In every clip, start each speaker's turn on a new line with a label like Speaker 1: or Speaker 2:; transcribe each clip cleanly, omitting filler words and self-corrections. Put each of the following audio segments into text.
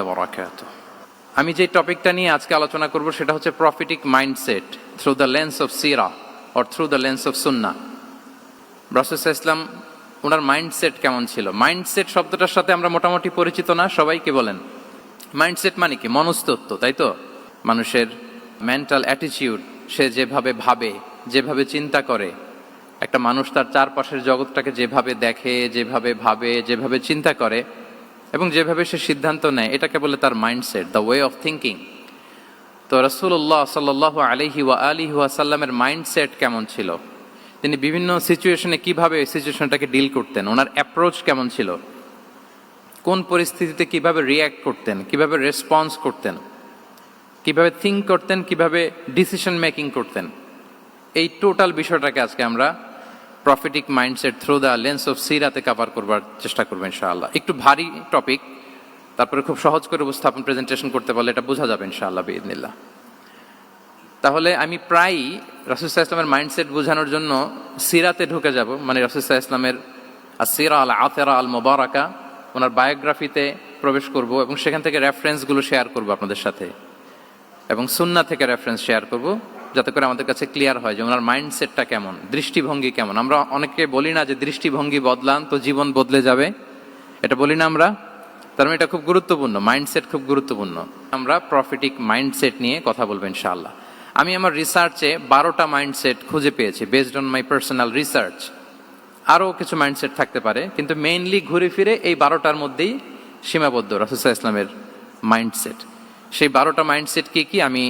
Speaker 1: বারাকাতুহু। আমি যে টপিকটা নিয়ে আজকে আলোচনা করব সেটা হচ্ছে prophetic mindset through the lens of সিরা or through the lens of সুন্নাহ। রাসূল সাল্লাল্লাহু আলাইহি ওয়াসাল্লাম ওনার মাইন্ডসেট কেমন ছিল? মাইন্ডসেট শব্দটার সাথে আমরা মোটামুটি পরিচিত না, সবাইকে বলেন মাইন্ডসেট মানে কি? মনস্তত্ত্ব, তাই তো? মানুষের মেন্টাল অ্যাটিটিউড, সে যেভাবে ভাবে, যেভাবে চিন্তা করে, একটা মানুষ তার চারপাশের জগৎটাকে যেভাবে দেখে, যেভাবে ভাবে, যেভাবে চিন্তা করে এবং যেভাবে সে সিদ্ধান্ত নেয়, এটাকে বলে তার mindset, the way of thinking. তো রাসূলুল্লাহ সাল্লাল্লাহু আলাইহি ওয়া আলিহি ওয়াসাল্লামের মাইন্ডসেট কেমন ছিল? তিনি বিভিন্ন সিচুয়েশনে কিভাবে সিচুয়েশনটাকে ডিল করতেন, ওনার অ্যাপ্রোচ কেমন ছিল, কোন পরিস্থিতিতে কিভাবে রিয়্যাক্ট করতেন, কিভাবে রেসপন্স করতেন, কিভাবে থিঙ্ক করতেন, কিভাবে ডিসিশন মেকিং করতেন, এই টোটাল বিষয়টাকে আজকে আমরা prophetic mindset through the lens of সিরাতে কভার করবার চেষ্টা করবো ইনশাআল্লাহ। একটু ভারী টপিক, তারপরে খুব সহজ করে উপস্থাপন প্রেজেন্টেশন করতে পারলে এটা বোঝা যাবে ইনশাআল্লাহ বিইذنিল্লাহ। তাহলে আমি প্রায়ই রাসূল সাল্লাল্লাহু আলাইহি ওয়াসাল্লামের মাইন্ডসেট বোঝানোর জন্য সিরাতে ঢুকে যাব, মানে রাসূল সাল্লাল্লাহু আলাইহি ওয়াসাল্লামের আসিরা আল আতেরা আল মুবারাকা, ওনার বায়োগ্রাফিতে প্রবেশ করব এবং সেখান থেকে রেফারেন্সগুলো শেয়ার করব আপনাদের সাথে, এবং সুন্নাহ থেকে রেফারেন্স শেয়ার করব, যাতে করে আমাদের কাছে ক্লিয়ার হয় যে ওনার মাইন্ডসেটটা কেমন, দৃষ্টিভঙ্গি কেমন। আমরা অনেকে বলি না যে দৃষ্টিভঙ্গি বদলান তো জীবন বদলে যাবে, এটা বলি না আমরা? তার মানে এটা খুব গুরুত্বপূর্ণ, মাইন্ডসেট খুব গুরুত্বপূর্ণ। আমরা প্রফিটিক মাইন্ডসেট নিয়ে কথা বলবো ইনশাআল্লাহ। আমি আমার রিসার্চে 12টা মাইন্ডসেট খুঁজে পেয়েছি, based on my personal research. আরও কিছু মাইন্ডসেট থাকতে পারে, কিন্তু মেইনলি ঘুরে ফিরে এই 12টার মধ্যেই সীমাবদ্ধ রাসূল সাল্লাল্লাহু আলাইহি ওয়াসাল্লামের মাইন্ডসেট। সেই 12টা মাইন্ডসেট কি কি, আমি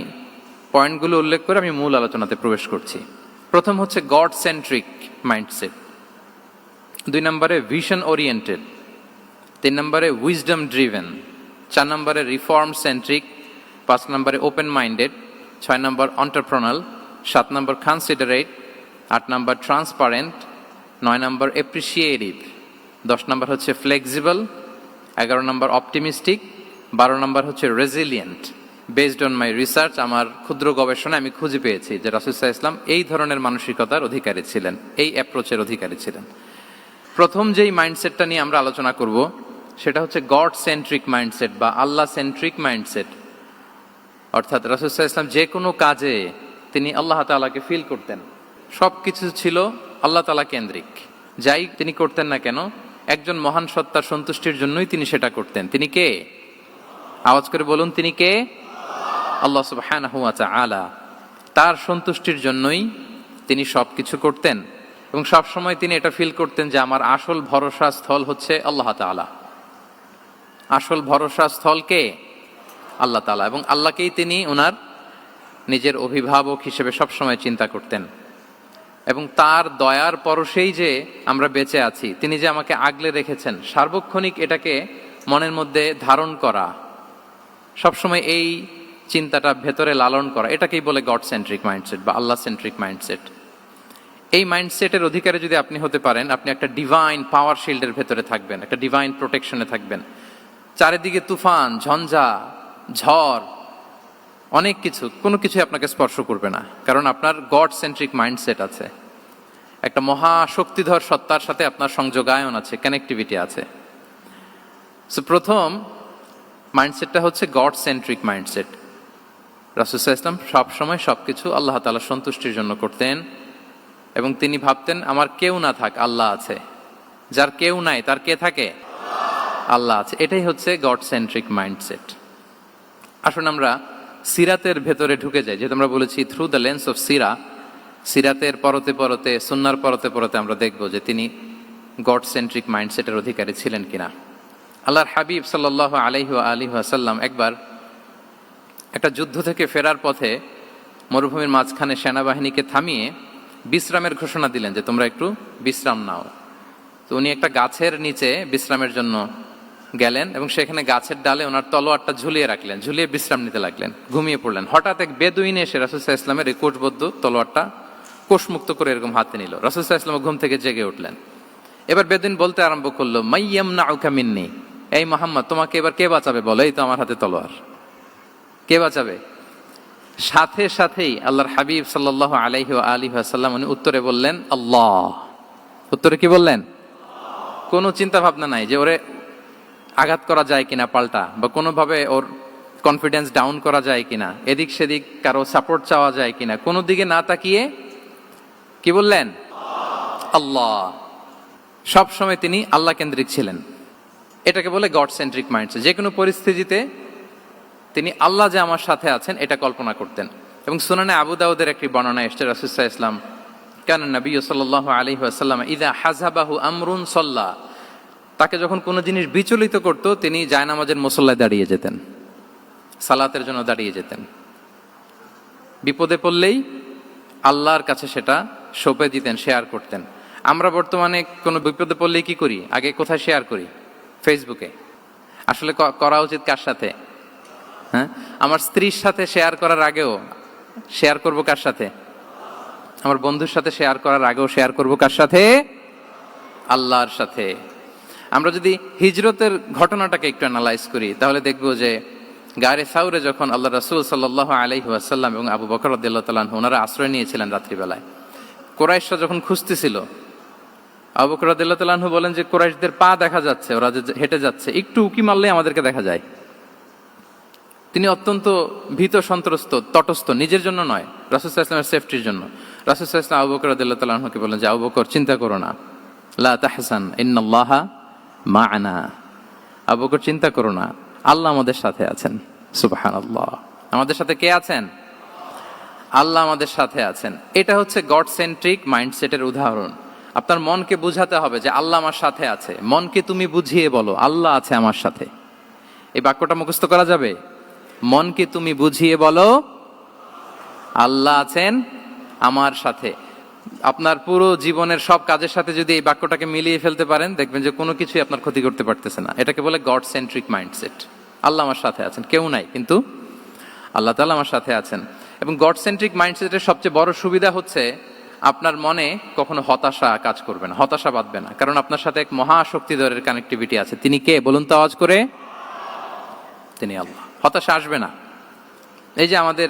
Speaker 1: পয়েন্টগুলো উল্লেখ করে আমি মূল আলোচনাতে প্রবেশ করছি। প্রথম হচ্ছে গড সেন্ট্রিক মাইন্ডসেট, 2 নম্বরে ভিশন ওরিয়েন্টেড, 3 নম্বরে উইজডম ড্রিভেন, 4 নম্বরে রিফর্ম সেন্ট্রিক, 5 নম্বরে ওপেন মাইন্ডেড, 6 নম্বর এন্টারপ্রেনাল, 7 নম্বর কনসিডারেট, 8 নম্বর ট্রান্সপারেন্ট, 9 নম্বর অ্যাপ্রিসিয়েটিভ, 10 নম্বর হচ্ছে ফ্লেক্সিবল, 11 নম্বর অপটিমিস্টিক, 12 নম্বর হচ্ছে resilient. Based on my research, আমার ক্ষুদ্র গবেষণায় আমি খুঁজে পেয়েছি যে রাসূল সাল্লাল্লাহু আলাইহি ওয়াসাল্লাম এই ধরনের মানসিকতার অধিকারী ছিলেন, এই অ্যাপ্রোচের অধিকারী ছিলেন। প্রথম যেই মাইন্ডসেটটা নিয়ে আমরা আলোচনা করব সেটা হচ্ছে গড সেন্ট্রিক মাইন্ডসেট বা আল্লাহ সেন্ট্রিক মাইন্ডসেট। অর্থাৎ রাসূল সাল্লাল্লাহু আলাইহি ওয়াসাল্লাম যে কোনো কাজে তিনি আল্লাহ তাআলাকে ফিল করতেন, সব কিছু ছিল আল্লাহ তাআলা কেন্দ্রিক। যাই তিনি করতেন না কেন, একজন মহান সত্তার সন্তুষ্টির জন্যই তিনি সেটা করতেন। তিনি কে? আওয়াজ করে বলুন, তিনি কে? আল্লাহ সুবহানাহু ওয়া তাআলা। তার সন্তুষ্টির জন্যই তিনি সব কিছু করতেন এবং সব সময় তিনি এটা ফিল করতেন যে আমার আসল ভরসা স্থল হচ্ছে আল্লাহ তাআলা। আসল ভরসা স্থল কে? আল্লাহ তাআলা। এবং আল্লাহকেই তিনি ওনার নিজের অভিভাবক হিসেবে সব সময় চিন্তা করতেন। এবং তার দয়ার পরশেই যে আমরা বেঁচে আছি, তিনি যে আমাকে আগলে রেখেছেন, সার্বক্ষণিক এটাকে মনের মধ্যে ধারণ করা, সবসময় এই চিন্তাটা ভেতরে লালন করা, এটাকেই বলে গড সেন্ট্রিক মাইন্ডসেট বা আল্লাহ সেন্ট্রিক মাইন্ডসেট। এই মাইন্ডসেটের অধিকারী যদি আপনি হতে পারেন, আপনি একটা ডিভাইন পাওয়ার শিল্ডের ভেতরে থাকবেন, একটা ডিভাইন প্রোটেকশনে থাকবেন। চারিদিকে তুফান, ঝঞ্ঝা, ঝড়, অনেক কিছু, কোনো কিছুই আপনাকে স্পর্শ করবে না, কারণ আপনার গড সেন্ট্রিক মাইন্ডসেট আছে। একটা মহা শক্তিধর সত্তার সাথে আপনার সংযোগায়ন আছে, কানেক্টিভিটি আছে। সো প্রথম মাইন্ডসেটটা হচ্ছে গড সেন্ট্রিক মাইন্ডসেট। রাসূল সাল্লাল্লাহু আলাইহি ওয়াসাল্লাম সবসময় সবকিছু আল্লাহ তাআলার সন্তুষ্টির জন্য করতেন এবং তিনি ভাবতেন আমার কেউ না থাক, আল্লাহ আছে। যার কেউ নাই তার কে থাকে? আল্লাহ আছে। এটাই হচ্ছে গড সেন্ট্রিক মাইন্ডসেট। আসুন আমরা সিরাতের ভেতরে ঢুকে যাই, যেহেতু আমরা বলেছি থ্রু দ্য লেন্স অফ সিরা। সিরাতের পরতে পরতে, সুন্নাহর পরতে পরতে আমরা দেখব যে তিনি গড সেন্ট্রিক মাইন্ডসেটের অধিকারী ছিলেন কিনা। আল্লাহর হাবিব সাল্লাল্লাহু আলাইহি ওয়া আলিহি ওয়াসাল্লাম একবার একটা যুদ্ধ থেকে ফেরার পথে মরুভূমির মাঝখানে সেনাবাহিনীকে থামিয়ে বিশ্রামের ঘোষণা দিলেন যে তোমরা একটু বিশ্রাম নাও। তো উনি একটা গাছের নিচে বিশ্রামের জন্য গেলেন এবং সেখানে গাছের ডালে ওনার তলোয়ারটা ঝুলিয়ে রাখলেন, ঝুলিয়ে বিশ্রাম নিতে লাগলেন, ঘুমিয়ে পড়লেন। হঠাৎ এক বেদুইন এসে রাসূল সাল্লাল্লাহু আলাইহি ওয়াসাল্লামের এই কোষবদ্ধ তলোয়ারটা কোষমুক্ত করে এরকম হাতে নিল। রাসূল সাল্লাল্লাহু আলাইহি ওয়াসাল্লাম ঘুম থেকে জেগে উঠলেন। এবার বেদুইন বলতে আরম্ভ করলো, মাইয়ামনাউকা মিন্নি, এই মুহাম্মদ তোমাকে এবার কে বাঁচাবে বলো, এই তো আমার হাতে তলোয়ার, কে বাঁচাবে? সাথে সাথেই আল্লাহর হাবিব সাল্লাল্লাহু আলাইহি ওয়া আলিহি ওয়াসাল্লাম উনি উত্তরে বললেন আল্লাহ। উত্তরে কি বললেন? কোনো চিন্তা ভাবনা নাই যে ওরে আঘাত করা যায় কিনা পাল্টা, বা কোনোভাবে ওর কনফিডেন্স ডাউন করা যায় কিনা, এদিক সেদিক কারো সাপোর্ট চাওয়া যায় কিনা, কোনো দিকে না তাকিয়ে কি বললেন? আল্লাহ। সব সময় তিনি আল্লাহ কেন্দ্রিক ছিলেন। এটাকে বলে গড সেন্ট্রিক মাইন্ডসেট। যে কোনো পরিস্থিতিতে তিনি আল্লাহ যে আমার সাথে আছেন এটা কল্পনা করতেন। এবং সুনানে আবু দাউদের একটি বর্ণনা এসেছে, রাসূল সাল্লাল্লাহু আলাইহি ওয়াসাল্লাম কানা নবী সাল্লাল্লাহু আলাইহি ওয়াসাল্লাম ইযা হাযাবাহু আমরুন সাল্লা, তাকে যখন কোনো জিনিস বিচলিত করত তিনি জায়নামাজের মুসল্লায় দাঁড়িয়ে যেতেন, সালাতের জন্য দাঁড়িয়ে যেতেন। বিপদে পড়লেই আল্লাহর কাছে সেটা সঁপে দিতেন, শেয়ার করতেন। আমরা বর্তমানে কোনো বিপদে পড়লেই কি করি? আগে কোথায় শেয়ার করি? ফেসবুকে। আসলে করা উচিত কার সাথে? হ্যাঁ, আমার স্ত্রীর সাথে শেয়ার করার আগেও শেয়ার করব কার সাথে? আমার বন্ধুর সাথে শেয়ার করার আগেও শেয়ার করব কার সাথে? আল্লাহর সাথে। আমরা যদি হিজরতের ঘটনাটাকে একটু অ্যানালাইজ করি তাহলে দেখব যে গারে সাউরে যখন আল্লাহ রাসূল সাল্লাল্লাহু আলাইহি ওয়াসাল্লাম এবং আবু বকর রাদিয়াল্লাহু তাআলা আনহু ওনারা আশ্রয় নিয়েছিলেন রাত্রিবেলায়, কুরাইশরা যখন খুঁজতেছিল, আবু বকর রাদিয়াল্লাহু তাআলা আনহু বলেন যে কুরাইশদের পা দেখা যাচ্ছে, ওরা যে হেঁটে যাচ্ছে, একটু উকি মারলেই আমাদেরকে দেখা যায়। তিনি অত্যন্ত ভীত সন্ত্রস্ত, তটস্থ, নিজের জন্য নয়, রাসূল সাল্লাল্লাহু আলাইহি ওয়াসাল্লামের সেফটির জন্য। রাসূল সাল্লাল্লাহু আলাইহি ওয়াসাল্লাম আবু বকর রাদিয়াল্লাহু তাআলা আনহুকে বলেন যে আবু বকর চিন্তা করো না, লা তাহসান ইন্নাল্লাহা মা'ানা, আবু বকর চিন্তা করো না, আল্লাহ আমাদের সাথে আছেন। সুবহানাল্লাহ। আমাদের সাথে কে আছেন? আল্লাহ আমাদের সাথে আছেন। এটা হচ্ছে গড সেন্ট্রিক মাইন্ডসেটের উদাহরণ। আপনার মনকে বুঝাতে হবে যে আল্লাহ আমার সাথে আছে। মনকে তুমি বুঝিয়ে বলো আল্লাহ আছে আমার সাথে। এই বাক্যটা মুখস্থ করা যাবে? মনকে তুমি বুঝিয়ে বলো আল্লাহ আছেন আমার সাথে। আপনার পুরো জীবনের সব কাজের সাথে যদি এই বাক্যটাকে মিলিয়ে ফেলতে পারেন দেখবেন যে কোনো কিছুই আপনার ক্ষতি করতে পারতেছে না। এটাকে বলে গড সেন্ট্রিক মাইন্ডসেট। আল্লাহ আমার সাথে আছেন, কেউ নাই কিন্তু আল্লাহ তাআলা আমার সাথে আছেন। এবং গড সেন্ট্রিক মাইন্ডসেটের সবচেয়ে বড় সুবিধা হচ্ছে আপনার মনে কখনো হতাশা কাজ করবে না, হতাশা বাঁধবে না, কারণ আপনার সাথে এক মহাশক্তিধরের কানেক্টিভিটি আছে। তিনি কে বলুন তো আওয়াজ করে? তিনি আল্লাহ। হতাশা আসবে না। এই যে আমাদের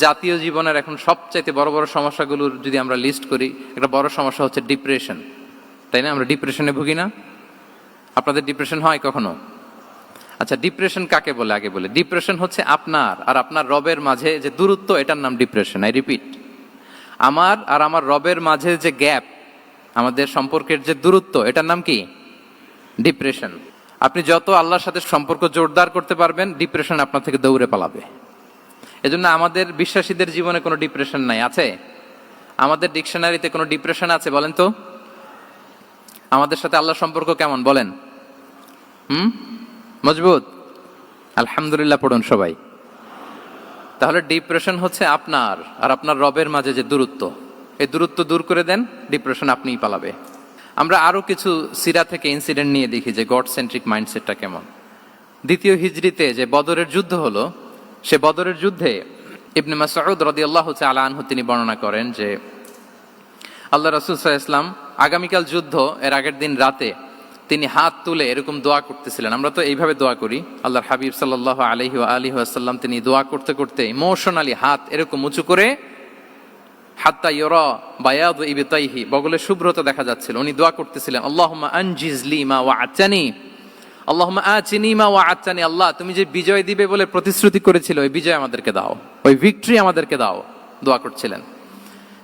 Speaker 1: জাতীয় জীবনের এখন সবচাইতে বড় বড় সমস্যাগুলোর যদি আমরা লিস্ট করি, একটা বড় সমস্যা হচ্ছে ডিপ্রেশন, তাই না? আমরা ডিপ্রেশনে ভুগি না? আপনাদের ডিপ্রেশন হয় কখনো? আচ্ছা, ডিপ্রেশন কাকে বলে আগে বলে। ডিপ্রেশন হচ্ছে আপনার আর আপনার রবের মাঝে যে দূরত্ব, এটার নাম ডিপ্রেশন। আই রিপিট, আমার আর আমার রবের মাঝে যে গ্যাপ, আমাদের সম্পর্কের যে দূরত্ব, এটার নাম কি? ডিপ্রেশন। আপনি যত আল্লাহর সাথে সম্পর্ক জোরদার করতে পারবেন, ডিপ্রেশন আপনার থেকে দৌড়ে পালাবে। এজন্য আমাদের বিশ্বাসীদের জীবনে কোনো ডিপ্রেশন নাই। আছে? আমাদের ডিকশনারিতে কোনো ডিপ্রেশন আছে বলেন তো? আমাদের সাথে আল্লাহর সম্পর্ক কেমন বলেন? মজবুত? আলহামদুলিল্লাহ পড়ুন সবাই। তাহলে ডিপ্রেশন হচ্ছে আপনার আর আপনার রবের মাঝে যে দূরত্ব, এই দূরত্ব দূর করে দেন, ডিপ্রেশন আপনিই পালাবে। আমরা আরো কিছু সিরা থেকে ইনসিডেন্ট নিয়ে দেখি যে গড সেন্ট্রিক মাইন্ডসেটটা কেমন। দ্বিতীয় হিজরিতে যে বদরের যুদ্ধ হলো, সে বদরের যুদ্ধে ইবনে মাসউদ রাদিয়াল্লাহু তাআলা আনহু তিনি বর্ণনা করেন যে আল্লাহ রাসূল সাল্লাল্লাহু আলাইহি ওয়াসাল্লাম আগামীকাল যুদ্ধ, এর আগের দিন রাতে তিনি হাত তুলে এরকম দোয়া করতেছিলেন। আমরা তো এইভাবে দোয়া করি। আল্লাহর হাবিব সাল্লাল্লাহু আলাইহি ওয়া আলিহি ওয়াসাল্লাম তিনি দোয়া করতে করতে ইমোশনালি হাত এরকম উঁচু করে, হাত্তা ইউরা বায়াদু ইবতাইহি, বগলে শুভ্রতা দেখা যাচ্ছিল, উনি দোয়া করতেছিলেন আল্লাহুম্মা আনজিজলি মা ওয়া'আতানি, আল্লাহুম্মা আতিনি মা ওয়া'আতানি, আল্লাহ তুমি যে বিজয় দিবে বলে প্রতিশ্রুতি করেছিল ওই বিজয় আমাদেরকে দাও, ওই ভিক্টরি আমাদেরকে দাও, দোয়া করছিলেন।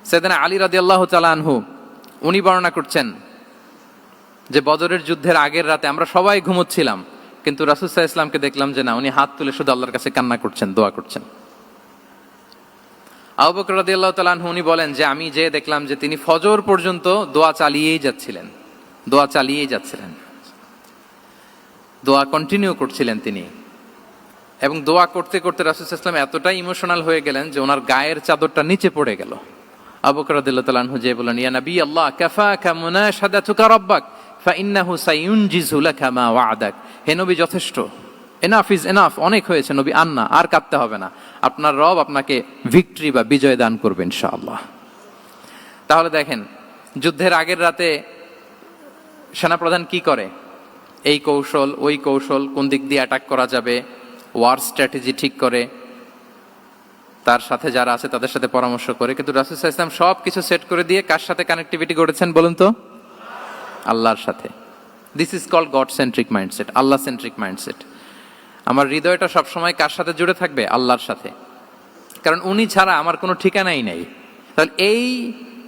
Speaker 1: সাইয়েদনা আলী রাদিয়াল্লাহু তাআলা আনহু উনি বর্ণনা করছেন যে বদরের যুদ্ধের আগের রাতে আমরা সবাই ঘুমোচ্ছিলাম, কিন্তু রাসূল সাল্লাল্লাহু আলাইহি ওয়াসাল্লামকে দেখলাম যে না, উনি হাত তুলে শুধু আল্লাহর কাছে কান্না করছেন, দোয়া করছেন। আবু বকর রাদিয়াল্লাহু তাআলা আনহু উনি বলেন যে আমি যে দেখলাম যে তিনি ফজর পর্যন্ত দোয়া চালিয়েই যাচ্ছিলেন, দোয়া চালিয়েই যাচ্ছিলেন, দোয়া কন্টিনিউ করছিলেন তিনি। এবং দোয়া করতে করতে রাসূল সাল্লাল্লাহু আলাইহি ওয়াসাল্লাম এতটাই ইমোশনাল হয়ে গেলেন যে ওনার গায়ের চাদরটা নিচে পড়ে গেল। আবু বকর রাদিয়াল্লাহু তাআলা আনহু যে বলেন ইয়া নবী আল্লাহ কাফাকা মুনাশাদাতুকা রাব্বাক ফাইন্নাহু সায়ুনজিজু লাকা মা ওয়া'দাক, হে নবী যথেষ্ট, এনাফ ইজ এনাফ, অনেক হয়েছে নবী, আন্না, আর কাঁদতে হবে না, আপনার রব আপনাকে ভিক্টরি বা বিজয় দান করবে ইনশাআল্লাহ। তাহলে দেখেন, যুদ্ধের আগের রাতে সেনাপ্রধান কি করে? এই কৌশল ওই কৌশল, কোন দিক দিয়ে অ্যাটাক করা যাবে, ওয়ার স্ট্র্যাটেজি ঠিক করে, তার সাথে যারা আছে তাদের সাথে পরামর্শ করে। কিন্তু রাসূল সাল্লাল্লাহু আলাইহি ওয়াসাল্লাম সব কিছু সেট করে দিয়ে কার সাথে কানেক্টিভিটি গড়েছেন বলুন তো? আল্লাহর সাথে। This is called God centric mindset, Allah centric mindset. আমার হৃদয়টা সবসময় কার সাথে জুড়ে থাকবে? আল্লাহর সাথে, কারণ উনি ছাড়া আমার কোনো ঠিকানাই নেই। তাহলে এই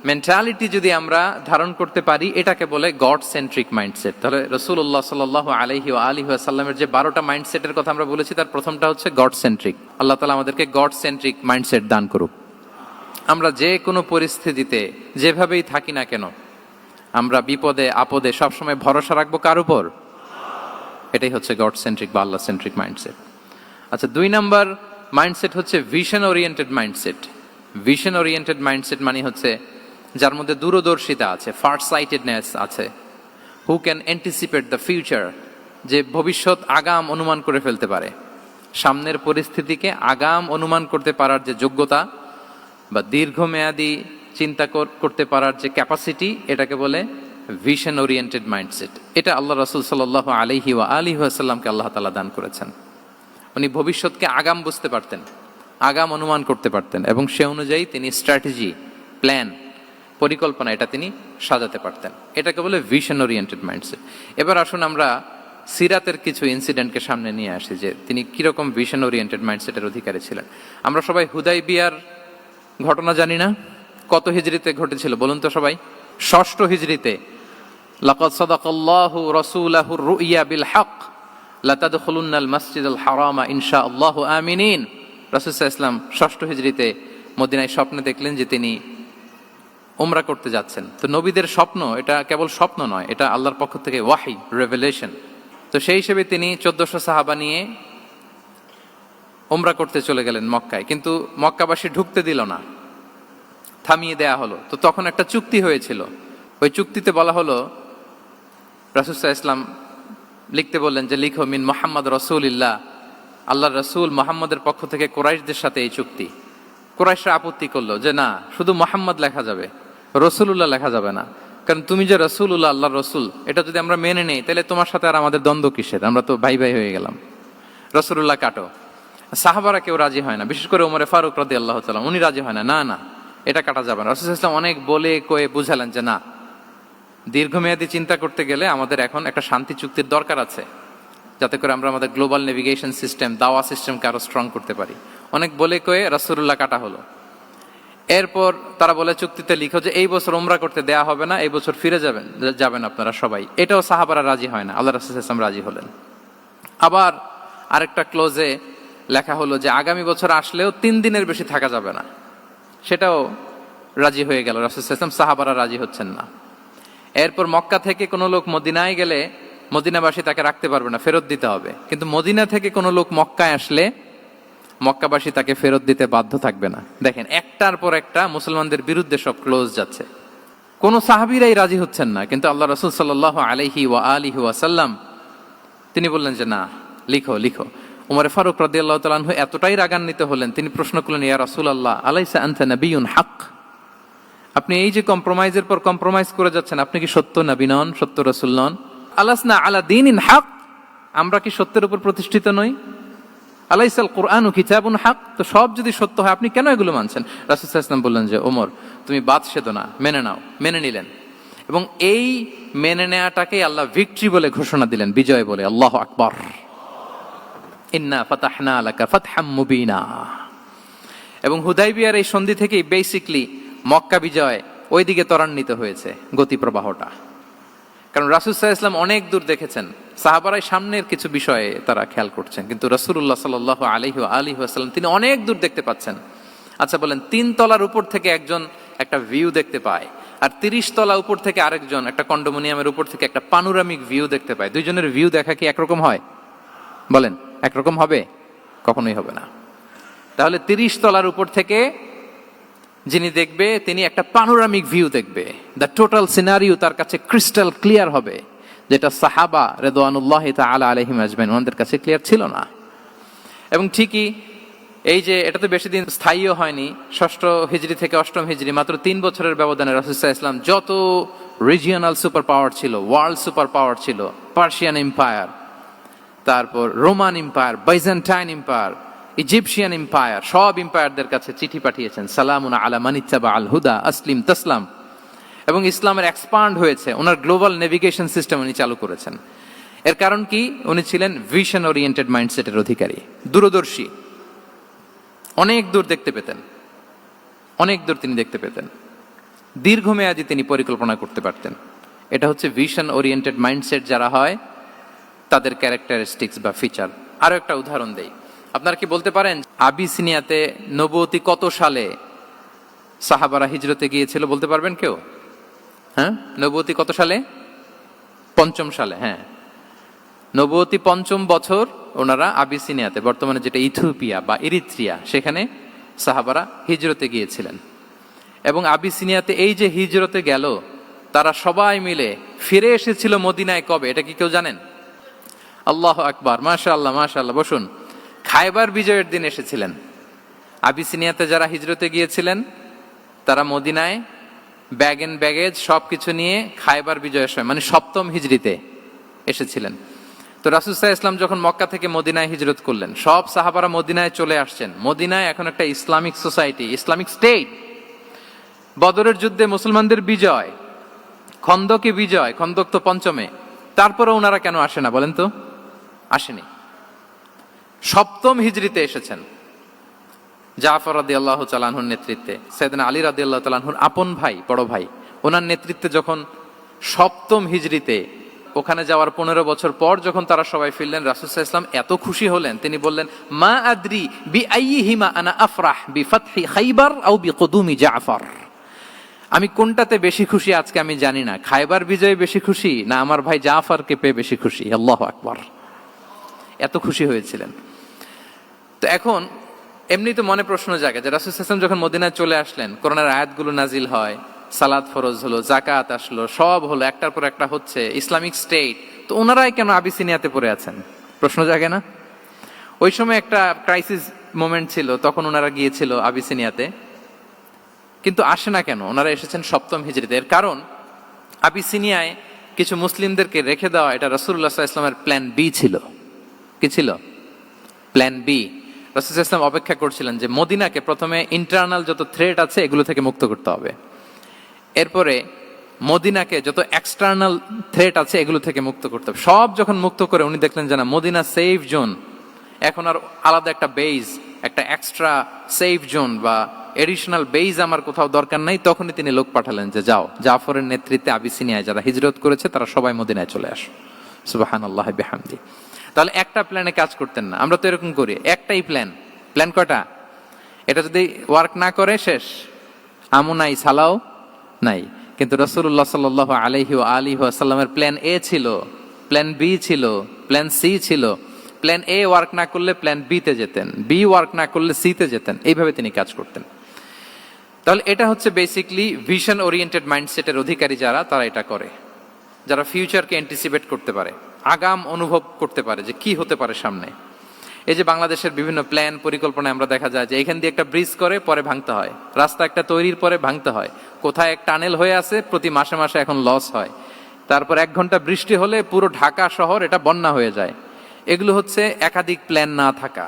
Speaker 1: মেন্টালিটি যদি আমরা ধারণ করতে পারি, এটাকে বলে গড সেন্ট্রিক মাইন্ডসেট। তাহলে রাসূলুল্লাহ সাল্লাল্লাহু আলাইহি ওয়া আলিহি ওয়াসাল্লামের যে 12টা মাইন্ডসেটের কথা আমরা বলেছি, তার প্রথমটা হচ্ছে গড সেন্ট্রিক। আল্লাহ তাআলা আমাদেরকে গড সেন্ট্রিক মাইন্ডসেট দান করুক। আমরা যে কোনো পরিস্থিতিতে যেভাবেই থাকি না কেন, আমরা বিপদে আপদে সবসময় ভরসা রাখবো কার উপর? এটাই হচ্ছে গড সেন্ট্রিক বা আল্লাহ সেন্ট্রিক মাইন্ডসেট। আচ্ছা, 2 নাম্বার মাইন্ডসেট হচ্ছে vision oriented mindset. Vision oriented mindset মানে হচ্ছে যার মধ্যে দূরদর্শিতা আছে, ফার সাইটেডনেস আছে, who can anticipate the future, যে ভবিষ্যৎ আগাম অনুমান করে ফেলতে পারে, সামনের পরিস্থিতিকে আগাম অনুমান করতে পারার যে যোগ্যতা বা দীর্ঘমেয়াদী চিন্তা করতে পারার যে ক্যাপাসিটি, এটাকে বলে ভিশন ওরিয়েন্টেড মাইন্ডসেট। এটা আল্লাহ রাসূল সাল্লাল্লাহু আলাইহি ওয়া আলিহি ওয়াসাল্লামকে আল্লাহ তাআলা দান করেছেন। উনি ভবিষ্যৎকে আগাম বুঝতে পারতেন, আগাম অনুমান করতে পারতেন, এবং সে অনুযায়ী তিনি স্ট্র্যাটেজি, প্ল্যান, পরিকল্পনা এটা তিনি সাজাতে পারতেন। এটাকে বলে ভিশন ওরিয়েন্টেড মাইন্ডসেট। এবার আসুন আমরা সিরাতের কিছু ইনসিডেন্টকে সামনে নিয়ে আসি যে তিনি কিরকম ভিশন ওরিয়েন্টেড মাইন্ডসেটের অধিকারী ছিলেন। আমরা সবাই হুদাইবিয়ার ঘটনা জানি না? কত হিজরিতে ঘটেছিল বলুন তো সবাই? 6ষ্ঠ হিজরিতে। লাকাদ সাদাকাল্লাহু রাসূলাহুর রুইয়া বিল হক লাতাদখুলুন্নাল মাসজিদাল হারামা ইনশাআল্লাহু আমিনিন। রাসূল সাল্লাল্লাহু আলাইহি ওয়াসাল্লাম 6ষ্ঠ হিজরিতে মদিনায় স্বপ্নে দেখলেন যে তিনি উমরা করতে যাচ্ছেন। তো নবীদের স্বপ্ন এটা কেবল স্বপ্ন নয়, এটা আল্লাহর পক্ষ থেকে ওয়াহি, রেভেলেশন। তো সেই হিসেবে তিনি 1400 সাহাবা নিয়ে উমরা করতে চলে গেলেন মক্কায়, কিন্তু মক্কাবাসী ঢুকতে দিল না, থামিয়ে দেয়া হলো। তো তখন একটা চুক্তি হয়েছিল, ওই চুক্তিতে বলা হলো, রাসূল সাল্লাল্লাহু আলাইহি ওয়াসাল্লাম লিখতে বললেন যে লিখো মিন মুহাম্মদ রাসূলিল্লাহ, আল্লাহর রাসূল মুহাম্মদের পক্ষ থেকে কুরাইশদের সাথে এই চুক্তি। কুরাইশরা আপত্তি করলো যে না, শুধু মুহাম্মদ লেখা যাবে, রাসূলুল্লাহ লেখা যাবে না, কারণ তুমি যে রাসূলুল্লাহ, আল্লাহর রাসূল, এটা যদি আমরা মেনে নেই তাহলে তোমার সাথে আর আমাদের দ্বন্দ্ব কিসের, আমরা তো ভাই ভাই হয়ে গেলাম, রাসূলুল্লাহ কাটো। সাহাবারা কেউ রাজি হয় না, বিশেষ করে ওমরে ফারুক রাদিয়াল্লাহু তাআলা, উনি রাজি হয় না, না না এটা কাটা যাবে না। রাসূল সাল্লাল্লাহু আলাইহি ওয়াসাল্লাম অনেক বলে কয়ে বুঝালেন যে না, দীর্ঘমেয়াদী চিন্তা করতে গেলে আমাদের এখন একটা শান্তি চুক্তির দরকার আছে, যাতে করে আমরা আমাদের গ্লোবাল নেভিগেশন সিস্টেম, দাওয়া সিস্টেমকে আরো স্ট্রং করতে পারি। অনেক বলে কয়ে রাসূলুল্লাহ কাটা হলো। এরপর তারা বলে চুক্তিতে লিখো যে এই বছর উমরা করতে দেয়া হবে না, এই বছর ফিরে যাবেন আপনারা সবাই। এটাও সাহাবারা রাজি হয় না, আল্লাহ রাসূল সাল্লাল্লাহু আলাইহি ওয়াসাল্লাম রাজি হলেন। আবার আরেকটা ক্লোজে লেখা হলো যে আগামী বছর আসলেও 3 দিনের বেশি থাকা যাবে না, সেটাও রাজি হয়ে গেল রাসূল সাল্লাল্লাহু আলাইহি ওয়াসাল্লাম, সাহাবারা রাজি হচ্ছেন না। এরপর মক্কা থেকে কোনো লোক মদিনায় গেলে মদিনাবাসী তাকে রাখতে পারবে না, ফেরত দিতে হবে। কিন্তু মদিনা থেকে কোনো লোক মক্কায় আসলে মক্কাবাসী তাকে ফেরত দিতে বাধ্য থাকবে না। দেখেন, একটার পর একটা মুসলমানদের বিরুদ্ধে সব ক্লোজ যাচ্ছে, কোন সাহাবীরাই রাজি হচ্ছেন না। কিন্তু আল্লাহ রাসূল সাল্লাল্লাহু আলাইহি ওয়া আলিহি ওয়াসাল্লাম তিনি বললেন যে না, লিখো লিখো। ওমরে ফারুক রাদিয়াল্লাহু তাআলা আনহু এতটাই রাগান্বিত হলেন, তিনি প্রশ্ন করলেন, ইয়া রাসূলুল্লাহ, আলাইসা আনতা নাবিয়্যুন হক, আপনি এই যে কম্প্রোমাইজের পর কম্প্রোমাইজ করে যাচ্ছেন, আপনি কি সত্য নবী নন, সত্য রাসূল নন? আলাসনা আলা দীনিন হক, আমরা কি সত্যের উপর প্রতিষ্ঠিত নই? আলাইসাল কুরআনু কিতাবুন হক, তো সব যদি সত্য হয় আপনি কেন এগুলো মানছেন? রাসূল সাল্লাল্লাহু আলাইহি ওয়াসাল্লাম বললেন যে ওমর, তুমি বাদ সেদো না, মেনে নাও। মেনে নিলেন, এবং এই মেনে নেওয়াটাকে আল্লাহ ভিক্টরি বলে ঘোষণা দিলেন, বিজয় বলে। আল্লাহু আকবার। ইন্না ফাতাহনা লাকা ফাতহাম মুবিনা। এবং হুদাইবিয়ার এই সন্ধি থেকেই বেসিকলি মক্কা বিজয় ওইদিকে ত্বরান্বিত হয়েছে গতি প্রবাহটা। কারণ রাসূল সাল্লাল্লাহু আলাইহি ওয়াসাল্লাম অনেক দূর দেখেছেন, সাহাবারাই সামনের কিছু বিষয়ে তারা খেয়াল করছেন, কিন্তু রাসূলুল্লাহ সাল্লাল্লাহু আলাইহি ওয়া আলিহি ওয়াসাল্লাম তিনি অনেক দূর দেখতে পাচ্ছেন। আচ্ছা বলেন, 3 তলার উপর থেকে একজন একটা ভিউ দেখতে পায়, আর 30 তলা উপর থেকে আরেকজন একটা কন্ডোমিনিয়ামের উপর থেকে একটা পানোরামিক ভিউ দেখতে পায়, দুইজনের ভিউ দেখা কি একরকম হয়? বলেন, একরকম হবে? কখনোই হবে না। তাহলে 30 তলার উপর থেকে যিনি দেখবে তিনি একটা পানোরামিক ভিউ দেখবে, দ্য টোটাল সিনারিও তার কাছে ক্রিস্টাল ক্লিয়ার হবে, যেটা সাহাবা রিদওয়ানুল্লাহি তাআলা আলাইহিম আজমাইন ওনাদের কাছে ক্লিয়ার ছিল না। এবং ঠিকই এই যে এটা তো বেশি দিন স্থায়ীও হয়নি, 6ষ্ঠ হিজরি থেকে 8ম হিজরি, মাত্র 3 বছরের ব্যবধানে রাসূল সাল্লাল্লাহু আলাইহি ওয়াসাল্লাম যত রিজিওনাল সুপার পাওয়ার ছিল, ওয়ার্ল্ড সুপার পাওয়ার ছিল, পার্সিয়ান এম্পায়ার, তারপর Roman empire, Byzantine empire, Egyptian empire, সব এম্পায়ারদের কাছে চিঠি পাঠিয়েছেন, সালামুন আলা মান ইত্তাবা আল হুদা আসলিম তাসলাম। এবং ইসলামের এক্সপান্ড হয়েছে। ওনার গ্লোবাল নেভিগেশন সিস্টেম উনি চালু করেছেন। এর কারণ কি? উনি ছিলেন ভিশন ওরিয়েন্টেড মাইন্ডসেটের অধিকারী, দূরদর্শী, অনেক দূর দেখতে পেতেন, অনেক দূর তিনি দেখতে পেতেন, দীর্ঘমেয়াদী তিনি পরিকল্পনা করতে পারতেন। এটা হচ্ছে ভিশন ওরিয়েন্টেড মাইন্ডসেট যারা হয় তাদের ক্যারেক্টারিস্টিক্স বা ফিচার। আরো একটা উদাহরণ দেই। আপনারা কি বলতে পারেন আবিসিনিয়াতে নবুয়তি কত সালে সাহাবারা হিজরতে গিয়েছিল? বলতে পারবেন কেউ? হ্যাঁ, নবুয়তি কত সালে? 5ম সালে। হ্যাঁ, নবুয়তি 5ম বছর ওনারা আবিসিনিয়াতে, বর্তমানে যেটা ইথিওপিয়া বা ইরিত্রিয়া, সেখানে সাহাবারা হিজরতে গিয়েছিলেন। এবং আবিসিনিয়াতে এই যে হিজরতে গেল, তারা সবাই মিলে ফিরে এসেছিল মদিনায় কবে? এটা কি কেউ জানেন? আল্লাহু আকবার, মাশাআল্লাহ মাশাআল্লাহ। বসুন। খায়বার বিজয়ের দিন এসেছিলেন। আবিসিনিয়াতে যারা হিজরতে গিয়েছিলেন তারা মদিনায় ব্যাগ এন্ড ব্যাগেজ সবকিছু নিয়ে খায়বার বিজয়ের সময়, মানে 7ম হিজরিতে এসেছিলেন। তো রাসূল সাল্লাল্লাহু আলাইহি ওয়াসাল্লাম যখন মক্কা থেকে মদিনায় হিজরত করলেন, সব সাহাবারা মদিনায় চলে আসছেন। মদিনায় এখন একটা ইসলামিক সোসাইটি, ইসলামিক স্টেট। বদরের যুদ্ধে মুসলমানদের বিজয়, খন্দকে বিজয়, খন্দক তো 5মে। তারপরে ওনারা কেন আসে না বলেন তো? আসেনি। 7ম হিজরিতে এসেছেন। জাফর রাদিয়াল্লাহু তাআলা আনহুর নেতৃত্বে, সাইয়েদনা আলী রাদিয়াল্লাহু তাআলা আনহুর আপন ভাই, বড় ভাই, ওনার নেতৃত্বে যখন 7ম হিজরিতে, ওখানে যাওয়ার 15 বছর পর যখন তারা সবাই ফিরলেন, রাসূল সাল্লাল্লাহু আলাইহি ওয়াসাল্লাম এত খুশি হলেন, তিনি বললেন, মা আদরি বিআইয়িহিমা আনা আফরাহ বিফাতহি খাইবার আও বিকুদুমি জাফর। আমি কোনটাতে বেশি খুশি আজকে আমি জানি না, খায়বার বিজয়ে বেশি খুশি না আমার ভাই জাফরকে পেয়ে বেশি খুশি। আল্লাহু আকবার। এত খুশি হয়েছিলেন। তো এখন এমনি তো মনে প্রশ্ন জাগে যে রাসূল সাল্লাল্লাহু আলাইহি ওয়াসাল্লাম যখন মদিনায় চলে আসলেন, কোরআনের আয়াতগুলো নাজিল হয়, সালাত ফরজ হলো, যাকাত আসলো, সব হলো, একটার পর একটা হচ্ছে, ইসলামিক স্টেট, তো ওনারাই কেন আবিসিনিয়াতে পড়ে আছেন? প্রশ্ন জাগে না? ওই সময় একটা ক্রাইসিস মোমেন্ট ছিল, তখন ওনারা গিয়েছিল আবিসিনিয়াতে, কিন্তু আসে না কেন? ওনারা এসেছেন 7ম হিজরিতে। এর কারণ আবিসিনিয়ায় কিছু মুসলিমদেরকে রেখে দেওয়া, এটা রাসূলুল্লাহ সাল্লাল্লাহু আলাইহি ওয়াসাল্লামের প্ল্যান বি ছিল। কি ছিল? Plan B. রাসূল সাল্লাল্লাহু আলাইহি ওয়াসাল্লাম অপেক্ষা করছিলেন যে মদিনাকে প্রথমে ইন্টারনাল যত থ্রেট আছে এগুলো থেকে মুক্ত করতে হবে, এরপরে মদিনাকে যত এক্সটার্নাল থ্রেট আছে এগুলো থেকে মুক্ত করতে হবে। সব যখন মুক্ত করে উনি দেখলেন যে না, মদিনা সেফ জোন, এখন আর আলাদা একটা বেজ, একটা এক্সট্রা সেফ জোন বা এডিশনাল বেজ আমার কোথাও দরকার নাই। তখনই তিনি লোক পাঠালেন যে যাও, জাফরের নেতৃত্বে আবিসিনিয়ায় যারা হিজরত করেছে তারা সবাই মদিনায় চলে আসো। সুবহানাল্লাহ বিহামদি। তাহলে একটা প্ল্যানে কাজ করতেন না। আমরা তো এরকম করি, একটাই প্ল্যান। প্ল্যান কয়টা? এটা যদি ওয়ার্ক না করে শেষ, আমও নাই, সালাও নাই। কিন্তু রাসূলুল্লাহ সাল্লাল্লাহু আলাইহি ওয়া আলিহি ওয়াসাল্লামের প্ল্যান এ ছিল, প্ল্যান বি ছিল, প্ল্যান সি ছিল। প্ল্যান এ ওয়ার্ক না করলে প্ল্যান বি তে যেতেন, বি ওয়ার্ক না করলে সি তে যেতেন, এইভাবে তিনি কাজ করতেন। তাহলে এটা হচ্ছে বেসিকলি ভিশন ওরিয়েন্টেড মাইন্ডসেটের অধিকারী যারা, তারা এটা করে, যারা ফিউচারকে অ্যান্টিসিপেট করতে পারে, আগাম অনুভব করতে পারে যে কি হতে পারে সামনে। এই যে বাংলাদেশের বিভিন্ন প্ল্যান পরিকল্পনায় আমরা দেখা যায় যে এখান দিয়ে একটা ব্রিজ করে পরে ভাঙতে হয়, রাস্তা একটা তৈরির পরে ভাঙতে হয়, কোথায় এক টানেল হয়ে আছে প্রতি মাসে মাসে এখন লস হয়, তারপর 1 ঘন্টা বৃষ্টি হলে পুরো ঢাকা শহর এটা বন্যা হয়ে যায়। এগুলো হচ্ছে একাধিক প্ল্যান না থাকা,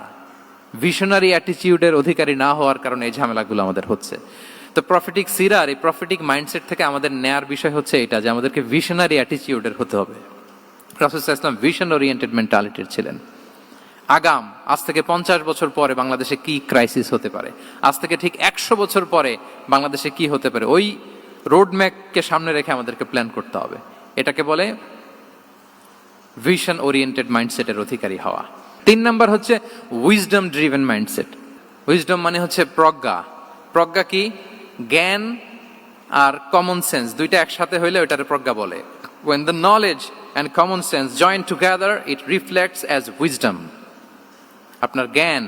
Speaker 1: ভিশনারি অ্যাটিটিউডের অধিকারী না হওয়ার কারণে এই ঝামেলাগুলো আমাদের হচ্ছে। তো প্রফেটিক সিরার এই প্রফেটিক মাইন্ডসেট থেকে আমাদের নেয়ার বিষয় হচ্ছে এটা, যে আমাদেরকে ভিশনারি অ্যাটিটিউডের হতে হবে। রাসূল সাল্লাল্লাহু আলাইহি ওয়াসাল্লাম ভিশন ওরিয়েন্টেড মেন্টালিটির ছিলেন। আগাম, আজ থেকে 50 বছর পরে বাংলাদেশে কি ক্রাইসিস হতে পারে, আজ থেকে ঠিক 100 বছর পরে বাংলাদেশে কি হতে পারে, ওই রোড ম্যাপকে সামনে রেখে আমাদেরকে প্ল্যান করতে হবে। এটাকে বলে ভিশন ওরিয়েন্টেড মাইন্ডসেটের অধিকারী হওয়া। 3 নাম্বার হচ্ছে উইজডম ড্রিভেন মাইন্ডসেট। উইজডম মানে হচ্ছে প্রজ্ঞা। প্রজ্ঞা কি? জ্ঞান আর কমন সেন্স দুইটা একসাথে হইলে ওইটারে প্রজ্ঞা বলে। When the knowledge and common sense join together, it reflects as wisdom. আপনার জ্ঞান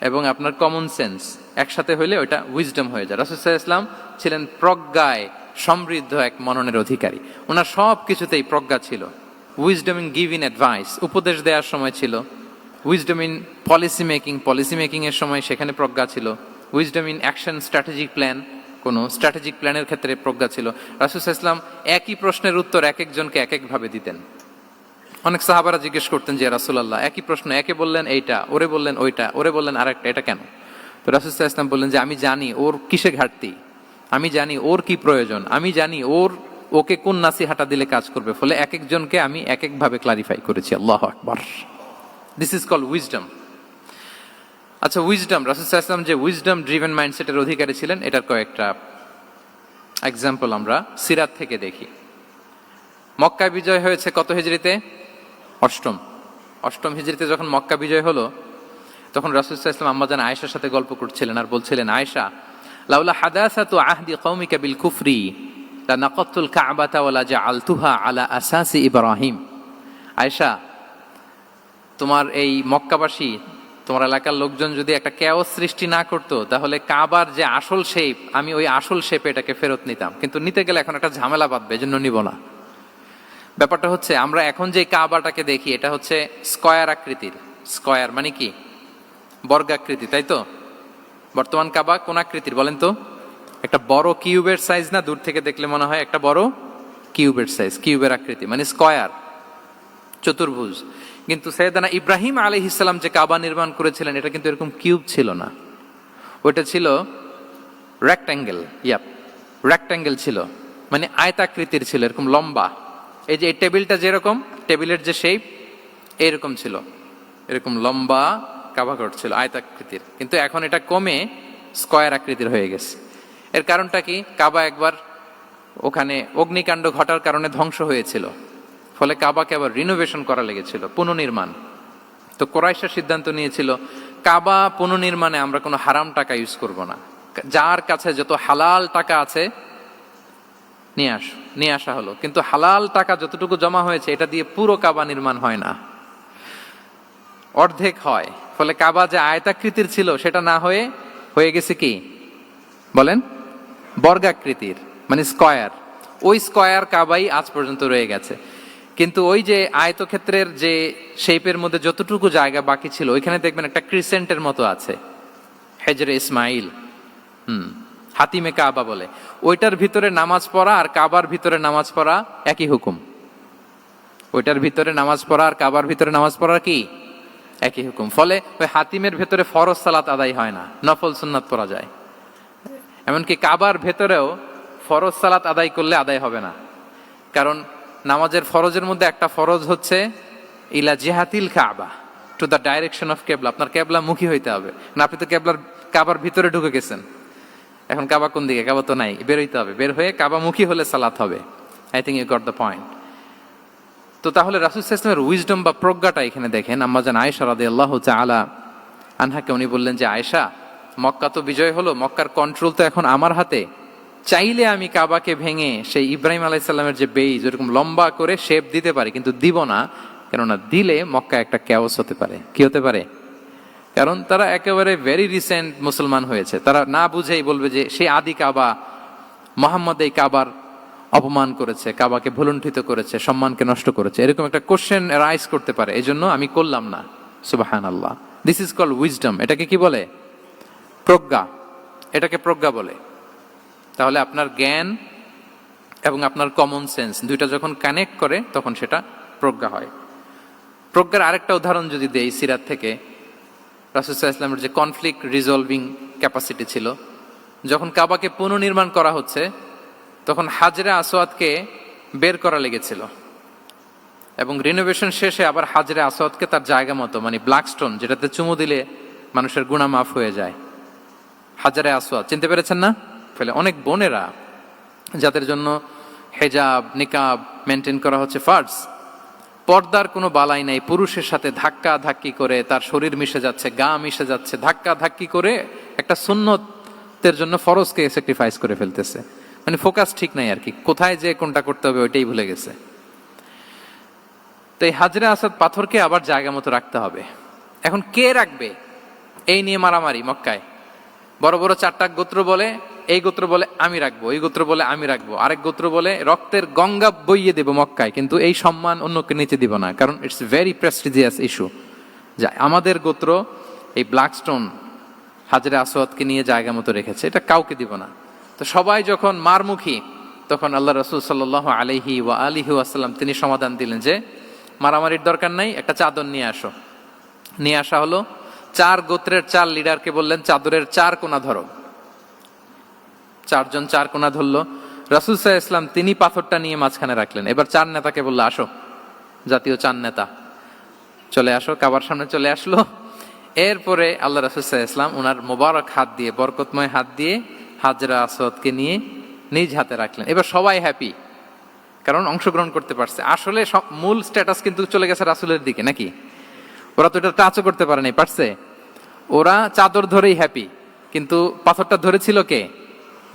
Speaker 1: এবং আপনার কমন সেন্স একসাথে হইলে ওইটা উইজডম হয়ে যায়। রাসূল সাল্লাল্লাহু আলাইহি ওয়াসাল্লাম ছিলেন প্রজ্ঞায় সমৃদ্ধ এক মননের অধিকারী। ওনার সব কিছুতেই প্রজ্ঞা ছিল। উইজডম ইন গিভিং অ্যাডভাইস, উপদেশ দেওয়ার সময় ছিল। উইজডম ইন পলিসি মেকিং এর সময় সেখানে প্রজ্ঞা ছিল। Wisdom in action, strategic plan, কোন স্ট্র্যাটেজিক প্ল্যানের ক্ষেত্রে প্রজ্ঞা ছিল। রাসূল সাল্লাল্লাহু আলাইহি ওয়াসাল্লাম একই প্রশ্নের উত্তর এক একজনকে এক একভাবে দিতেন। অনেক সাহাবারা জিজ্ঞেস করতেন যে রাসূলুল্লাহ একই প্রশ্ন, একে বললেন এইটা, ওরে বললেন ওইটা, ওরে বললেন আরেকটা, এটা কেন? তো রাসূল সাল্লাল্লাহু আলাইহি ওয়াসাল্লাম বললেন যে আমি জানি ওর কিসে ঘাটতি, আমি জানি ওর কি প্রয়োজন, আমি জানি ওকে কোন নাসিহাটা দিলে কাজ করবে, ফলে এক একজনকে আমি এক একভাবে ক্লারিফাই করেছি। আল্লাহু আকবার। This is called wisdom. আচ্ছা, উইজডম, রাসূল সাল্লাল্লাহু আলাইহি ওয়াসাল্লাম যে উইজডম ড্রিভেন মাইন্ডসেটের অধিকারী ছিলেন, এটার কয়েকটা এক্সাম্পল আমরা সিরাত থেকে দেখি। মক্কা বিজয় হয়েছে কত হিজরিতে? অষ্টম হিজরিতে যখন মক্কা বিজয় হলো, তখন রাসূল সাল্লাল্লাহু আলাইহি ওয়াসাল্লাম আম্মাজান আয়েশার সাথে গল্প করছিলেন আর বলছিলেন, আয়েশা, লাউলা হাদাসাতু আহদি কওমিকা বিল কুফরি লানাকাতুল কাবাতা ওয়ালা জাআলতুহা আলা আসাসি ইব্রাহিম। আয়েশা, তোমার এই মক্কাবাসী, তোমার এলাকার লোকজন যদি একটা কেওস সৃষ্টি না করতো, তাহলে কাবার যে আসল শেপ, আমি ওই আসল শেপে এটাকে ফেরত নিতাম, কিন্তু নিতে গেলে এখন একটা ঝামেলা বাঁধবে, এজন্য নিব না। ব্যাপারটা হচ্ছে, আমরা এখন যে কাবাটাকে দেখি, এটা হচ্ছে স্কয়ার আকৃতির। স্কয়ার মানে কি? বর্গাকৃতি, তাই তো? বর্তমান কাবা কোন আকৃতির বলেন তো? একটা বড় কিউবের সাইজ না? দূর থেকে দেখলে মনে হয় একটা বড় কিউবের সাইজ, কিউবের আকৃতি মানে স্কয়ার, চতুর্ভুজ। কিন্তু সাইয়েদানা ইব্রাহিম আলাইহিস সালাম যে কাবা নির্মাণ করেছিলেন, এটা কিন্তু এরকম কিউব ছিল না, ওইটা ছিল রেক্ট্যাঙ্গেল। রেক্ট্যাঙ্গেল ছিল, মানে আয়তাকৃতির ছিল, এরকম লম্বা। এই যে এই টেবিলটা যেরকম, টেবিলের যে শেপ এরকম ছিল, এরকম লম্বা কাবাঘর ছিল আয়তাকৃতির। কিন্তু এখন এটা কমে স্কয়ার আকৃতির হয়ে গেছে। এর কারণটা কি? কাবা একবার ওখানে অগ্নিকাণ্ড ঘটার কারণে ধ্বংস হয়েছিল, ফলে কাবাকে আবার রিনোভেশন করা লেগেছিল, পুনর্নির্মাণ। তো কুরাইশরা সিদ্ধান্ত নিয়েছিল, কাবা পুনর্নির্মাণে আমরা কোনো হারাম টাকা ইউজ করব না, যার কাছে যত হালাল টাকা আছে নিয়ে আসা হলো। কিন্তু হালাল টাকা যতটুকু জমা হয়েছে, এটা দিয়ে পুরো কাবা নির্মাণ হয় না, অর্ধেক হয়। ফলে কাবা যে আয়তাকৃতির ছিল, সেটা না হয়ে গেছে কি বলেন? বর্গাকৃতির, মানে স্কয়ার। ওই স্কয়ার কাবাই আজ পর্যন্ত রয়ে গেছে। কিন্তু ওই যে আয়তক্ষেত্রের যে শেপের মধ্যে যতটুকু জায়গা বাকি ছিল, ওইখানে দেখবেন একটা ক্রিসেন্টের মতো আছে, হেজরে ইসমাইল, হাতিমে কাবা বলে। ওইটার ভিতরে নামাজ পড়া আর কাবার ভিতরে নামাজ পড়া একই হুকুম। ওইটার ভিতরে নামাজ পড়া আর কাবার ভিতরে নামাজ পড়া কি একই হুকুম। ফলে ওই হাতিমের ভেতরে ফরজ সালাত আদায় হয় না, নফল সুন্নাত পড়া যায়। এমনকি কাবার ভেতরেও ফরজ সালাত আদায় করলে আদায় হবে না, কারণ নামাজের ফরজের মধ্যে একটা ফরজ হচ্ছে ইলা জিহাতিল কাবা, টু দ্য ডাইরেকশন অফ কেবলা। আপনার কেবলা মুখী হইতে হবে না। আপনি তো কাবার ভিতরে ঢুকে গেছেন, এখন কাবা কোন দিকে? কাবা তো নাই, বের হইতে হবে। বের হয়ে কাবা মুখী হলে সালাত হবে। I think you got the point. তো তাহলে রাসূল সাল্লাল্লাহু আলাইহি ওয়াসাল্লামের উইজডম বা প্রজ্ঞাটা এখানে দেখেন। আম্মাজান আয়েশা রাদিয়াল্লাহু তাআলা আনহাকে উনি বললেন যে, আয়েশা, মক্কা তো বিজয় হলো, মক্কার কন্ট্রোল তো এখন আমার হাতে। চাইলে আমি কাবাকে ভেঙে সেই ইব্রাহিম আলাইহিস সালামের যে বেইজ, এরকম লম্বা করে শেপ দিতে পারি, কিন্তু দিব না। কেননা দিলে মক্কা একটা ক্যাওস হতে পারে। কি হতে পারে? কারণ তারা একেবারে ভেরি রিসেন্ট মুসলমান হয়েছে, তারা না বুঝেই বলবে যে সেই আদি কাবা, মোহাম্মদ এই কাবার অপমান করেছে, কাবাকে ভুলুণ্ঠিত করেছে, সম্মানকে নষ্ট করেছে, এরকম একটা কোশ্চেন রাইজ করতে পারে। এই জন্য আমি করলাম না। সুবহানাল্লাহ। This is called wisdom. এটাকে কি বলে? প্রজ্ঞা। এটাকে প্রজ্ঞা বলে। তাহলে আপনার জ্ঞান এবং আপনার কমন সেন্স দুইটা যখন কানেক্ট করে, তখন সেটা প্রজ্ঞা হয়। প্রজ্ঞার আরেকটা উদাহরণ যদি দেই সিরাত থেকে, রাসূল সাল্লাল্লাহু আলাইহি ওয়াসাল্লামের যে কনফ্লিক্ট রিজলভিং ক্যাপাসিটি ছিল, যখন কাবাকে পুনর্নির্মাণ করা হচ্ছে, তখন হাজরে আসওয়াদকে বের করা লেগেছিল, এবং রিনোভেশন শেষে আবার হাজরে আসওয়াদকে তার জায়গা মতো, মানে ব্ল্যাক স্টোন, যেটাতে চুমু দিলে মানুষের গুনাহ মাফ হয়ে যায়, হাজরে আসওয়াদ, চিনতে পেরেছেন না? ফলে অনেক বোনেরা, যাদের জন্য হেজাব নিকাব মেনটেন করা হচ্ছে ফার্জ, পর্দার কোনো বালাই নাই, পুরুষের সাথে ধাক্কা ধাক্কি করে তার শরীর মিশে যাচ্ছে, গা মিশে যাচ্ছে, ধাক্কা ধাক্কি করে একটা সুন্নতের জন্য ফরজকে স্যাক্রিফাইস করে ফেলতেছে। মানে ফোকাস ঠিক নাই আর কি, কোথায় যে কোনটা করতে হবে ওইটাই ভুলে গেছে। তো এই হাজরে আসওয়াদ পাথরকে আবার জায়গা মতো রাখতে হবে। এখন কে রাখবে, এই নিয়ে মারামারি মক্কায়। বড় বড় চারটা গোত্র বলে, এই গোত্র বলে আমি রাখবো, এই গোত্র বলে আমি রাখবো, আরেক গোত্র বলে রক্তের গঙ্গা বইয়ে দেবো মক্কায়, কিন্তু এই সম্মান অন্যকে নিতে দিব না, কারণ ইটস ভেরি প্রেস্টিজিয়াস ইস্যু। যা আমাদের গোত্র এই ব্ল্যাক স্টোন হাজরে আসওয়াদকে নিয়ে জায়গা মতো রেখেছে, এটা কাউকে দিব না। তো সবাই যখন মারমুখী, তখন আল্লাহ রাসূল সাল্লাল্লাহু আলাইহি ওয়া আলিহি ওয়াসাল্লাম তিনি সমাধান দিলেন যে মারামারির দরকার নাই, একটা চাদর নিয়ে আসো। নিয়ে আসা হলো। 4 গোত্রের 4 লিডারকে বললেন, চাদরের 4 কোনা ধরো। চারজন চার কোণা ধরলো, রাসূল সাল্লাল্লাহু আলাইহি ওয়াসাল্লাম তিনি পাথরটা নিয়ে মাঝখানে রাখলেন। এবার চার নেতাকে বললো, আসো, জাতীয় চার নেতা চলে আসো, কাবার সামনে চলে আসলো। এরপরে আল্লাহ রাসূল সাল্লাল্লাহু আলাইহি ওয়াসাল্লাম ওনার মোবারক হাত দিয়ে, বরকতময় হাত দিয়ে হাজরা আসওয়াদকে নিয়ে নিজ হাতে রাখলেন। এবার সবাই হ্যাপি, কারণ অংশগ্রহণ করতে পারছে। আসলে মূল স্ট্যাটাস কিন্তু চলে গেছে রাসূলের দিকে, নাকি? ওরা তো এটা টাচও করতে পারে নাই, পারছে? ওরা চাদর ধরেই হ্যাপি, কিন্তু পাথরটা ধরেছিল কে?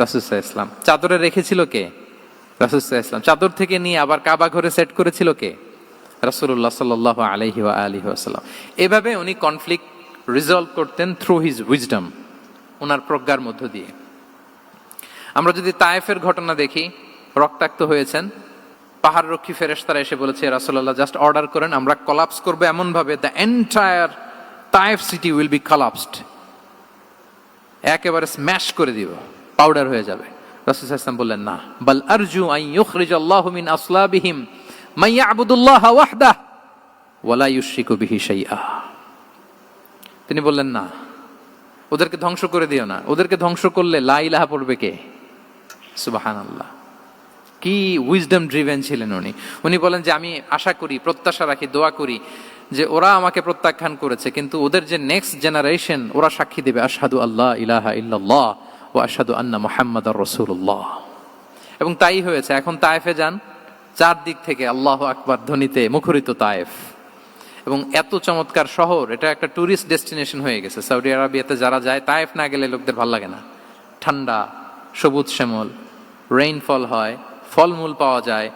Speaker 1: রাসূল সাল্লাল্লাহু আলাইহি ওয়াসাল্লাম। চাদরে রেখেছিল কে? রাসূল সাল্লাল্লাহু আলাইহি ওয়াসাল্লাম। চাদর থেকে নিয়ে আবার কাবা ঘরে সেট করেছিল কে? রাসূলুল্লাহ সাল্লাল্লাহু আলাইহি ওয়া আলিহি ওয়াসাল্লাম। এভাবে উনি কনফ্লিক্ট রিজলভ করতেন থ্রু হিজ উইজডম, ওনার প্রজ্ঞার মধ্য দিয়ে। আমরা যদি তায়েফের ঘটনা দেখি, রক্তাক্ত হয়েছেন, পাহাড়রক্ষী ফেরেশতারা এসে বলেছে, রাসূলুল্লাহ জাস্ট অর্ডার করেন, আমরা কলাপস করব এমন ভাবে the entire Taif city will be collapsed, একেবারে স্ম্যাশ করে দিব, পাউডার হয়ে যাবে। রাসূল সাল্লাল্লাহু আলাইহি ওয়াসাল্লাম বললেন, না, বাল আরজু আন ইউখরিজাল্লাহু মিন আসলাবিহিম মান ইয়াবুদুল্লাহ ওয়াহদাহু ওয়া লা ইউশরিকু বিহি শাইআ। তিনি বললেন, না, ওদেরকে ধ্বংস করে দিও না, ওদেরকে ধ্বংস করলে লা ইলাহা পড়বে কে? সুবহানাল্লাহ। কি উইজডম ড্রিভেন ছিলেন উনি। উনি বলেন যে আমি আশা করি, প্রত্যাশা রাখি, দোয়া করি যে ওরা আমাকে প্রত্যাখ্যান করেছে, কিন্তু ওদের যে নেক্সট জেনারেশন, ওরা সাক্ষী দেবে আশহাদু আল্লাহ ইলাহা ইল্লাল্লাহ ওয়া আশহাদু আন্না মুহাম্মাদার রাসূলুল্লাহ। এবং তাই হয়েছে। এখন তায়েফে যান, চারদিক থেকে আল্লাহু আকবার ধ্বনিতে মুখরিত তায়েফ, এবং এত চমৎকার শহর, এটা একটা ট্যুরিস্ট ডেস্টিনেশন হয়ে গেছে। সৌদি আরবিয়াতে যারা যায়, তায়েফ না গেলে লোকদের ভালো লাগে না। ঠান্ডা, সবুজ শ্যামল, রেইনফল হয়, ফলমূল পাওয়া যায়।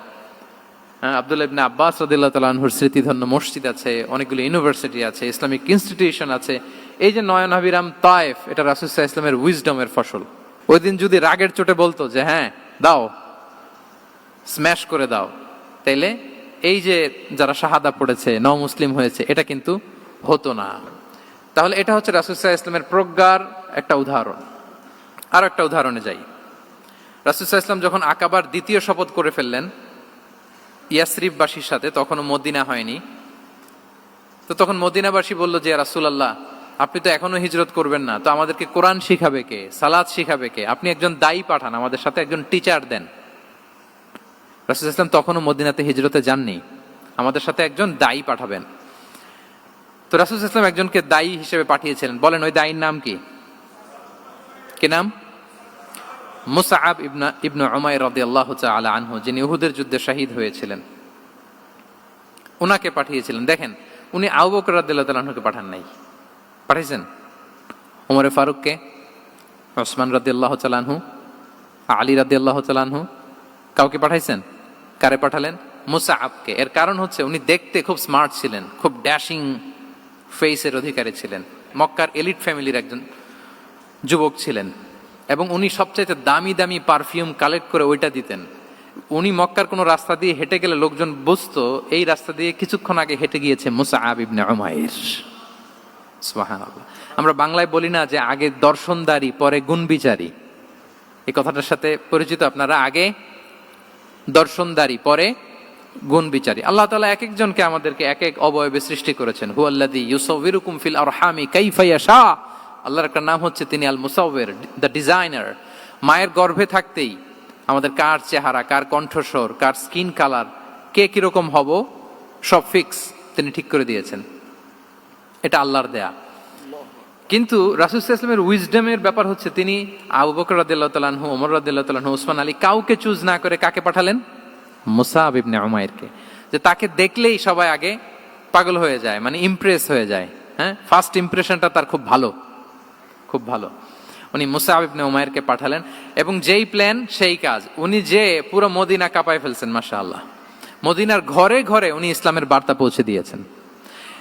Speaker 1: আব্দুল্লাহ ইবনে আব্বাস রাদিয়াল্লাহু তাআলা আনহুর স্মৃতিধন্য মসজিদ আছে, অনেকগুলো ইউনিভার্সিটি আছে, ইসলামিক ইনস্টিটিউশন আছে। এই যে নয়নাভিরাম তায়েফ, এটা রাসূল সাল্লাল্লাহু আলাইহি ওয়াসাল্লামের উইজডমের ফসল। ওই দিন যদি রাগের চোটে বলতো যে হ্যাঁ দাও, স্ম্যাশ করে দাও, তাইলে এই যে যারা শাহাদা পড়েছে, নও মুসলিম হয়েছে, এটা কিন্তু হতো না। তাহলে এটা হচ্ছে রাসূল সাল্লাল্লাহু আলাইহি ওয়াসাল্লামের প্রজ্ঞার একটা উদাহরণ। আর একটা উদাহরণে যাই। রাসূল সাল্লাল্লাহু আলাইহি ওয়াসাল্লাম যখন আকাবার দ্বিতীয় শপথ করে ফেললেন ইয়াসরিববাসীর সাথে, তখনও মদিনা হয়নি, তো তখন মদিনাবাসী বলল যে রাসূলুল্লাহ, আপনি তো এখনো হিজরত করবেন না, তো আমাদেরকে কোরআন শিখাবে কে, সালাত শিখাবে কে? আপনি একজন দায়ী পাঠান, আমাদের সাথে একজন টিচার দেন। রাসূল সাল্লাল্লাহু আলাইহি ওয়াসাল্লাম তখনও মদিনাতে হিজরতে যাননি, আমাদের সাথে একজন দায়ী পাঠাবেন। তো রাসূল সাল্লাল্লাহু আলাইহি ওয়াসাল্লাম একজনকে দায়ী হিসেবে পাঠিয়েছিলেন। বলেন ওই দায়ীর নাম কি? কি নাম? মুসআব ইবনে উমাইর রাদিয়াল্লাহু তাআলা আনহু, যিনি উহুদের যুদ্ধে শহীদ হয়েছিলেন, উনাকে পাঠিয়েছিলেন। দেখেন, উনি আবু বকর রাদিয়াল্লাহু তাআলা আনহুকে পাঠান নাই, পাঠিয়েছেন ওমর ফারুককে, ওসমান রাদিয়াল্লাহু তাআলা আনহু, আলী রাদিয়াল্লাহু তাআলা আনহু, কাউকে পাঠাইছেন? কারে পাঠালেন? মুসআবকে। এর কারণ হচ্ছে উনি দেখতে খুব স্মার্ট ছিলেন, খুব ড্যাশিং ফেসের অধিকারী ছিলেন, মক্কার এলিট ফ্যামিলির একজন যুবক ছিলেন, এবং উনি সবচাইতে দামি দামি পারফিউম কালেক্ট করে ওইটা দিতেন। উনি মক্কার কোনো রাস্তা দিয়ে হেঁটে গেলে লোকজন বুঝতো এই রাস্তা দিয়ে কিছুক্ষণ আগে হেঁটে গিয়েছে মুসআব ইবনে উমাইর। সুবহানাল্লাহ। আমরা বাংলায় বলি না যে আগে দর্শনদারি পরে গুণবিচারী? এই কথাটার সাথে পরিচিত আপনারা? আগে দর্শনদারি পরে গুণবিচারী। আল্লাহ তাআলা এক একজনকে আমাদেরকে এক এক অবয়বে সৃষ্টি করেছেন। হুয়াল্লাযী ইউসাউবিরুকুম ফিল আরহামি কাইফা ইয়াশা। আল্লাহর একটা নাম হচ্ছে তিনি আল মুসাউবির, দ্য ডিজাইনার। মায়ের গর্ভে থাকতেই আমাদের কার চেহারা, কার কণ্ঠস্বর, কার স্কিন কালার, কে কিরকম হব, সব ফিক্স তিনি ঠিক করে দিয়েছেন। এটা আল্লাহর দেয়া। কিন্তু রাসূল সাল্লাল্লাহু আলাইহি ওয়াসাল্লামের উইজডমের ব্যাপার হচ্ছে তিনি আবু বকর রাদিয়াল্লাহু তাআলা আনহু, ওমর রাদিয়াল্লাহু তাআলা আনহু, ওসমান আলী, কাউকে চুজ না করে কাকে পাঠালেন? মুসআব ইবনে উমাইরকে। যে তাকে দেখলেই সবাই আগে পাগল হয়ে যায়, মানে ইমপ্রেস হয়ে যায়। হ্যাঁ, ফার্স্ট ইমপ্রেশনটা তার খুব ভালো, খুব ভালো। উনি মুসআব ইবনে উমাইরকে পাঠালেন, এবং যেই প্ল্যান সেই কাজ। উনি যে পুরো মদিনা কাঁপায় ফেলছেন, মাশাআল্লাহ। মদিনার ঘরে ঘরে উনি ইসলামের বার্তা পৌঁছে দিয়েছেন,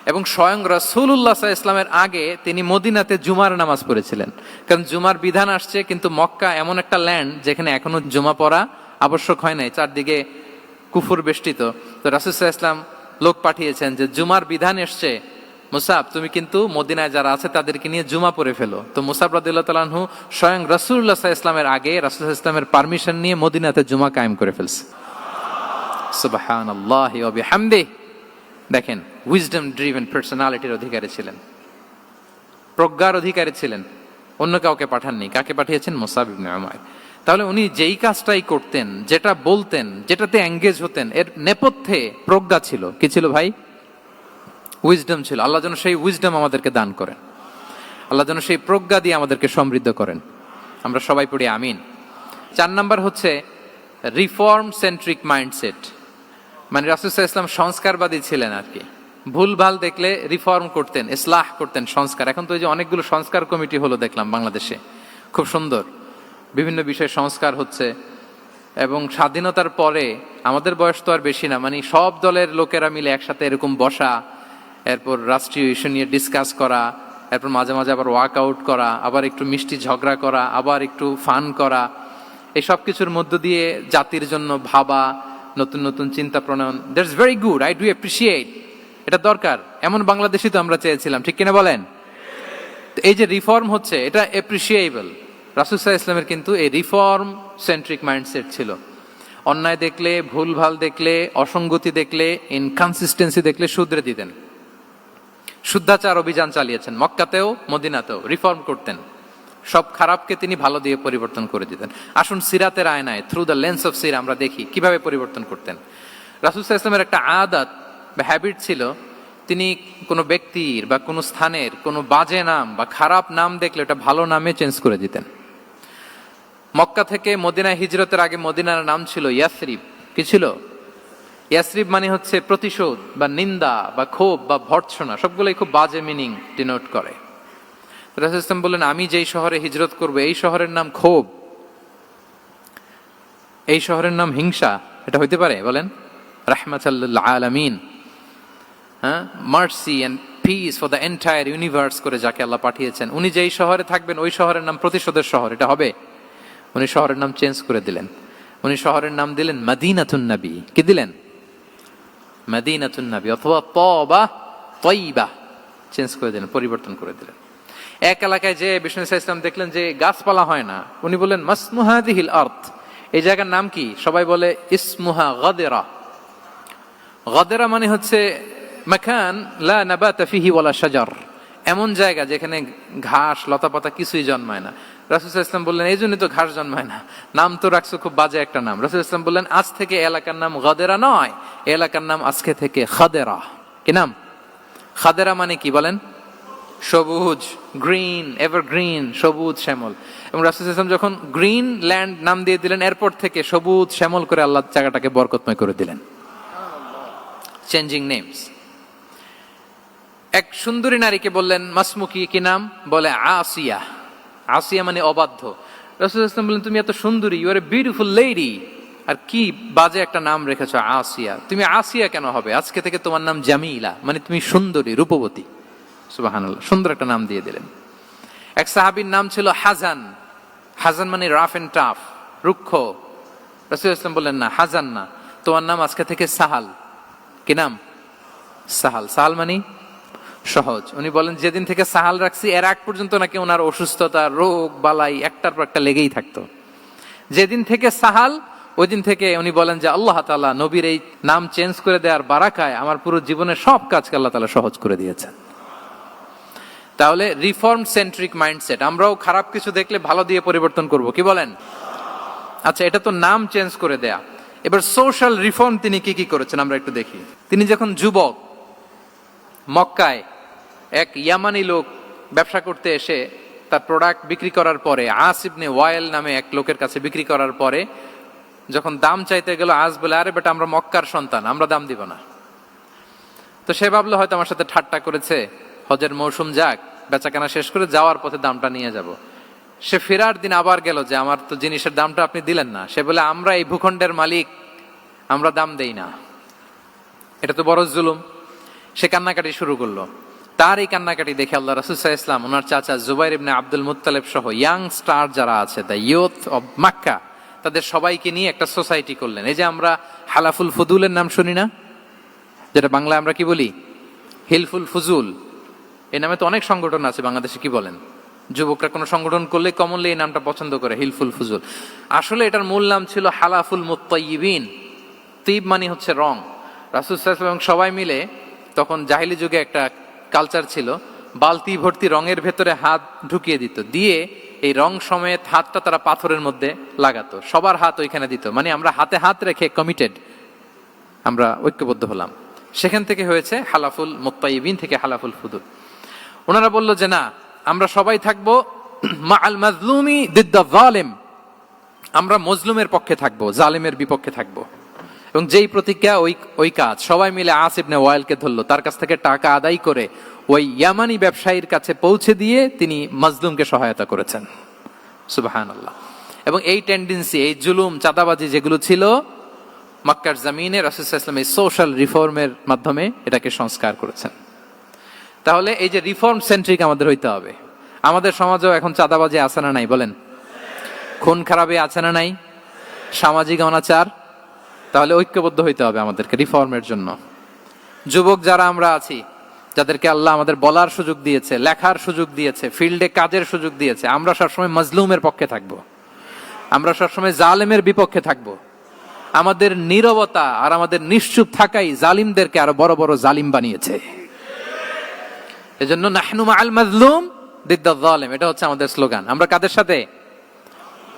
Speaker 1: এবং স্বয়ং রাসূলুল্লাহ সাল্লাল্লাহু আলাইহি ওয়াসাল্লামের আগে তিনি মদিনাতে জুমার নামাজ পড়েছিলেন। কারণ জুমার বিধান আসছে, কিন্তু মক্কা এমন একটা ল্যান্ড যেখানে এখনো জুমা পড়া আবশ্যক হয় নাই, চারদিকে কুফর বেষ্টিত। তো রাসূল সাল্লাল্লাহু আলাইহি ওয়াসাল্লাম লোক পাঠিয়েছেন যে জুমার বিধান এসছে, মুসাব তুমি কিন্তু মদিনায় যারা আছে তাদেরকে নিয়ে জুমা পড়ে ফেলো। তো মুসাব রাদিয়াল্লাহু তাআলা আনহু স্বয়ং রাসূলুল্লাহ সাল্লাল্লাহু আলাইহি ওয়াসাল্লামের আগে রাসূল সাল্লাল্লাহু আলাইহি ওয়াসাল্লামের পারমিশন নিয়ে মদিনাতে জুমা কায়েম করে ফেলছে। সুবহানাল্লাহি ওয়া বিহামদিহি। দেখেন, উইজডম ড্রিভেন পার্সোনালিটির অধিকারী ছিলেন, প্রজ্ঞার অধিকারী ছিলেন, অন্য কাউকে পাঠাননি। কাকে পাঠিয়েছেন? মুসআব ইবনে উমাইর। তাহলে উনি যেই কাজটাই করতেন, যেটা বলতেন, যেটাতে এঙ্গেজ হতেন, এর নেপথ্যে প্রজ্ঞা ছিল। কি ছিল ভাই? উইজডম ছিল। আল্লাহ যেন সেই উইজডম আমাদেরকে দান করেন, আল্লাহ যেন সেই প্রজ্ঞা দিয়ে আমাদেরকে সমৃদ্ধ করেন। আমরা সবাই পড়ি আমিন। 4 নাম্বার হচ্ছে রিফর্ম সেন্ট্রিক মাইন্ডসেট। মানে রাসূল সাল্লাল্লাহু আলাইহি ওয়াসাল্লাম সংস্কারবাদী ছিলেন আর কি। ভুলভাল দেখলে রিফর্ম করতেন, ইসলাহ করতেন, সংস্কার। এখন তো এই যে অনেকগুলো সংস্কার কমিটি হলো দেখলাম বাংলাদেশে, খুব সুন্দর, বিভিন্ন বিষয়ে সংস্কার হচ্ছে। এবং স্বাধীনতার পরে আমাদের বয়স তো আর বেশি না, মানে সব দলের লোকেরা মিলে একসাথে এরকম বসা, এরপর রাষ্ট্রীয় ইস্যু নিয়ে ডিসকাস করা, এরপর মাঝে মাঝে আবার ওয়াক আউট করা, আবার একটু মিষ্টি ঝগড়া করা, আবার একটু ফান করা, এই সব কিছুর মধ্য দিয়ে জাতির জন্য ভাবা, নতুন নতুন চিন্তা প্রণয়ন। That's very good, I do appreciate, এটা দরকার। এমন বাংলাদেশই তো আমরা চেয়েছিলাম, ঠিক কিনা বলেন? এই যে রিফর্ম হচ্ছে, এটা অ্যাপ্রিসিয়েবল। রাসূল সাল্লাল্লাহু আলাইহি ওয়াসাল্লামের কিন্তু এই রিফর্ম সেন্ট্রিক মাইন্ডসেট ছিল। অন্যায় দেখলে, ভুলভাল দেখলে, অসঙ্গতি দেখলে, ইনকনসিস্টেন্সি দেখলে শুধরে দিতেন। শুদ্ধাচার অভিযান চালিয়েছেন মক্কাতেও, মদিনাতেও, রিফর্ম করতেন। সব খারাপকে তিনি ভালো দিয়ে পরিবর্তন করে দিতেন। আসুন সিরাতের আয়নায়, থ্রু দ্য লেন্স অফ সিরা, আমরা দেখি কিভাবে পরিবর্তন করতেন। রাসূল সাল্লাল্লাহু আলাইহি ওয়াসাল্লামের একটা আদত বা হ্যাবিট ছিল, তিনি কোনো ব্যক্তির বা কোনো স্থানের কোনো বাজে নাম বা খারাপ নাম দেখলে ওটা ভালো নামে চেঞ্জ করে দিতেন। মক্কা থেকে মদিনায় হিজরতের আগে মদিনার নাম ছিল ইয়াসরিব। কি ছিল? ইয়াসরিব মানে হচ্ছে প্রতিশোধ বা নিন্দা বা ক্ষোভ বা ভর্ৎসনা, সবগুলোই খুব বাজে মিনিং ডিনোট করে। রাসূল সাল্লাল্লাহু আলাইহি ওয়াসাল্লাম বললেন, আমি যেই শহরে হিজরত করব এই শহরের নাম ক্ষোভ, এই শহরের নাম হিংসা, এটা হইতে পারে? বলেন। রাহমাতাল লিল আলামিন, হ্যাঁ, mercy and peace for the entire universe করে যাকে আল্লাহ পাঠিয়েছেন, উনি যেই শহরে থাকবেন ওই শহরের নাম প্রতিশোধের শহর, এটা হবে? উনি শহরের নাম চেঞ্জ করে দিলেন। উনি শহরের নাম দিলেন মদিনাতুন নবী। কি দিলেন? মদিনাতুন নবী, অথবা তওবা তয়্যিবা, চেঞ্জ করে দিলেন, পরিবর্তন করে দিলেন। এক এলাকায় যে বিষ্ণু সাল্লাল্লাহু আলাইহি ওয়াসাল্লাম দেখলেন যে গাছপালা হয় না, উনি বললেন মাসমু হাযিহিল আরদ, এই জায়গার নাম কি? সবাই বলে ইসমুহা গাদেরা। গাদেরা মানে হচ্ছে মাকান লা নাবাতা ফিহি ওয়ালা শাজার, এমন জায়গা যেখানে ঘাস লতাপাতা কিছুই জন্মায় না। রাসূল সাল্লাল্লাহু আলাইহি ওয়াসাল্লাম বললেন, এই জন্যই তো ঘাস জন্মায় না, নাম তো রাখছো খুব বাজে একটা নাম। রাসূল সাল্লাল্লাহু আলাইহি ওয়াসাল্লাম বললেন, আজ থেকে এলাকার নাম গাদেরা নয়, এলাকার নাম আজকে থেকে খাদেরা। কি নাম? খাদেরা মানে কি বলেন? সবুজ, গ্রিন, এভারগ্রিন, সবুজ শ্যামল। এবং রাসূল সাল্লাল্লাহু আলাইহি ওয়াসাল্লাম যখন গ্রিন ল্যান্ড নাম দিয়ে দিলেন, এরপর থেকে সবুজ শ্যামল করে আল্লাহ জায়গাটাকে বরকতময় করে দিলেন। Changing names. এক সুন্দরী নারীকে বললেন মাসমুকি, কি নাম? বলে আসিয়া। আসিয়া মানে অবাধ্য। রাসূল সাল্লাল্লাহু আলাইহি ওয়াসাল্লাম বললেন, তুমি এত সুন্দরী, you are a beautiful lady, আর কি বাজে একটা নাম রেখেছো আসিয়া। তুমি আসিয়া কেন হবে? আজকে থেকে তোমার নাম জামিলা, মানে তুমি সুন্দরী, রূপবতী। সুবহানাল্লাহ, সুন্দর একটা নাম দিয়ে দিলেন। এক সাহাবীর নাম ছিল হাজান। হাজান মানে রাফ এন্ড টাফ, রুক্ষ। রাসূল সাল্লাল্লাহু আলাইহি ওয়াসাল্লাম বললেন, না, হাজান না, তোমার নাম আজকে থেকে সাহাল। কি নাম? সাহাল। সাহাল মানে সহজ। উনি বলেন, যেদিন থেকে সাহাল রাখছি এর আগ পর্যন্ত নাকি ওনার অসুস্থতা, রোগ বালাই একটার পর একটা লেগেই থাকতো। যেদিন থেকে সাহাল, ওই দিন থেকে উনি বলেন যে আল্লাহ তাআলা নবীর এই নাম চেঞ্জ করে দেওয়ার বারাকায় আমার পুরো জীবনের সব কাজকে আল্লাহ তাআলা সহজ করে দিয়েছেন। তাহলে রিফর্ম সেন্ট্রিক মাইন্ডসেট, আমরাও খারাপ কিছু দেখলে ভালো দিয়ে পরিবর্তন করব। কি বলেন? আচ্ছা, এটা তো নাম চেঞ্জ করে দেয়া। এবার সোশ্যাল রিফর্ম তিনি কি কি করেছেন আমরা একটু দেখি। তিনি যখন যুবক, মক্কায় এক ইয়ামানি লোক ব্যবসা করতে এসে তার প্রোডাক্ট বিক্রি করার পরে, আস ইবনে ওয়াইল নামে এক লোকের কাছে বিক্রি করার পরে যখন দাম চাইতে গেল, আস বলে, আরে বেটা, আমরা মক্কার সন্তান, আমরা দাম দিব না। তো সে ভাবলো হয়তো আমার সাথে ঠাট্টা করেছে, হজের মৌসুম যাক, বেচাকেনা শেষ করে যাওয়ার পথে দামটা নিয়ে যাব। সে ফেরার দিন আবার গেল যে আমার তো জিনিসের দামটা আপনি দিলেন না। সে বলে, আমরা এই ভূখণ্ডের মালিক, আমরা দাম দেই না। এটা তো বড় জুলুম। সে কান্নাকাটি শুরু করলো। তার এই কান্নাকাটি দেখে আল্লাহ রাসূল সাল্লাল্লাহু আলাইহি ওয়াসাল্লাম, ওনার চাচা জুবাইর ইবনে আব্দুল মুত্তালিব সহ ইয়াং স্টার যারা আছে, দ্য ইয়ুথ অব মক্কা, তাদের সবাইকে নিয়ে একটা সোসাইটি করলেন। এই যে আমরা হালাফুল ফুদুলের নাম শুনি না, যেটা বাংলায় আমরা কি বলি? হিলফুল ফুজুল। এই নামে তো অনেক সংগঠন আছে বাংলাদেশে। কি বলেন? যুবকরা কোনো সংগঠন করলে কমনলি এই নামটা পছন্দ করে, হিলফুল ফুজুল। আসলে এটার মূল নাম ছিল হালাফুল মুত্তাইয়িবিন। তিব মানে হচ্ছে রং। রাসূল সাল্লাল্লাহু আলাইহি ওয়াসাল্লাম সবাই মিলে, তখন জাহিলি যুগে একটা কালচার ছিল, বালতি ভর্তি রঙের ভেতরে হাত ঢুকিয়ে দিত, দিয়ে এই রং সমেত হাতটা তারা পাথরের মধ্যে লাগাতো, সবার হাত ওইখানে দিত, মানে আমরা হাতে হাত রেখে কমিটেড, আমরা ঐক্যবদ্ধ হলাম। সেখান থেকে হয়েছে হালাফুল মুত্তাইবিন থেকে হালাফুল ফুদুল। ওনারা বলল যে না, আমরা সবাই থাকবো মা আল মাজলুমি দিদ্দা জালেম, আমরা মজলুমের পক্ষে থাকবো, জালেমের বিপক্ষে থাকবো। এবং যেই প্রতিজ্ঞা ওই কাজ, সবাই মিলে আস ইবনে ওয়াইলকে ধরলো, তার কাছ থেকে টাকা আদায় করে ওই ইয়ামানি ব্যবসায়ীর কাছে পৌঁছে দিয়ে তিনি মাজলুমকে সহায়তা করেছেন। সুবহানাল্লাহ। এবং এই টেন্ডেন্সি, এই জুলুম, চাঁদাবাজি যেগুলো ছিল মক্কার জমিনে, রাসূল সাল্লাল্লাহু আলাইহি ওয়াসাল্লাম এই সোশ্যাল রিফর্মের মাধ্যমে এটাকে সংস্কার করেছেন। তাহলে এই যে রিফর্ম সেন্ট্রিক আমাদের হইতে হবে। আমাদের সমাজেও এখন চাঁদাবাজি আছে না নাই বলেন? খুন খারাপি আছে না নাই? সামাজিক অনাচার? তাহলে ঐক্যবদ্ধ হইতে হবে আমাদেরকে রিফর্মের জন্য। যুবক যারা আমরা আছি, যাদেরকে আল্লাহ আমাদের বলার সুযোগ দিয়েছে, লেখার সুযোগ দিয়েছে, ফিল্ডে কাজের সুযোগ দিয়েছে, আমরা সবসময় মাজলুমের পক্ষে থাকবো, আমরা সবসময় জালেমের বিপক্ষে থাকবো। আমাদের নীরবতা আর আমাদের নিশ্চুপ থাকাই জালিমদেরকে আরো বড় বড় জালিম বানিয়েছে। এজন্য নাহনু মাআল মাজলুম দিদ্দা যালিম, এটা হচ্ছে আমাদের স্লোগান। আমরা কাদের সাথে?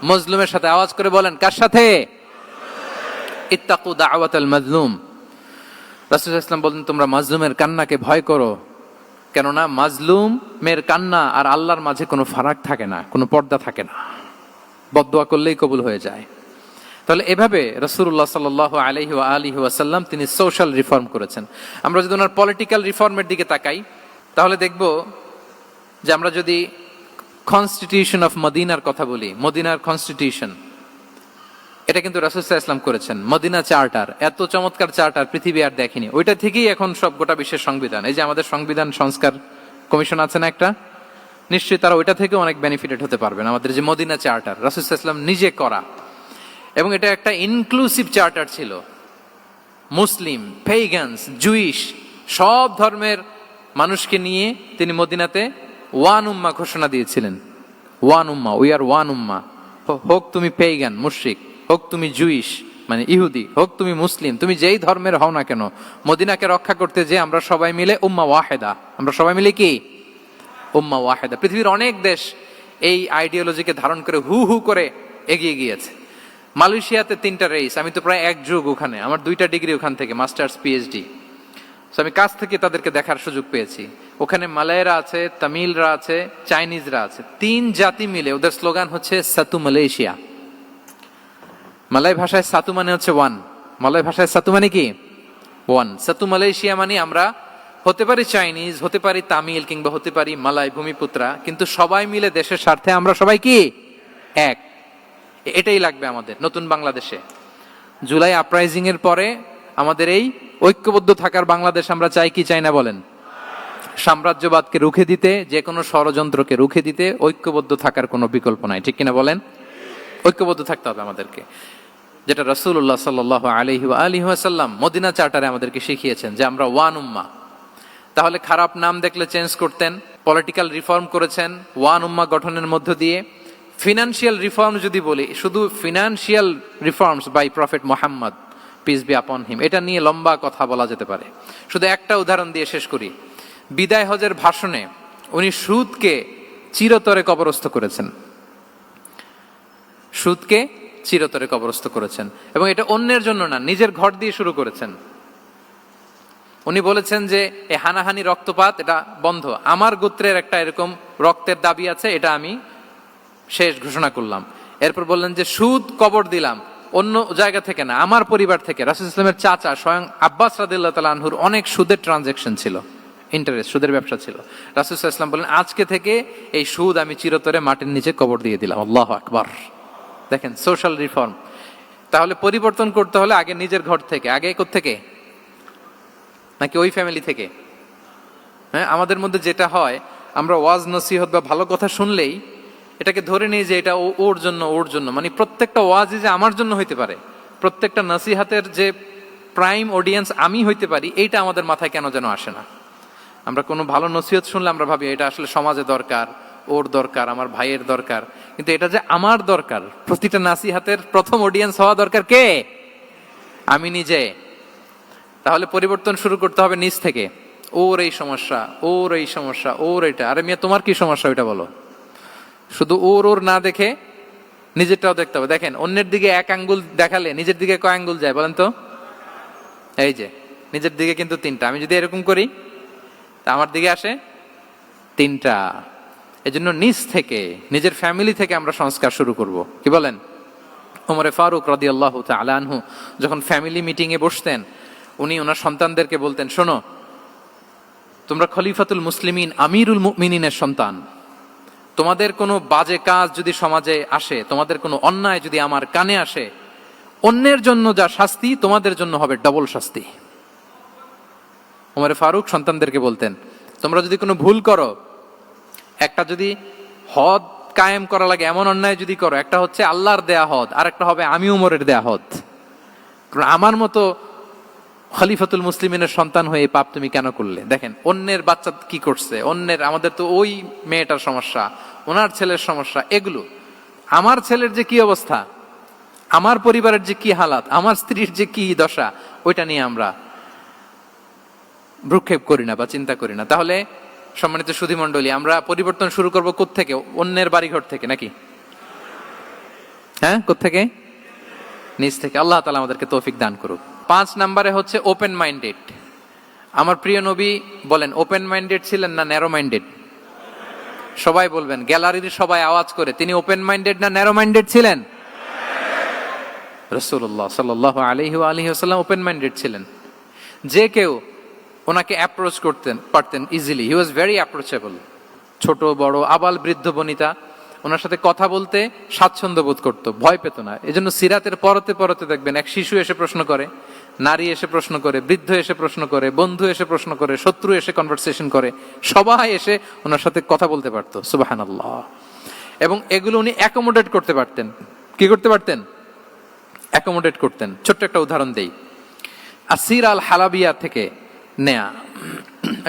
Speaker 1: মজলুমের সাথে। আওয়াজ করে বলেন, কার সাথে? ইত্তাকু দাওয়াতাল মাজলুম। রাসূল সাল্লাল্লাহু আলাইহি ওয়াসাল্লাম বলেন, তোমরা মাজলুমের কান্নাকে ভয় করো, কেননা মাজলুমের কান্না আর আল্লাহর মাঝে কোনো ফারাক থাকে না, কোনো পর্দা থাকে না, বদদোয়া করলেই কবুল হয়ে যায়। তাহলে এভাবে রাসূলুল্লাহ সাল্লাল্লাহু আলাইহি ওয়া আলিহি ওয়াসাল্লাম তিনি সোশ্যাল রিফর্ম করেছেন। আমরা যদি ওনার পলিটিক্যাল রিফর্মের দিকে তাকাই, তাহলে দেখব যে আমরা যদি কনস্টিটিউশন অফ মদিনার কথা বলি, মদিনার কনস্টিটিউশন, এটা কিন্তু রাসূল সাল্লাল্লাহু আলাইহি ওয়াসাল্লাম করেছেন। মদিনা চার্টার, এত চমৎকার চার্টার পৃথিবী আর দেখেনি। ওইটা থেকেই এখন সব গোটা বিশ্বের সংবিধান। এই যে আমাদের সংবিধান সংস্কার কমিশন আছে না একটা, নিশ্চয়ই তারা ওইটা থেকে অনেক বেনিফিটেড হতে পারবেন। আমাদের যে মদিনা চার্টার, রাসূল সাল্লাল্লাহু আলাইহি ওয়াসাল্লাম নিজে করা, এবং এটা একটা ইনক্লুসিভ চার্টার ছিল। মুসলিম, পেগানস, জুইশ, সব ধর্মের মানুষকে নিয়ে তিনি মদিনাতে ওয়ান উম্মাহ ঘোষণা দিয়েছিলেন। ওয়ান উম্মাহ, উই আর ওয়ান উম্মাহ। হোক তুমি পেগান মুশরিক, হোক তুমি জুইশ মানে ইহুদি, হোক তুমি মুসলিম, তুমি যেই ধর্মের হও না কেন, মদিনাকে রক্ষা করতে যে আমরা সবাই মিলে উম্মাহ ওয়াহেদা, আমরা সবাই মিলে কি উম্মাহ ওয়াহেদা। পৃথিবীর অনেক দেশ এই আইডিওলজিকে ধারণ করে হু হু করে এগিয়ে গিয়েছে। মালয়েশিয়াতে 3টা রেস, আমি তো প্রায় এক যুগ ওখানে, আমার 2টা ডিগ্রি ওখান থেকে, মাস্টার্স পিএইচডি। আমি কাছ থেকে তাদেরকে দেখার সুযোগ পেয়েছি। ওখানে মালয়েরা আছে, তামিলরা আছে, চাইনিজরা আছে, 3 জাতি মিলে ওদের স্লোগান হচ্ছে সাতু মালয়েশিয়া। মালয় ভাষায় সাতু মানে হচ্ছে ওয়ান, মালয় ভাষায় সাতু মানে কি ওয়ান। সাতু মালয়েশিয়া মানে আমরা হতে পারি চাইনিজ, হতে পারি তামিল, কিংবা হতে পারি মালয় ভূমিপুত্রা, কিন্তু সবাই মিলে দেশের স্বার্থে আমরা সবাই কি এক। এটাই লাগবে আমাদের নতুন বাংলাদেশে। জুলাই আপরাইজিং এর পরে আমাদের এই ঐক্যবদ্ধ থাকার বাংলাদেশ আমরা চাই কি চাই না বলেন? সাম্রাজ্যবাদকে রুখে দিতে, যে কোনো ষড়যন্ত্রকে রুখে দিতে ঐক্যবদ্ধ থাকার কোনো বিকল্প নাই, ঠিক কিনা বলেন? ঐক্যবদ্ধ থাকতে হবে আমাদেরকে, যেটা রাসূলুল্লাহ সাল্লাল্লাহু আলাইহি ওয়া আলিহি ওয়াসাল্লাম মদিনা চার্টারে আমাদেরকে শিখিয়েছেন যে আমরা ওয়ান উম্মাহ। তাহলে খারাপ নাম দেখলে চেঞ্জ করতেন, পলিটিক্যাল রিফর্ম করেছেন ওয়ান উম্মাহ গঠনের মধ্য দিয়ে। ফিনান্সিয়াল রিফর্ম যদি বলি, শুধু financial reforms by prophet Muhammad peace be upon him, এটা নিয়ে লম্বা কথা বলা যেতে পারে। শুধু একটা উদাহরণ দিয়ে শেষ করি। বিদায় হজের ভাষণে উনি সুদকে চিরতরে কবরস্থ করেছেন, সুদকে চিরতরে কবরস্থ করেছেন, এবং এটা অন্যের জন্য না, নিজের ঘর দিয়ে শুরু করেছেন। উনি বলেছেন যে এই হানাহানি, রক্তপাত এটা বন্ধ, আমার গোত্রের একটা এরকম রক্তের দাবি আছে, এটা আমি শেষ ঘোষণা করলাম। এরপর বললেন যে সুদ কবর দিলাম, অন্য জায়গা থেকে না, আমার পরিবার থেকে। রাসূল সাল্লাল্লাহু আলাইহি ওয়াসাল্লামের চাচা স্বয়ং আব্বাস রাদিয়াল্লাহু তাআলা আনহুর অনেক সুদের ট্রানজাকশন ছিল, ইন্টারেস্ট, সুদের ব্যবসা ছিল। রাসূল সাল্লাল্লাহু আলাইহি ওয়াসাল্লাম বলেন আজকে থেকে এই সুদ আমি চিরতরে মাটির নিচে কবর দিয়ে দিলাম। আল্লাহু আকবার। দেখেন সোশ্যাল রিফর্ম। তাহলে পরিবর্তন করতে হলে আগে নিজের ঘর থেকে, আগে কোত্থেকে? নাকি ওই ফ্যামিলি থেকে? হ্যাঁ, আমাদের মধ্যে যেটা হয়, আমরা ওয়াজ নসিহত বা ভালো কথা শুনলেই এটাকে ধরে নিই যে এটা ওর জন্য, ওর জন্য, মানে প্রত্যেকটা ওয়াজই যে আমার জন্য হইতে পারে, প্রত্যেকটা নসিহাতের যে প্রাইম অডিয়েন্স আমি হইতে পারি, এইটা আমাদের মাথায় কেন যেন আসে না। আমরা কোনো ভালো নসিহত শুনলে আমরা ভাবি এটা আসলে সমাজে দরকার, ওর দরকার, আমার ভাইয়ের দরকার, কিন্তু এটা যে আমার দরকার, প্রতিটা নাসিহাতের প্রথম অডিয়েন্স হওয়া দরকার কে? আমি নিজে। তাহলে পরিবর্তন শুরু করতে হবে নিজ থেকে। ওর এই সমস্যা, ওর এই সমস্যা, ওর এটা, আরে মিয়া তোমার কি সমস্যা ওইটা বলো। শুধু ওর ওর না দেখে নিজেরটাও দেখতে হবে। দেখেন, অন্যের দিকে এক আঙ্গুল দেখালে নিজের দিকে কয় আঙ্গুল যায় বলেন তো? এই যে নিজের দিকে কিন্তু তিনটা। আমি যদি এরকম করি তা আমার দিকে আসে তিনটা। এজন্য নিজ থেকে, নিজের ফ্যামিলি থেকে আমরা সংস্কার শুরু করব। কি বলেন? ওমরে ফারুক রাদিয়াল্লাহু তাআলা আনহু যখন ফ্যামিলি মিটিং এ বসতেন, উনি ওনার সন্তানদেরকে বলতেন, শোনো, তোমরা খলিফাতুল মুসলিমিন, আমিরুল মুমিনিনের সন্তান। তোমাদের কোনো বাজে কাজ যদি সমাজে আসে, তোমাদের কোনো অন্যায় যদি আমার কানে আসে, অন্যের জন্য যা শাস্তি তোমাদের জন্য হবে ডবল শাস্তি। ওমরে ফারুক সন্তানদেরকে বলতেন, তোমরা যদি কোনো ভুল করো, একটা যদি হদ কায়েম করা লাগে এমন অন্যায় যদি করো, একটা হচ্ছে আল্লাহর দেয়া হদ, আর একটা হবে আমি উমরের দেয়া হদ। কারণ আমার মতো খলিফাতুল মুসলিমিনের সন্তান হয়ে পাপ তুমি কেন করলে? দেখেন অন্যের বাচ্চা কি করছে, অন্যের, আমাদের তো ওই মেয়েটার সমস্যা, ওনার ছেলের সমস্যা, এগুলো আমার ছেলের যে কি অবস্থা, আমার পরিবারের যে কি হালাত, আমার স্ত্রীর যে কি দশা, ওইটা নিয়ে আমরা ভ্রুক্ষেপ করি না বা চিন্তা করি না। তাহলে সম্মানিত সুধী মণ্ডলী, আমরা পরিবর্তন শুরু করবো কোত্থেকে? অন্যের বাড়িঘর থেকে নাকি? হ্যাঁ, কোত্থেকে? নিজ থেকে। আল্লাহ তাআলা আমাদেরকে তৌফিক দান করুক। 5 নম্বরে হচ্ছে ওপেন মাইন্ডেড। আমার প্রিয় নবী বলেন, ওপেন মাইন্ডেড ছিলেন না ন্যারো মাইন্ডেড? সবাই বলবেন, গ্যালারির সবাই আওয়াজ করে, তিনি ওপেন মাইন্ডেড না ন্যারো মাইন্ডেড ছিলেন? রাসূলুল্লাহ সাল্লাল্লাহু আলাইহি ওয়া আলিহি ওয়াসাল্লাম ওপেন মাইন্ডেড ছিলেন। যে কেউ ওনাকে অ্যাপ্রোচ করতেন পারতেন easily. He was very approachable. ছোট বড় আবাল বৃদ্ধ বনিতা ওনার সাথে কথা বলতে স্বাচ্ছন্দ্য বোধ করতো, ভয় পেত না। এজন্য সিরাতের পরতে পরতে দেখবেন এক শিশু এসে প্রশ্ন করে, নারী এসে প্রশ্ন করে, বৃদ্ধ এসে প্রশ্ন করে, বন্ধু এসে প্রশ্ন করে, শত্রু এসে কনভারসেশন করে, সবাই এসে ওনার সাথে কথা বলতে পারতো। সুবহানাল্লাহ। এবং এগুলো উনি অ্যাকোমোডেট করতে পারতেন। কি করতে পারতেন? অ্যাকোমোডেট করতেন। ছোট্ট একটা উদাহরণ দেই, আসির আল হালাবিয়া থেকে নেয়া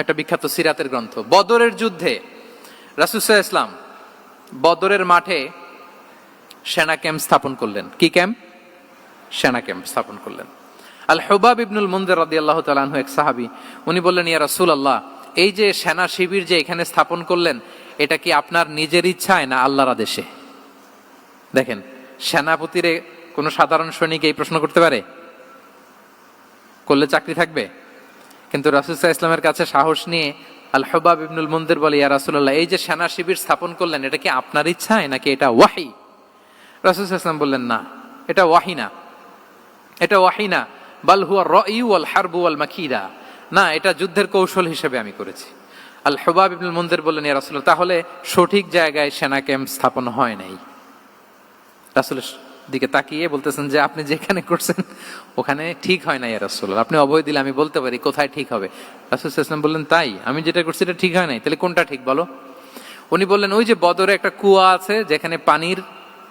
Speaker 1: একটা বিখ্যাত সিরাতের গ্রন্থ। বদরের যুদ্ধে রাসূল সাল্লাল্লাহু আলাইহি ওয়াসাল্লাম বদরের মাঠে সেনা ক্যাম্প স্থাপন করলেন। কি ক্যাম্প? সেনা ক্যাম্প স্থাপন করলেন। আল হুবাব ইবনুল মুনজির রাদিয়াল্লাহু তাআলা আনহু এক সাহাবী, উনি বললেন, ইয়া রাসূলুল্লাহ, এই যে সেনা শিবির যে এখানে স্থাপন করলেন, এটা কি আপনার নিজের ইচ্ছায় না আল্লাহর আদেশে? দেখেন, সেনাপতিরে কোনো সাধারণ সৈনিক এই প্রশ্ন করতে পারে? করলে চাকরি থাকবে? কিন্তু রাসূল সাল্লাল্লাহু আলাইহি ওয়াসাল্লামের কাছে সাহস নিয়ে আল হুবাব ইবনুল মুনজির বলে, ইয়া রাসূলুল্লাহ, এই যে সেনা শিবির স্থাপন করলেন, এটা কি আপনার ইচ্ছায় নাকি এটা ওয়াহী? রাসূল সাল্লাল্লাহু আলাইহি ওয়াসাল্লাম বললেন, না, এটা ওয়াহী না, এটা ওয়াহী না, বাল হুয়া রায়ু ওয়াল হারবু ওয়াল মাকিদা, না, এটা যুদ্ধের কৌশল হিসেবে আমি করেছি। আল হুবাব ইবনুল মুনজির বললেন, ইয়া রাসূলুল্লাহ, তাহলে সঠিক জায়গায় সেনা ক্যাম্প স্থাপন হয় নাই। রাসূলের দিকে তাকিয়ে বলতেছেন যে আপনি যেখানে করছেন ওখানে ঠিক হয় না ইয়া রাসূলুল্লাহ, আপনি অভয় দিলে আমি বলতে পারি কোথায় ঠিক হবে। রাসূল সাল্লাল্লাহু আলাইহি ওয়াসাল্লাম বললেন, তাই? আমি যেটা করছি এটা ঠিক হয় নাই, তাহলে কোনটা ঠিক বলো? উনি বললেন, ওই যে বদরে একটা কুয়া আছে যেখানে পানির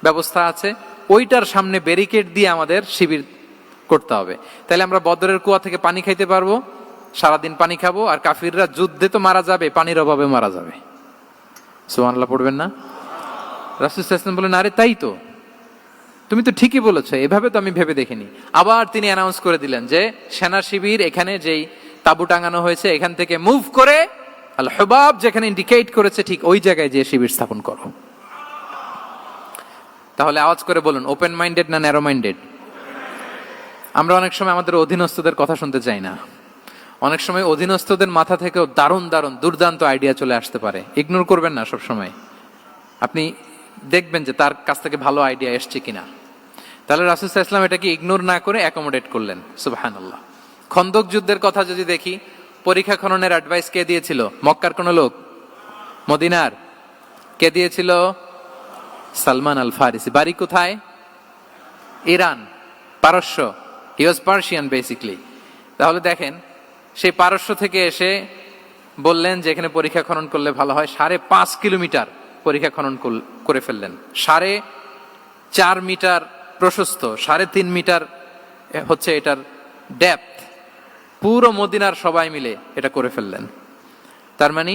Speaker 1: ব্যবস্থা আছে, ওইটার সামনে ব্যারিকেড দিয়ে আমাদের শিবির করতে হবে। তাহলে আমরা বদরের কুয়া থেকে পানি খাইতে পারবো, সারাদিন পানি খাবো, আর কাফিররা যুদ্ধে তো মারা যাবে, পানির অভাবে মারা যাবে। সুবহানাল্লাহ পড়বেন না? রাসূল সাল্লাল্লাহু আলাইহি ওয়াসাল্লাম বললেন, আরে তাই তো, তুমি তো ঠিকই বলেছো, এভাবে তো আমি ভেবে দেখিনি। আবার তিনি অ্যানাউন্স করে দিলেন যে সেনা শিবির এখানে যেই তাবু টাঙানো হয়েছে এখান থেকে মুভ করে আল হুবাব যেখানে ইন্ডিকেট করেছে ঠিক ওই জায়গায় যে শিবির স্থাপন করো। তাহলে আওয়াজ করে বলুন, ওপেন মাইন্ডেড না ন্যারো মাইন্ডেড? আমরা অনেক সময় আমাদের অধীনস্থদের কথা শুনতে চাই না। অনেক সময় অধীনস্থদের মাথা থেকেও দারুণ দারুণ দুর্দান্ত আইডিয়া চলে আসতে পারে। ইগনোর করবেন না সব সময়, আপনি দেখবেন যে তার কাছ থেকে ভালো আইডিয়া এসছে কিনা। তাহলে রাসূল সাল্লাল্লাহু আলাইহি ওয়াসাল্লাম এটাকে ইগনোর না করে অ্যাকোমোডেট করলেন। সুবহানাল্লাহ। খন্দক যুদ্ধের কথা যদি দেখি, পরীক্ষা খননের অ্যাডভাইস কে দিয়েছিল? মক্কার কোন লোক? মদিনার? কে দিয়েছিল? সালমান আল ফারিসি। বাড়ি কোথায়? ইরান, পারস্য। হি ওয়াজ পার্সিয়ান বেসিক্যালি। তাহলে দেখেন, সেই পারস্য থেকে এসে বললেন যে এখানে পরীক্ষা খনন করলে ভালো হয়। 5.5 কিলোমিটার পরীক্ষা খনন করে ফেললেন। 4.5 মিটার প্রশস্ত, 3.5 মিটার হচ্ছে এটার ডেপথ। পুরো মদিনার সবাই মিলে এটা করে ফেললেন। তার মানে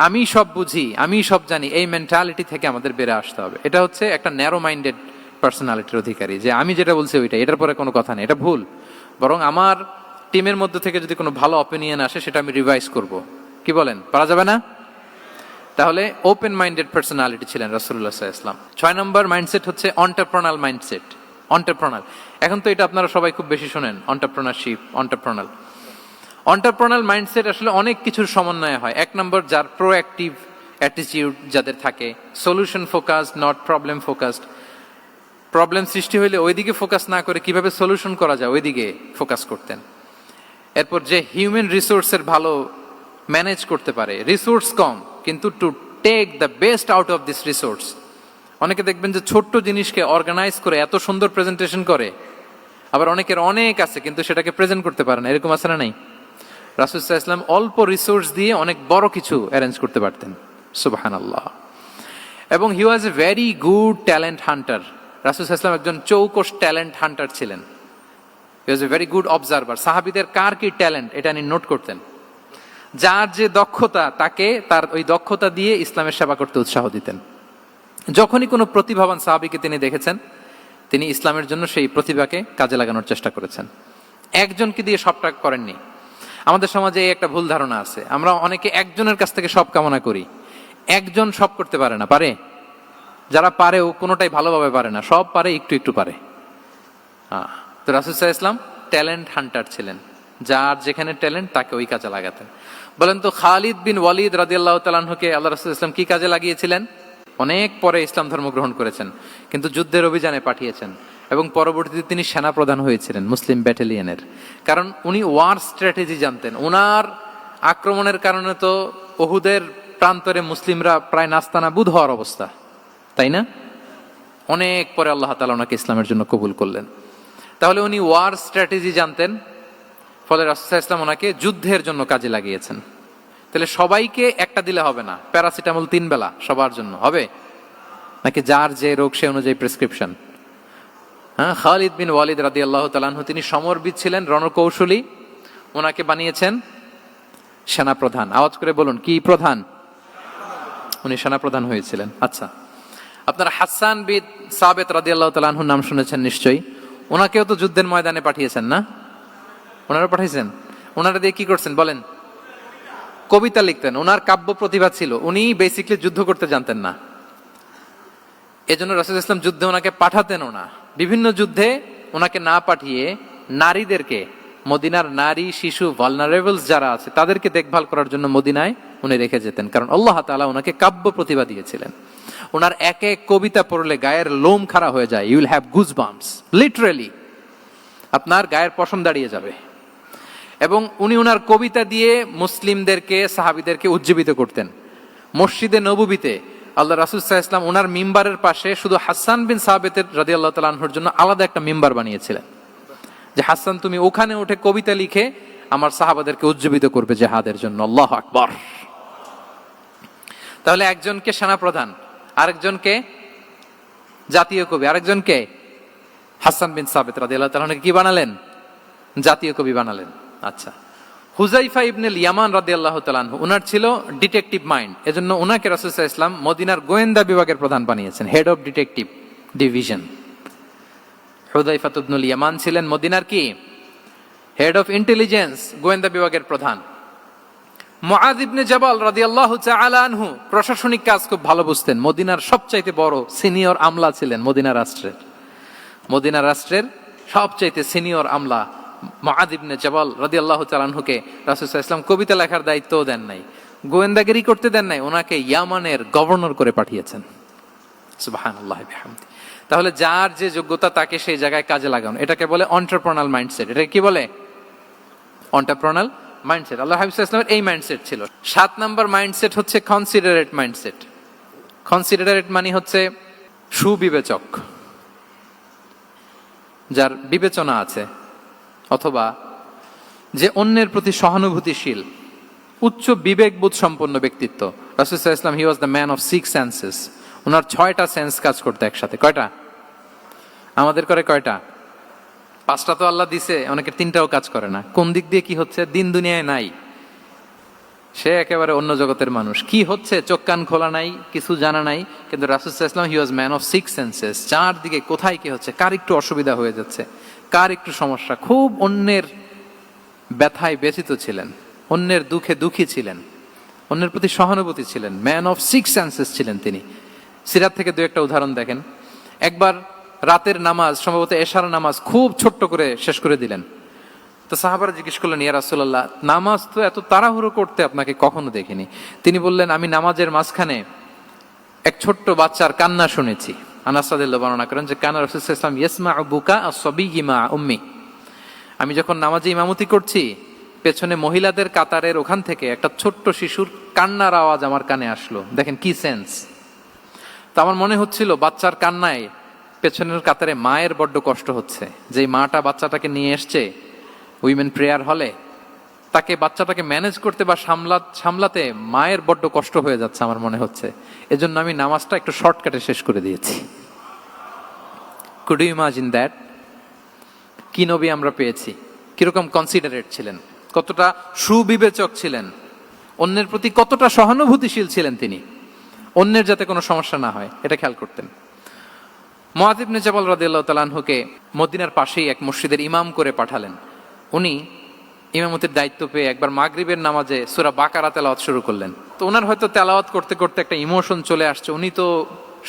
Speaker 1: আমি সব বুঝি, আমি সব জানি, এই মেন্টালিটি থেকে আমাদের বেড়ে আসতে হবে। এটা হচ্ছে একটা ন্যারো মাইন্ডেড পার্সোনালিটির অধিকারী, যে আমি যেটা বলছি ওইটা, এটার পরে কোনো কথা নেই, এটা ভুল। বরং আমার টিমের মধ্যে থেকে যদি কোনো ভালো অপিনিয়ন আসে সেটা আমি রিভাইজ করব। কি বলেন, পারা যাবে না? তাহলে ওপেন মাইন্ডেড পার্সোনালিটি ছিলেন রাসূলুল্লাহ সাল্লাল্লাহু আলাইহি ওয়াসাল্লাম। 6 নম্বর মাইন্ডসেট হচ্ছে এন্টারপ্রেনাল মাইন্ডসেট। এন্টারপ্রেনাল, এখন তো এটা আপনারা সবাই খুব বেশি শোনেন, এন্টারপ্রেনারশিপ, এন্টারপ্রেনাল। এন্টারপ্রেনাল মাইন্ডসেট আসলে অনেক কিছুর সমন্বয় হয়। 1 নম্বর, যার প্রোঅ্যাক্টিভ অ্যাটিটিউড যাদের থাকে, solution focused, not problem focused. Problem সৃষ্টি হইলে ওইদিকে ফোকাস না করে কিভাবে সলিউশন করা যায় ওইদিকে ফোকাস করতেন। এরপর যে হিউম্যান রিসোর্সের ভালো ম্যানেজ করতে পারে, রিসোর্স কম কিন্তু to take the best out of this resource. অনেকে দেখবেন যে ছোট্ট জিনিসকে অর্গানাইজ করে এত সুন্দর প্রেজেন্টেশন করে, আবার অনেকের অনেক আছে কিন্তু সেটাকে প্রেজেন্ট করতে পারে না, এরকম আছে না নাই? রাসূল সাল্লাল্লাহু আলাইহি ওয়াসাল্লাম অল্প রিসোর্স দিয়ে অনেক বড় কিছু অ্যারেঞ্জ করতে পারতেন, সুবহানাল্লাহ। এবং he was a very good talent hunter. রাসূল সাল্লাল্লাহু আলাইহি ওয়াসাল্লাম একজন চৌকস ট্যালেন্ট হান্টার ছিলেন। He was a very good observer. সাহাবীদের কার কি ট্যালেন্ট এটা তিনি নোট করতেন। যার যে দক্ষতা তাকে তার ওই দক্ষতা দিয়ে ইসলামের সেবা করতে উৎসাহ দিতেন। যখনই কোনো প্রতিভাবান সাহাবীকে তিনি দেখেছেন, তিনি ইসলামের জন্য সেই প্রতিভাকে কাজে লাগানোর চেষ্টা করেছেন। একজনকে দিয়ে সবটা করেননি। আমাদের সমাজে এই একটা ভুল ধারণা আছে, আমরা অনেকে একজনের কাছ থেকে সব কামনা করি। একজন সব করতে পারে না, পারে? যারা পারেও কোনোটাই ভালোভাবে পারে না, সব পারে, একটু একটু পারে। তো রাসূল সাল্লাল্লাহু আলাইহি ওয়াসাল্লাম ট্যালেন্ট হান্টার ছিলেন, যার যেখানে ট্যালেন্ট তাকে ওই কাজে লাগাতেন। বলেন তো, খালিদ বিন ওয়ালিদ রাদিয়াল্লাহু তাআলা আনহুকে আল্লাহ রাসূল সাল্লাল্লাহু আলাইহি ওয়াসাল্লাম কি কাজে লাগিয়েছিলেন? অনেক পরে ইসলাম ধর্ম গ্রহণ করেছেন, কিন্তু যুদ্ধের অভিযানে পাঠিয়েছেন এবং পরবর্তীতে তিনি সেনাপ্রধান হয়েছিলেন মুসলিম ব্যাটালিয়নের। কারণ উনি ওয়ার স্ট্র্যাটেজি জানতেন। ওনার আক্রমণের কারণে তো উহুদের প্রান্তরে মুসলিমরা প্রায় নাস্তানাবুদ হওয়ার অবস্থা, তাই না? অনেক পরে আল্লাহ তাআলা ওনাকে ইসলামের জন্য কবুল করলেন। তাহলে উনি ওয়ার স্ট্র্যাটেজি জানতেন, ফলে রাসূল সাল্লাল্লাহু আলাইহি ওয়াসাল্লাম ওনাকে যুদ্ধের জন্য কাজে লাগিয়েছেন। তাহলে সবাইকে একটা দিলে হবে না, প্যারাসিটামল 3 বেলা সবার জন্য হবে নাকি যার যে রোগ সে অনুযায়ী প্রেসক্রিপশন? হ্যাঁ, খালিদ বিন ওয়ালিদ রাদিয়াল্লাহু তাআলা আনহু তিনি সমরবিদ ছিলেন, রণকৌশলী। ওনাকে বানিয়েছেন সেনাপ্রধান। আওয়াজ করে বলুন, কি প্রধান? উনি সেনাপ্রধান হয়েছিলেন। আচ্ছা, আপনারা হাসান বিন সাবিত রাদিয়াল্লাহু তাআলা আনহুর নাম শুনেছেন নিশ্চয়ই। ওনাকেও তো যুদ্ধের ময়দানে পাঠিয়েছেন না? ওনারা পাঠিয়েছেন। ওনারা দিয়ে কি করছেন বলেন? কবিতা লিখতেন। ওনার কাব্য প্রতিভা ছিল। উনি বেসিক্যালি যুদ্ধ করতে জানতেন না, এজন্য রাসূল সাল্লাল্লাহু আলাইহি ওয়াসাল্লাম যুদ্ধে ওনাকে পাঠাতেনও না। বিভিন্ন যুদ্ধে ওনাকে না পাঠিয়ে নারীদেরকে, মদিনার নারী, শিশু, ভালনারেবলস যারা আছে তাদেরকে দেখভাল করার জন্য মদিনায় উনি রেখে যেতেন, কারণ আল্লাহ তাআলা ওনাকে কাব্য প্রতিভা দিয়েছিলেন। ওনার এক এক কবিতা পড়লে গায়ের লোম খাড়া হয়ে যায়। You will have goosebumps, literally আপনার গায়ের পশম দাঁড়িয়ে যাবে। এবং উনি ওনার কবিতা দিয়ে মুসলিমদেরকে, সাহাবীদেরকে উজ্জীবিত করতেন। মসজিদে নববীতে আল্লাহ রাসূল সাল্লাল্লাহু আলাইহি ওয়াসাল্লাম ওনার মিম্বারের পাশে শুধু হাসান বিন সাবিত রাদিয়াল্লাহু তাআলা আনহুর জন্য আলাদা একটা মিম্বার বানিয়েছিলেন, যে হাসান তুমি ওখানে উঠে কবিতা লিখে আমার সাহাবাদেরকে উজ্জীবিত করবে জিহাদের জন্য। আল্লাহু আকবার। তাহলে একজনকে সেনাপ্রধান, আরেকজনকে জাতীয় কবি, আরেকজনকে হাসান বিন সাবিত রাদিয়াল্লাহু তাআলা আনহুকে কি বানালেন? জাতীয় কবি বানালেন। আচ্ছা, হুযাইফা ইবনে ইয়ামান রাদিয়াল্লাহু তাআলা আনহু, ওনার ছিল ডিটেকটিভ মাইন্ড, এজন্য ওনাকে রাসূল সাল্লাল্লাহু আলাইহি ওয়াসাল্লাম মদিনার গোয়েন্দা বিভাগের প্রধান বানিয়েছেন, head of detective division. Huzaifa ibnul Yaman ছিলেন মদিনার কি? হেড অফ ইন্টেলিজেন্স, গোয়েন্দা বিভাগের প্রধান। মুআয ইবনে জাবাল রাদিয়াল্লাহু তাআলা আনহু প্রশাসনিক কাজ খুব ভালো বুঝতেন। মদিনার সবচাইতে বড় সিনিয়র আমলা ছিলেন মদিনা রাষ্ট্রের। মদিনা রাষ্ট্রের সবচাইতে সিনিয়র আমলা মুআয ইবনে জাবাল রাদিয়াল্লাহু তাআলা আনহুকে রাসূল সাল্লাল্লাহু আলাইহি ওয়াসাল্লাম কবিতা লেখার দায়িত্বও দেন নাই, গোয়েন্দাগিরি করতে দেন নাই, ওনাকে ইয়ামানের গভর্নর করে পাঠিয়েছেন। সুবহানাল্লাহি বিহামদি। তাহলে যার যে যোগ্যতা তাকে সেই জায়গায় কাজে লাগানো, এটাকে বলে এন্টারপ্রেনাল মাইন্ডসেট। এটা কি বলে? এন্টারপ্রেনাল মাইন্ডসেট। আল্লাহ হাবিব সাল্লাল্লাহু আলাইহি ওয়াসাল্লামের এই মাইন্ডসেট ছিল। 7 নাম্বার মাইন্ডসেট হচ্ছে কনসিডারেট মাইন্ডসেট। কনসিডারেট মানে হচ্ছে সুবিবেচক, যার বিবেচনা আছে, অথবা যে অন্যের প্রতি সহানুভূতিশীল, উচ্চ বিবেকবোধ সম্পন্ন ব্যক্তিত্ব। রাসূল সাল্লাল্লাহু আলাইহি ওয়াসাল্লাম he was the man of 6 senses. ওনার 6টা সেন্স কাজ করতে একসাথে। কয়টা? আমাদের করে কয়টা? 5টা তো আল্লাহ দিছে, অনেকের 3টাও কাজ করে না। কোন দিক দিয়ে কি হচ্ছে দিন দুনিয়ায় নাই, সে একেবারে অন্য জগতের মানুষ। কি হচ্ছে চোখ কান খোলা নাই, কিছু জানা নাই। কিন্তু রাসূল সাল্লাল্লাহু আলাইহি ওয়াসাল্লাম he was man of 6 senses. চারদিকে কোথায় কি হচ্ছে, কার একটু অসুবিধা হয়ে যাচ্ছে, কার একটু সমস্যা, খুব অন্যের ব্যথায় ব্যথিত ছিলেন, অন্যের দুঃখে দুঃখী ছিলেন। অন্যের প্রতি সহানুভূতি ছিলেন, ম্যান অফ সিক্স সেন্সেস ছিলেন তিনি। সিরাত থেকে দু একটা উদাহরণ দেখেন। একবার রাতের নামাজ, সম্ভবত এশার নামাজ, খুব ছোট্ট করে শেষ করে দিলেন। তো সাহাবারা জিজ্ঞেস করলেন, ইয়া রাসূলুল্লাহ, নামাজ তো এত তাড়াহুড়ো করতে আপনাকে কখনো দেখিনি। তিনি বললেন, আমি নামাজের মাঝখানে এক ছোট্ট বাচ্চার কান্না শুনেছি। আনাস রাদিয়াল্লাহু বর্ণনা করেন যে কানা রাসূলুল্লাহ সাল্লাল্লাহু আলাইহি ওয়াসাল্লাম ইয়াসমাউ বুকা আস-সাবিয়্যি মা উম্মি। আমি যখন নামাজে ইমামতি করছি, পেছনে মহিলাদের কাতারের ওখান থেকে একটা ছোট্ট শিশুর কান্নার আওয়াজ আমার কানে আসলো। দেখেন কি সেন্স। তো আমার মনে হচ্ছিল বাচ্চার কান্নায় পেছনের কাতারে মায়ের বড্ড কষ্ট হচ্ছে, যে মাটা বাচ্চাটাকে নিয়ে এসছে উইমেন প্রেয়ার হলে, তাকে বাচ্চাটাকে ম্যানেজ করতে বা সামলাতে মায়ের বড্ড কষ্ট হয়ে যাচ্ছে আমার মনে হচ্ছে। এজন্য আমি নামাজটা একটু শর্টকাটে শেষ করে দিয়েছি। Could you imagine that? কি নবী আমরা পেয়েছি, কিরকম কনসিডারেট ছিলেন, কতটা সুবিবেচক ছিলেন, অন্যের প্রতি কতটা সহানুভূতিশীল ছিলেন তিনি, অন্যের যাতে কোনো সমস্যা না হয় এটা খেয়াল করতেন। মুআয ইবনে জাবাল রাদিয়াল্লাহু তাআলা আনহুকে মদিনার পাশেই এক মসজিদের ইমাম করে পাঠালেন। উনি ইমামতির দায়িত্ব পেয়ে একবার মাগরিবের নামাজে সূরা বাকারা তেলাওয়াত শুরু করলেন। তো ওনার হয়তো তেলাওয়াত করতে করতে একটা ইমোশন চলে আসছে, উনি তো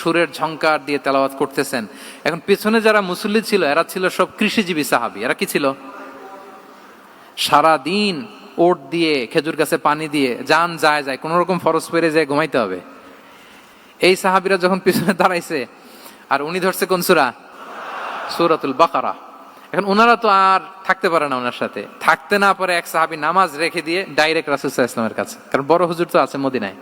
Speaker 1: সুরের ঝংকার দিয়ে তেলাওয়াত করতেছেন। এখন পিছনে যারা মুসল্লি ছিল এরা ছিল সব কৃষিজীবী সাহাবী। এরা কি ছিল? সারা দিন ওট দিয়ে, খেজুর গাছে পানি দিয়ে জান যায় কোন রকম ফরজ পেরে যায় ঘুমাইতে হবে। এই সাহাবীরা যখন পিছনে দাঁড়াইছে আর উনি ধরছে কোন সূরা? সূরাতুল বাকারা। এখন ওনারা তো আর থাকতে পারে না, ওনার সাথে থাকতে না পারে এক সাহাবী নামাজ রেখে দিয়ে ডাইরেক্ট রাসূল সাল্লাল্লাহু আলাইহি ওয়াসাল্লামের কাছে, কারণ বড় হুজুর তো আছে মদিনায়।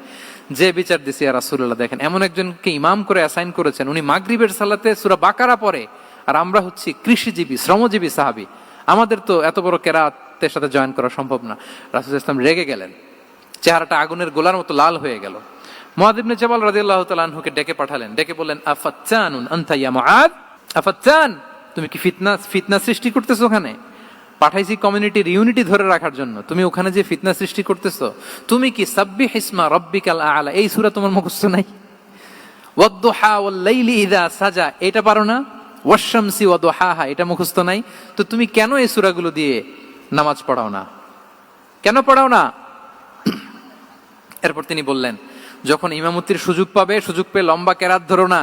Speaker 1: যে বিচার দিছি ইয়া রাসূলুল্লাহ, দেখেন এমন একজনকে ইমাম করে অ্যাসাইন করেছেন, উনি মাগরিবের সালাতে সূরা বাকারা পড়ে, আর আমরা হচ্ছি কৃষিজীবী শ্রমজীবী সাহাবী, আমাদের তো এত বড় কেরাতের সাথে জয়েন করা সম্ভব না। রাসূল সাল্লাল্লাহু আলাইহি ওয়াসাল্লাম রেগে গেলেন, চেহারাটা আগুনের গোলার মতো লাল হয়ে গেল। মুআয ইবনে জাবাল রাদিয়াল্লাহু তাআলা আনহুকে ডেকে পাঠালেন, ডেকে বললেন, আফাত্তানুন আনতা ইয়া মুআয, আফাত্তান, তুমি কি ফিতনা সৃষ্টি করতেছো? ওখানে পাঠাইছি কমিউনিটির ইউনিটি ধরে রাখার জন্য, তুমি ওখানে যে ফিতনা সৃষ্টি করতেছো। তুমি কি সাব্বিহ ইসমা রাব্বিকাল আ'লা এই সূরা তোমার মুখস্থ নাই? ওয়াদ-দুহা ওয়াল-লাইলি ইযা সাজা এটা পারো না? ওয়াশ-শামসি ওয়া-দুহাহা এটা মুখস্থ নাই? তো তুমি কেন এই সূরাগুলো দিয়ে নামাজ পড়াও না? কেন পড়াও না? এরপর তিনি বললেন, যখন ইমামতির সুযোগ পাবে, সুযোগ পেয়ে লম্বা কেরাত ধরো না,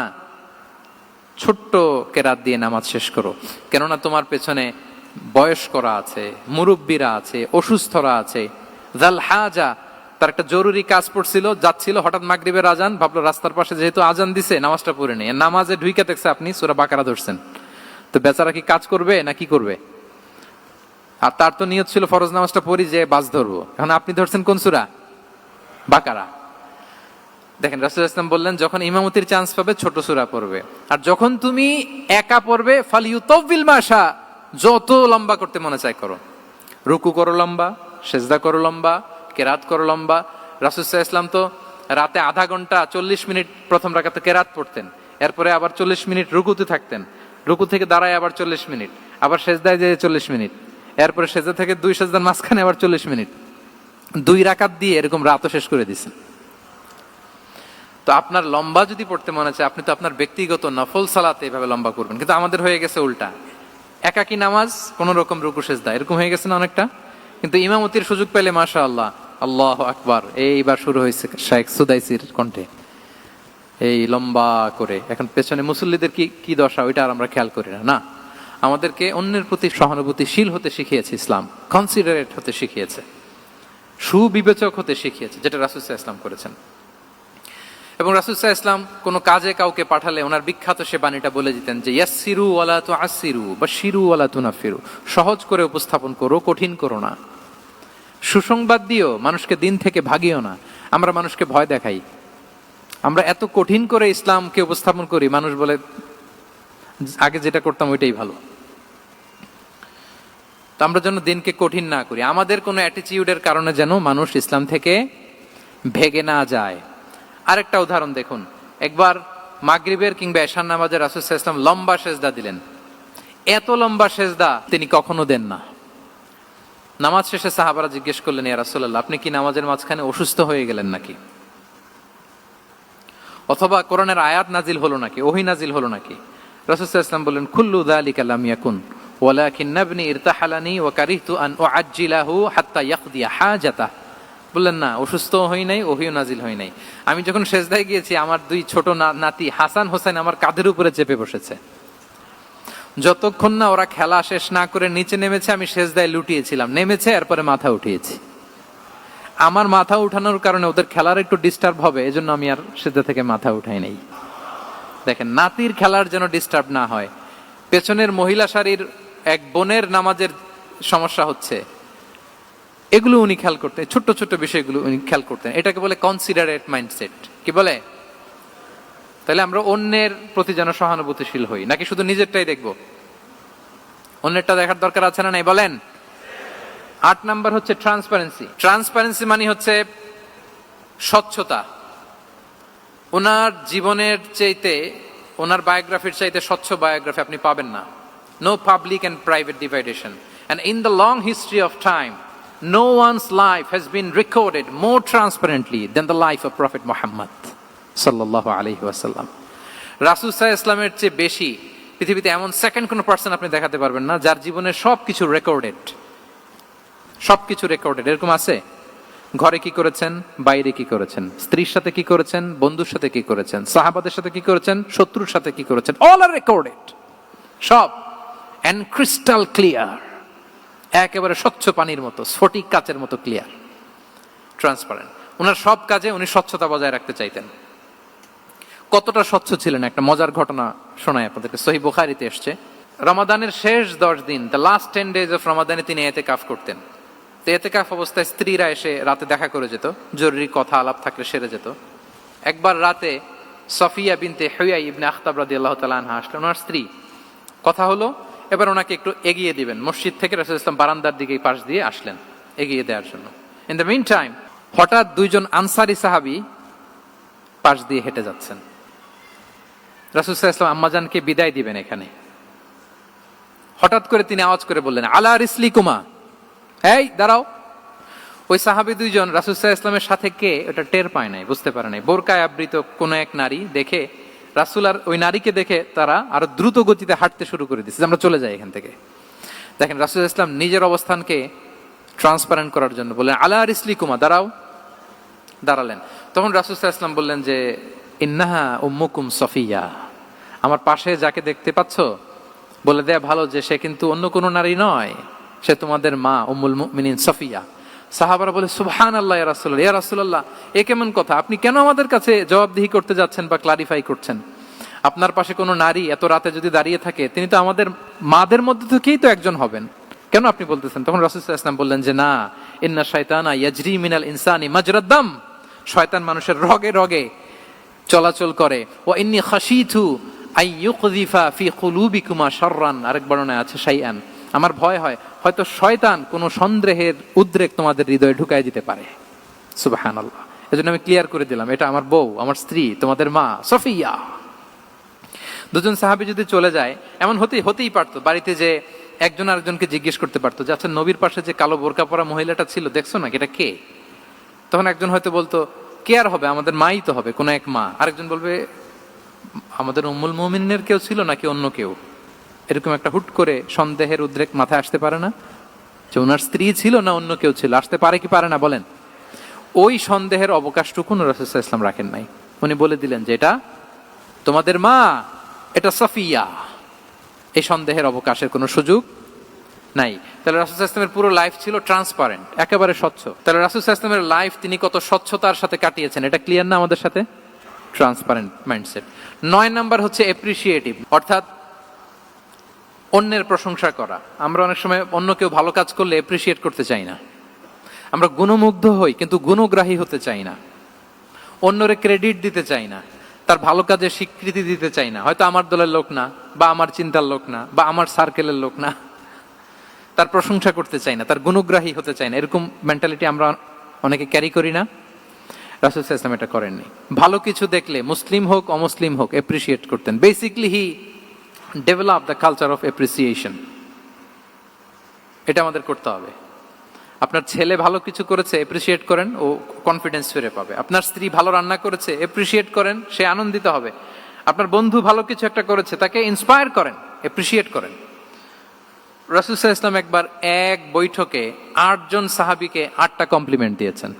Speaker 1: ছোট্ট কেরাত দিয়ে নামাজ শেষ করো। কেননা তোমার পেছনে বয়স্করা আছে, মুরব্বীরা আছে, অসুস্থরা আছে। জাল হাজা, তার একটা জরুরি কাজ পড়ছিল, যাচ্ছিল, হঠাৎ মাগরিবের আজান, ভাবলো রাস্তার পাশে যেহেতু আজান দিছে নামাজটা পড়ে নেই। নামাজে ঢুইকা দেখছে আপনি সূরা বাকারা ধরছেন, তো বেচারা কি কাজ করবে না কি করবে? আর তার তো নিয়ত ছিল ফরজ নামাজটা পড়ি যে বাস ধরবো, এখন আপনি ধরছেন কোন সূরা? বাকারা। দেখেন রাসূল সাল্লাল্লাহু আলাইহি ওয়াসাল্লাম বললেন, যখন ইমামতির চান্স পাবে ছোট সূরা পড়বে, আর যখন তুমি একা পড়বে ফালিউতাউবিল মাশা, যত লম্বা করতে মনে চায় করো, রুকু করো লম্বা, সেজদা করো লম্বা, কেরাত করো লম্বা। রাসূল সাল্লাল্লাহু আলাইহি ওয়াসাল্লাম তো রাতে আধা ঘন্টা 40 মিনিট প্রথম রাকাতে কেরাত পড়তেন, এরপরে আবার 40 মিনিট রুকুতে থাকতেন, রুকু থেকে দাঁড়ায় আবার 40 মিনিট, আবার সেজদায় যেয়ে 40 মিনিট, এরপরে সেজদা থেকে 2 সেজদার মাঝখানে আবার 40 মিনিট, 2 রাকাত দিয়ে এরকম রাতও শেষ করে দিয়েছেন। তো আপনার লম্বা যদি পড়তে মনে চায়, আপনি তো আপনার ব্যক্তিগত নফল সালাতে এভাবে লম্বা করবেন। কিন্তু আমাদের হয়ে গেছে উল্টা, একাকী নামাজ কোন রকম রুকু সেজদা এরকম হয়ে গেছে না অনেকটা। কিন্তু ইমামতির সুযোগ পেলে মাশাআল্লাহ, আল্লাহু আকবার, এইবার শুরু হয়েছে শাইখ সুদাইসির কণ্ঠে এই লম্বা করে। এখন পেছনে মুসল্লিদের কি দশা ওইটা আর আমরা খেয়াল করি না। আমাদেরকে অন্যের প্রতি সহানুভূতিশীল হতে শিখিয়েছে ইসলাম, কনসিডারেট হতে শিখিয়েছে, সুবিবেচক হতে শিখিয়েছে, যেটা রাসূল সাল্লাল্লাহু আলাইহি ওয়াসাল্লাম করেছেন। এবং রাসূল সাল্লাল্লাহু আলাইহি ওয়াসাল্লাম কোনো কাজে কাউকে পাঠালে ওনার বিখ্যাত সে বাণীটা বলে দিতেন যে ইয়াসসিরু ওয়ালা তুআসসিরু বাশশিরু ওয়ালা তুনাফিরু, সহজ করে উপস্থাপন করো, কঠিন করো না। সুসংবাদ দিও, মানুষকে দিন থেকে ভাগিও না। আমরা মানুষকে ভয় দেখাই, আমরা এত কঠিন করে ইসলামকে উপস্থাপন করি, মানুষ বলে আগে যেটা করতাম ওইটাই ভালো। তো আমরা যেন দিনকে কঠিন না করি, আমাদের কোনো অ্যাটিটিউডের কারণে যেন মানুষ ইসলাম থেকে ভেগে না যায়। আরেকটা উদাহরণ দেখুন, একবার মাগরিবের কিংবা এশার নামাজে রাসূল সাল্লাল্লাহু আলাইহি ওয়াসাল্লাম লম্বা সেজদা দিলেন। এত লম্বা সেজদা তিনি কখনো দেন না। নামাজ শেষে সাহাবারা জিজ্ঞেস করলেন, ইয়া রাসূলুল্লাহ, আপনি কি নামাজের মাঝখানে অসুস্থ হয়ে গেলেন নাকি? অথবা কোরআনের আয়াত নাজিল হলো নাকি, ওহী নাজিল হলো নাকি? রাসূল সাল্লাল্লাহু আলাইহি ওয়াসাল্লাম বললেন, কুল্লু যালিকা লাম ইয়াকুন ওয়ালাকিন নাবনি ইরতাহালানি ওয়া কারিহতু আন উআজ্জিলাহু হাত্তা ইয়াকদিয়া হাজাতাহ। বললেন না, অসুস্থ হই নাই, ওহিও নাজিল হই নাই। আমি যখন সেজদায় গিয়েছি, আমার দুই ছোট নাতি হাসান হোসেন আমার কাঁধের উপরে চেপে বসেছে। যতক্ষণ না ওরা খেলা শেষ না করে নিচে নেমেছে, আমি সেজদায় লুটিয়েছিলাম। নেমেছে, এরপরে মাথা উঠিয়েছি। আমার মাথা উঠানোর কারণে ওদের খেলার একটু ডিস্টার্ব হবে, এজন্য আমি আর সেজদা থেকে মাথা উঠাই নাই। দেখেন, নাতির খেলার যেন ডিস্টার্ব না হয়। পেছনের মহিলা সারির এক বোনের নামাজের সমস্যা হচ্ছে, এগুলো উনি খেয়াল করতেন, ছোট্ট ছোট্ট বিষয়গুলো উনি খেয়াল করতেন। এটাকে বলে কনসিডারেট মাইন্ডসেট। কি বলে? তাহলে আমরা অন্যের প্রতি যেন সহানুভূতিশীল হই, নাকি শুধু নিজেরটাই দেখবো? অন্যেরটা দেখার দরকার আছে না নাই বলেন? 8 নাম্বার হচ্ছে ট্রান্সপারেন্সি। ট্রান্সপারেন্সি মানে হচ্ছে স্বচ্ছতা। ওনার জীবনের চাইতে, ওনার বায়োগ্রাফির চাইতে স্বচ্ছ বায়োগ্রাফি আপনি পাবেন না। No public and private division, and in the long history of time no one's life has been recorded more transparently than the life of Prophet Muhammad sallallahu alaihi wasallam. রাসূল সাল্লাল্লাহু আলাইহি ওয়াসাল্লামের চেয়ে বেশি পৃথিবীতে এমন সেকেন্ড কোন পারসন আপনি দেখাতে পারবেন না যার জীবনের সবকিছু রেকর্ডেড। সবকিছু রেকর্ডেড। এরকম আছে? ঘরে কি করেছেন, বাইরে কি করেছেন, স্ত্রীর সাথে কি করেছেন, বন্ধুর সাথে কি করেছেন, সাহাবাদের সাথে কি করেছেন, শত্রুর সাথে কি করেছেন, অল আর রেকর্ডেড। সব এন্ড ক্রিস্টাল ক্লিয়ার, একেবারে স্বচ্ছ পানির মতো, স্ফটিক কাচের মতো ক্লিয়ার, ট্রান্সপারেন্ট। ওনার সব কাজে উনি স্বচ্ছতা বজায় রাখতে চাইতেন। কতটা স্বচ্ছ ছিলেন একটা মজার ঘটনা শোনায় আপনাদেরকে। সহিহ বুখারীতে এসেছে, রমাদানের শেষ 10 দিন, দ্য লাস্ট 10 days অফ রমাদানে তিনি ইতিকাফ করতেন। তো ইতিকাফ অবস্থায় স্ত্রীরা এসে রাতে দেখা করে যেত, জরুরি কথা আলাপ থাকলে সেরে যেত। একবার রাতে সফিয়া বিনতে হুয়াই ইবনে আখতাব রাদিয়াল্লাহু তাআলা আনহা আসলেন, ওনার স্ত্রী। কথা হলো এবার ওনাকে একটু এগিয়ে দিবেন। মসজিদ থেকে রাসূলুল্লাহ সাল্লাল্লাহু আলাইহি ওয়াসাল্লাম বারান্দার দিকে পাশ দিয়ে আসলেন এগিয়ে দেওয়ার জন্য। ইন দ্য মিন টাইম হঠাৎ দুইজন আনসারী সাহাবী পাশ দিয়ে হেঁটে যাচ্ছেন। রাসূলুল্লাহ সাল্লাল্লাহু আলাইহি ওয়াসাল্লাম আম্মাজানকে বিদায় দিবেন এখানে। হঠাৎ করে তিনি আওয়াজ করে বললেন, আলা রিসলিকুমা, এই দাঁড়াও। ওই সাহাবী দুইজন রাসূলুল্লাহ সাল্লাল্লাহু আলাইহি ওয়াসাল্লামের সাথে কে ওটা টের পায় নাই, বুঝতে পারে নাই। বোরকায় আবৃত কোন এক নারী দেখে রাসূল আর ওই নারীকে দেখে তারা আরো দ্রুত গতিতে হাঁটতে শুরু করে দিচ্ছে, আমরা চলে যাই এখান থেকে। দেখেন, রাসূল সাল্লাল্লাহু আলাইহি ওয়াসাল্লাম নিজের অবস্থানকে ট্রান্সপারেন্ট করার জন্য বললেন, আলা রিসলিকুমা, দাঁড়াও। দাঁড়ালেন। তখন রাসূল সাল্লাল্লাহু আলাইহি ওয়াসাল্লাম বললেন যে, ইন্নাহা উম্মুকুম সফিয়া, আমার পাশে যাকে দেখতে পাচ্ছ, বলে দেয়া ভালো যে সে কিন্তু অন্য কোনো নারী নয়, সে তোমাদের মা উম্মুল মুমিনিন সফিয়া। সাহাবারা বলে, সুবহানাল্লাহ ইয়া রাসূলুল্লাহ, ইয়া রাসূলুল্লাহ, এ কেমন কথা? আপনি কেন আমাদের কাছে জবাবদিহি করতে যাচ্ছেন বা ক্লারিফাই করছেন? আপনার পাশে কোনো নারী এত রাতে যদি দাঁড়িয়ে থাকে, তিনি তো আমাদের মাদের মধ্যে থেকেই তো একজন হবেন, কেন আপনি বলতেছেন? তখন রাসূল সাল্লাল্লাহু আলাইহি ওয়াসাল্লাম বললেন যে, না, ইন্না শাইতানা ইয়াজরি মিনাল ইনসানি মাজরাদ দাম, শয়তান মানুষের রগে রগে চলাচল করে। ওয়া ইন্নী খাশিতু আই ইউকযিফা ফি কুলুবিকুমা শাররান, আরেক বর্ণনায় আছে শাইআন, আমার ভয় হয় হয়তো শয়তান কোনো সন্দেহের উদ্রেক তোমাদের হৃদয়ে ঢুকায় দিতে পারে। সুবহানাল্লাহ। এজন্য আমি ক্লিয়ার করে দিলাম, এটা আমার বউ, আমার স্ত্রী, তোমাদের মা সফিয়া। দুজন সাহাবী যদি চলে যায়, এমন হতেই পারতো বাড়িতে যে একজন আরেকজনকে জিজ্ঞেস করতে পারতো যে, আচ্ছা, নবীর পাশে যে কালো বোরকা পরা মহিলাটা ছিল, দেখছো না, এটা কে? তখন একজন হয়তো বলতো, কে আর হবে, আমাদের মাই তো হবে, কোনো এক মা। আরেকজন বলবে, আমাদের উম্মুল মুমিনের কেউ ছিল নাকি অন্য কেউ? এরকম একটা হুট করে সন্দেহের উদ্রেক মাথায় আসতে পারে না যে ওনার স্ত্রী ছিল না অন্য কেউ ছিল? আসতে পারে কি পারে না বলেন? ওই সন্দেহের অবকাশটুকু রাসূল সাল্লাল্লাহু আলাইহি ওয়াসাল্লাম রাখেন নাই। উনি বলে দিলেন যে, এটা তোমাদের মা, এটা সফিয়া। এই সন্দেহের অবকাশের কোনো সুযোগ নাই। তাহলে রাসূল সাল্লাল্লাহু আলাইহি ওয়াসাল্লামের পুরো লাইফ ছিল ট্রান্সপারেন্ট, একেবারে স্বচ্ছ। তাহলে রাসূল সাল্লাল্লাহু আলাইহি ওয়াসাল্লামের লাইফ তিনি কত স্বচ্ছতার সাথে কাটিয়েছেন, এটা ক্লিয়ার না আমাদের সাথে? Transparent mindset. 9 নাম্বার হচ্ছে অ্যাপ্রিশিয়েটিভ, অর্থাৎ অন্যের প্রশংসা করা। আমরা অনেক সময় অন্য কেউ ভালো কাজ করলে অ্যাপ্রিশিয়েট করতে চাই না। আমরা গুণমুগ্ধ হই কিন্তু গুণগ্রাহী হতে চাই না। অন্যরে ক্রেডিট দিতে চাই না, তার ভালো কাজে স্বীকৃতি দিতে চাই না। হয়তো আমার দলের লোক না, বা আমার চিন্তার লোক না, বা আমার সার্কেলের লোক না, তার প্রশংসা করতে চাই না, তার গুণগ্রাহী হতে চাই না। এরকম মেন্টালিটি আমরা অনেকে ক্যারি করি না? রাসূল সাল্লাল্লাহু আলাইহি ওয়াসাল্লাম এটা করেননি। ভালো কিছু দেখলে মুসলিম হোক অমুসলিম হোক অ্যাপ্রিশিয়েট করতেন। Basically he develop the culture of appreciation. এটা আমাদের করতে হবে। আপনার ছেলে ভালো কিছু করেছে, অ্যাপ্রিশিয়েট করেন, ও কনফিডেন্স ফিরে পাবে। আপনার স্ত্রী ভালো রান্না করেছে, অ্যাপ্রিশিয়েট করেন, সে আনন্দিত হবে। আপনার বন্ধু ভালো কিছু একটা করেছে, তাকে ইন্সপায়ার করেন, অ্যাপ্রিশিয়েট করেন। রাসূল সাল্লাল্লাহু আলাইহি ওয়াসাল্লাম একবার এক বৈঠকে 8 জন সাহাবীকে 8টা কমপ্লিমেন্ট দিয়েছেন।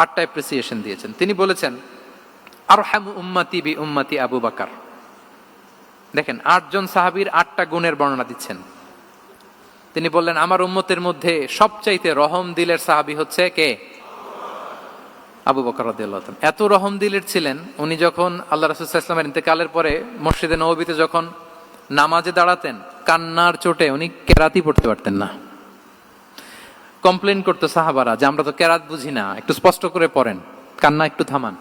Speaker 1: 8টা অ্যাপ্রিসিয়েশন দিয়েছেন। তিনি বলেছেন আরহামু উম্মতি বি উম্মতি আবু বকর। দেখেন 8 জন সাহাবীর 8টা গুণের বর্ণনা দিচ্ছেন। তিনি বললেন আমার উম্মতের মধ্যে সবচাইতে রহম দিলের সাহাবী হচ্ছে কে? আবু বকর রাদিয়াল্লাহু তাআলা। এত রহম দিলের ছিলেন, উনি যখন আল্লাহ রাসূল সাল্লাল্লাহু আলাইহি ওয়াসাল্লামের ইন্তেকালের পরে মসজিদে নববীতে যখন নামাজে দাঁড়াতেন, কান্নার চোটে উনি কেরাতই পড়তে পারতেন না। কমপ্লেন করতো সাহাবারা যে আমরা তো কেরাত বুঝি না, একটু স্পষ্ট করে পড়েন, কান্না একটু থামান।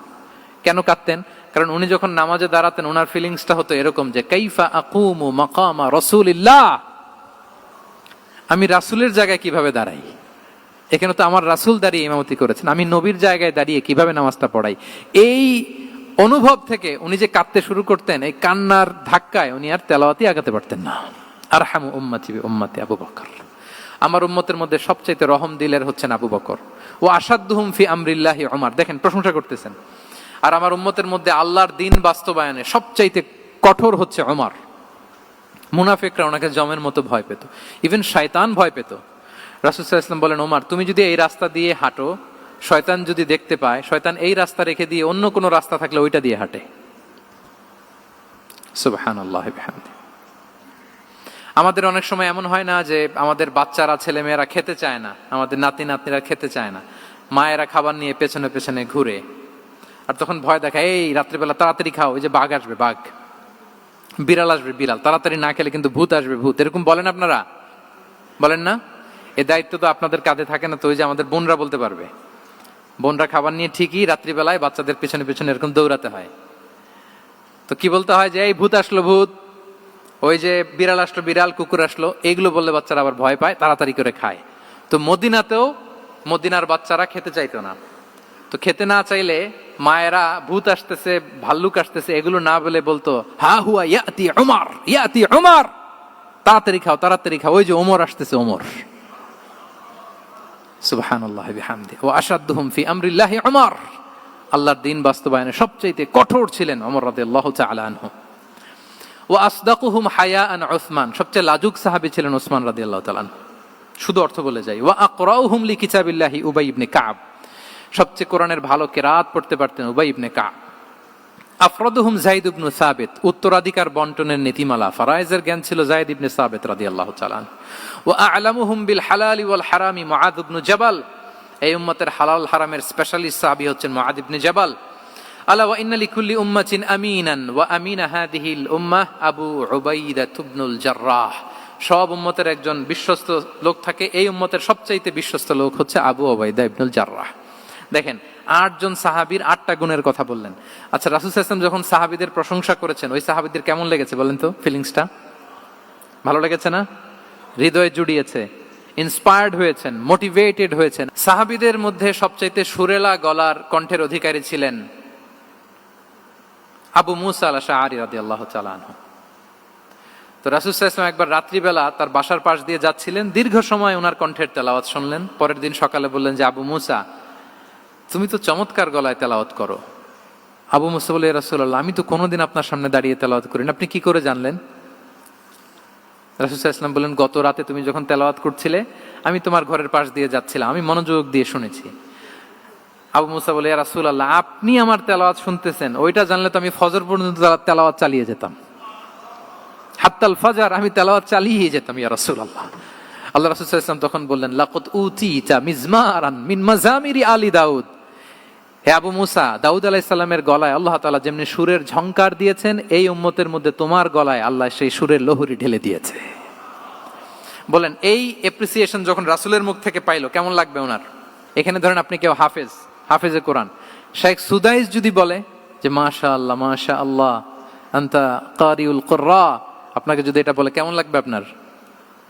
Speaker 1: কেন কাঁদতেন? কারণ উনি যখন নামাজে দাঁড়াতেন ওনার ফিলিংসটা হতো এরকম যে কাইফা আকুমু মাকামা রাসূলিল্লাহ, আমি রাসূলের জায়গায় কিভাবে দাঁড়াই? এখানে তো আমার রাসূল দাঁড়িয়ে ইমামতি করেছেন, আমি নবীর জায়গায় দাঁড়িয়ে কিভাবে নামাজটা পড়াই? এই অনুভব থেকে উনি যে কাঁদতে শুরু করতেন, এই কান্নার ধাক্কায় উনি আর তেলাওয়াতই আগাতে পারতেন না। আরহামু উম্মতি বি উম্মতি আবু বকর। আমার উম্মতের মধ্যে সবচাইতে রহম দিলের হচ্ছেন আবু বকর। ও আসাদ্দুহুম ফি আমরিল্লাহি ওমর। দেখেন প্রশংসা করতেছেন। আর আমার উম্মতের মধ্যে আল্লাহর দিন বাস্তবায়নে সবচাইতে কঠোর হচ্ছে ওমর। মুনাফিকরা ওনাকে জমের মতো ভয় পেত, ইভেন শয়তান ভয় পেত। রাসূল সাল্লাল্লাহু আলাইহি ওয়াসাল্লাম বলেন ওমর, তুমি যদি এই রাস্তা দিয়ে হাঁটো, শয়তান যদি দেখতে পায়, শয়তান এই রাস্তা রেখে দিয়ে অন্য কোনো রাস্তা থাকলে ওইটা দিয়ে হাঁটে। সুবহানাল্লাহি বিহামদি। আমাদের অনেক সময় এমন হয় না যে আমাদের বাচ্চারা, ছেলে মেয়েরা খেতে চায় না, আমাদের নাতি নাতনিরা খেতে চায় না, মায়েরা খাবার নিয়ে পেছনে পেছনে ঘুরে, আর তখন ভয় দেখায় এই রাত্রিবেলা তাড়াতাড়ি খাও, ওই যে বাঘ আসবে বাঘ, বিড়াল আসবে বিড়াল, তাড়াতাড়ি না খেলে কিন্তু ভূত আসবে ভূত। এরকম বলেন আপনারা? বলেন না? এই দায়িত্ব তো আপনাদের কাঁধে থাকে না? তো ওই যে আমাদের বোনরা বলতে পারবে, বোনরা খাবার নিয়ে ঠিকই রাত্রিবেলায় বাচ্চাদের পেছনে পেছনে এরকম দৌড়াতে হয়। তো কি বলতে হয় যে এই ভূত আসলো ভূত, ওই যে বিড়াল আসলো বিড়াল, কুকুর আসলো, এইগুলো বললে বাচ্চারা আবার ভয় পায়, তাড়াতাড়ি করে খায়। তো মদিনাতেও মদিনার বাচ্চারা খেতে চাইতো না। তো খেতে না চাইলে মায়েরা ভূত আসতেছে, ভাল্লুক আসতেছে এগুলো না বলে বলতো হা হুয়া ইয়াতি উমর, ইয়াতি উমর, তাড়াতাড়ি খাও তাড়াতাড়ি খাও, ওই যে ওমর আসতেছে ওমর। সুবহানাল্লাহি বিহামদি। ওয়া আশাদ্দুহুম ফি আমরিল্লাহি উমর। আল্লাহর দিন বাস্তবায়নে সবচেয়ে কঠোর ছিলেন ওমর রাদিয়াল্লাহু তাআলা আনহু। ওয়া আসদাকুহুম হায়াআন উসমান। সবচেয়ে লাজুক সাহাবী ছিলেন উসমান রাদিয়াল্লাহু তাআলা আনহু। শুধু অর্থ বলে যাই। ওয়া আকরাউহুম লিকিতাবিল্লাহি উবাই ইবনে কাব। সবচেয়ে কোরআনের ভালো কিরাত পড়তে পারতেন উবাই ইবনে কাব। আফরাদুহুম যায়েদ ইবনে সাবিত। উত্তরাধিকার বন্টনের নীতিমালা, ফারায়েজের জ্ঞান ছিল যায়েদ ইবনে সাবিত রাদিয়াল্লাহু তাআলা। ওয়া আ'লামুহুম বিল হালালি ওয়াল হারামি মুআদ ইবনে জাবাল। এই উম্মতের হালাল হারামের স্পেশালিস্ট সাহাবী হচ্ছেন মুআদ ইবনে জাবাল। আলা ওয়া ইন্না লিকুল্লি উম্মাতিন আমিনান ওয়া আমিনা হাদিহিল উম্মাহ আবু উবাইদা ইবনুল জাররাহ। সব উম্মতের একজন বিশ্বস্ত লোক থাকে, এই উম্মতের সবচাইতে বিশ্বস্ত লোক হচ্ছে আবু উবাইদা ইবনুল জাররাহ। দেখেন 8 জন সাহাবীর 8টা গুণের কথা বললেন। আচ্ছা, রাসূল সাল্লাল্লাহু আলাইহি ওয়াসাল্লাম যখন সাহাবীদের প্রশংসা করেছেন, ওই সাহাবীদের কেমন লেগেছে বলেন তো? ফিলিংসটা ভালো লেগেছে না? হৃদয়ে জুড়িয়েছে, ইন্সপায়ার্ড হয়েছেন, মোটিভেটেড হয়েছেন। সাহাবীদের মধ্যে সবচাইতে সুরেলা গলার কণ্ঠের অধিকারী ছিলেন আবু মুসা আল-আশআরী রাদিয়াল্লাহু তাআলা আনহু। তো রাসূল সাল্লাল্লাহু আলাইহি ওয়াসাল্লাম একবার রাত্রিবেলা তার বাসার পাশ দিয়ে যাচ্ছিলেন, দীর্ঘ সময় ওনার কণ্ঠের তেলাওয়াত শুনলেন। পরের দিন সকালে বললেন যে আবু মুসা, তুমি তো চমৎকার গলায় তেলাওয়াত করো। আবু মুসা বলে, ইয়া রাসূলুল্লাহ, আমি তো কোনোদিন আপনার সামনে দাঁড়িয়ে তেলাওয়াত করি না, আপনি কি করে জানলেন? রাসূল সাল্লাল্লাহু আলাইহি ওয়াসাল্লাম বললেন, গত রাতে তুমি যখন তেলাওয়াত করছিলে, আমি তোমার ঘরের পাশ দিয়ে যাচ্ছিলাম, আমি মনোযোগ দিয়ে শুনেছি। আবু মুসা বলে, ইয়া রাসূলুল্লাহ, আপনি আমার তেলাওয়াত শুনতেছেন, ওইটা জানলে তো আমি ফজর পর্যন্ত তেলাওয়াত চালিয়ে যেতাম, হাত্তাল ফজর আমি তেলাওয়াত চালিয়ে যেতাম ইয়া রাসূলুল্লাহ। আল্লাহ রাসূল সাল্লাল্লাহু আলাইহি ওয়াসাল্লাম তখন বললেন, লাকাদ উতিতা মিজমারান মিন মাজামিরি আলি দাউদ। হে আবু মুসা, দাউদ আলাইহিস সালামের গলায় আল্লাহ তাআলা যেমনি সুরের ঝংকার দিয়েছেন, এই উম্মতের মধ্যে তোমার গলায় আল্লাহ সেই সুরের লহরী ঢেলে দিয়েছে। বলেন এই অ্যাপ্রিসিয়েশন যখন রাসূলের মুখ থেকে পাইলো কেমন লাগবে ওনার? এখানে ধরেন আপনি কেউ হাফেজে কোরআন শেখ সুদাইস যদি বলে যে মাশাআল্লাহ মাশাআল্লাহ আনতা কারিউল কুররা, আপনাকে যদি এটা বলে কেমন লাগবে আপনার?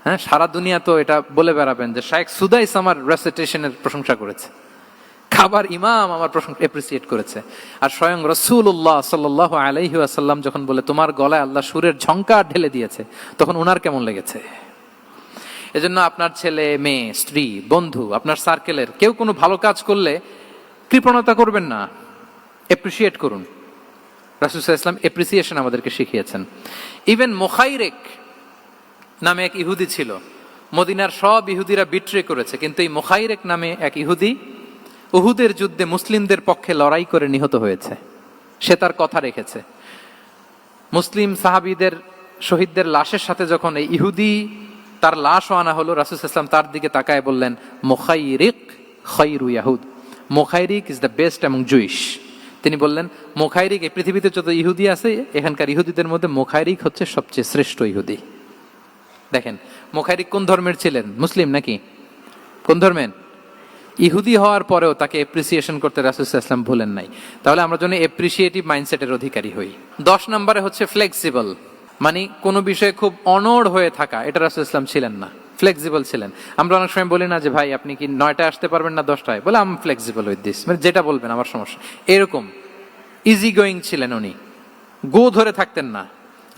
Speaker 1: হ্যাঁ, সারা দুনিয়া তো এটা বলে বেড়াবেন যে শেখ সুদাইস আমার রেসিটেশনের প্রশংসা করেছে, খাবার ইমাম আমার প্রশংসা এপ্রিসিয়েট করেছে। আর স্বয়ং রাসূলুল্লাহ সাল্লাল্লাহু আলাইহি ওয়াসাল্লাম যখন বলে তোমার গলায় আল্লাহ সুরের ঝংকার ঢেলে দিয়েছে, তখন ওনার কেমন লেগেছে? এজন্য আপনার ছেলে মেয়ে, স্ত্রী, বন্ধু, আপনার সার্কেলের কেউ কোনো ভালো কাজ করলে কৃপণতা করবেন না, এপ্রিসিয়েট করুন। রাসূল সাল্লাল্লাহু আলাইহি ওয়াসাল্লাম এপ্রিসিয়েশন আমাদেরকে শিখিয়েছেন। ইভেন মুখাইরেক নামে এক ইহুদি ছিল, মদিনার সব ইহুদিরা বিট্রে করেছে, কিন্তু এই মুখাইরেক নামে এক ইহুদি উহুদের যুদ্ধে মুসলিমদের পক্ষে লড়াই করে নিহত হয়েছে, সে তার কথা রেখেছে। মুসলিম সাহাবীদের শহীদদের লাশের সাথে যখন এই ইহুদি তার লাশও আনা হলো, রাসূল সাল্লাল্লাহু আলাইহি ওয়াসাল্লাম তার দিকে তাকায় বললেন, মুখাইরিক খায়রু ইয়াহুদ, Mukhayriq is the best among Jewish. তিনি বললেন মুখাইরিক, এই পৃথিবীতে যত ইহুদি আছে এখানকার ইহুদিদের মধ্যে মুখাইরিক হচ্ছে সবচেয়ে শ্রেষ্ঠ ইহুদি। দেখেন মুখাইরিক কোন ধর্মের ছিলেন? মুসলিম নাকি কোন ধর্মের? ইহুদি হওয়ার পরেও তাকে এপ্রিসিয়েশন করতে রাসূল সাল্লাল্লাহু আলাইহি ওয়াসাল্লাম ভুলেন নাই। তাহলে আমরা যেন এপ্রিসিয়েটিভ মাইন্ডসেটের অধিকারী হই। 10 নম্বরে হচ্ছে ফ্লেক্সিবল, মানে কোনো বিষয়ে খুব অনড় হয়ে থাকা, এটা রাসূল সাল্লাল্লাহু আলাইহি ওয়াসাল্লাম ছিলেন না, ফ্লেক্সিবল ছিলেন। আমরা অনেক সময় বলি না যে ভাই আপনি কি 9টায় আসতে পারবেন না 10টায়, বলে আম ফ্লেক্সিবল উইথ দিস, মানে যেটা বলবেন আমার সমস্যা, এরকম ইজি গোয়িং ছিলেন উনি, গো ধরে থাকতেন না,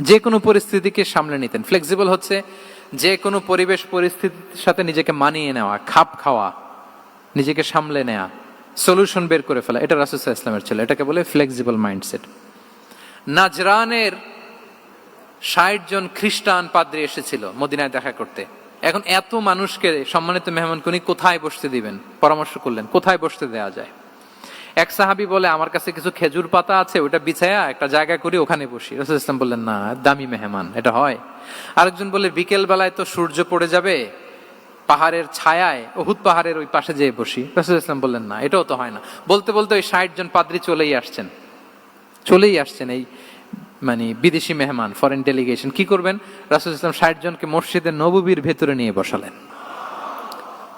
Speaker 1: যে কোনো পরিস্থিতিকে সামলে নিতেন। ফ্লেক্সিবল হচ্ছে যে কোনো পরিবেশ পরিস্থিতির সাথে নিজেকে মানিয়ে নেওয়া, খাপ খাওয়া, নিজেকে সামলে নেওয়া, সলিউশন বের করে ফেলা, এটা রাসূল সাল্লাল্লাহু আলাইহি ওয়াসাল্লামের ছিল, এটাকে বলে ফ্লেক্সিবল মাইন্ডসেট। নাজরানের 60 জন খ্রিস্টান পাদ্রী এসেছিল মদিনায় দেখা করতে। এখন এত মানুষকে সম্মানিত মেহমান উনি কোথায় বসতে দিবেন, পরামর্শ করলেন কোথায় বসতে দেওয়া যায়। এক সাহাবী বলে আমার কাছে কিছু খেজুর পাতা আছে, ওটা বিছায়া একটা জায়গা করি ওখানে বসি। রাসূল সাল্লাল্লাহু আলাইহি ওয়াসাল্লাম বললেন না, দামি মেহমান, এটা হয়। আরেকজন বলে বিকেল বেলায় তো সূর্য পড়ে যাবে, পাহাড়ের ছায়ায় উহুদ পাহাড়ের ওই পাশে যেয়ে বসি। রাসূল সাল্লাল্লাহু আলাইহি ওয়াসাল্লাম বললেন না, এটাও তো হয় না। বলতে বলতে ওই 60 জন পাদ্রী চলেই আসছেন এই মানে বিদেশি মেহমান, ফরেন ডেলিগেশন। কি করবেন? রাসূল সাল্লাল্লাহু আলাইহি ওয়াসাল্লাম 60 জনকে মসজিদে নববীর ভেতরে নিয়ে বসালেন,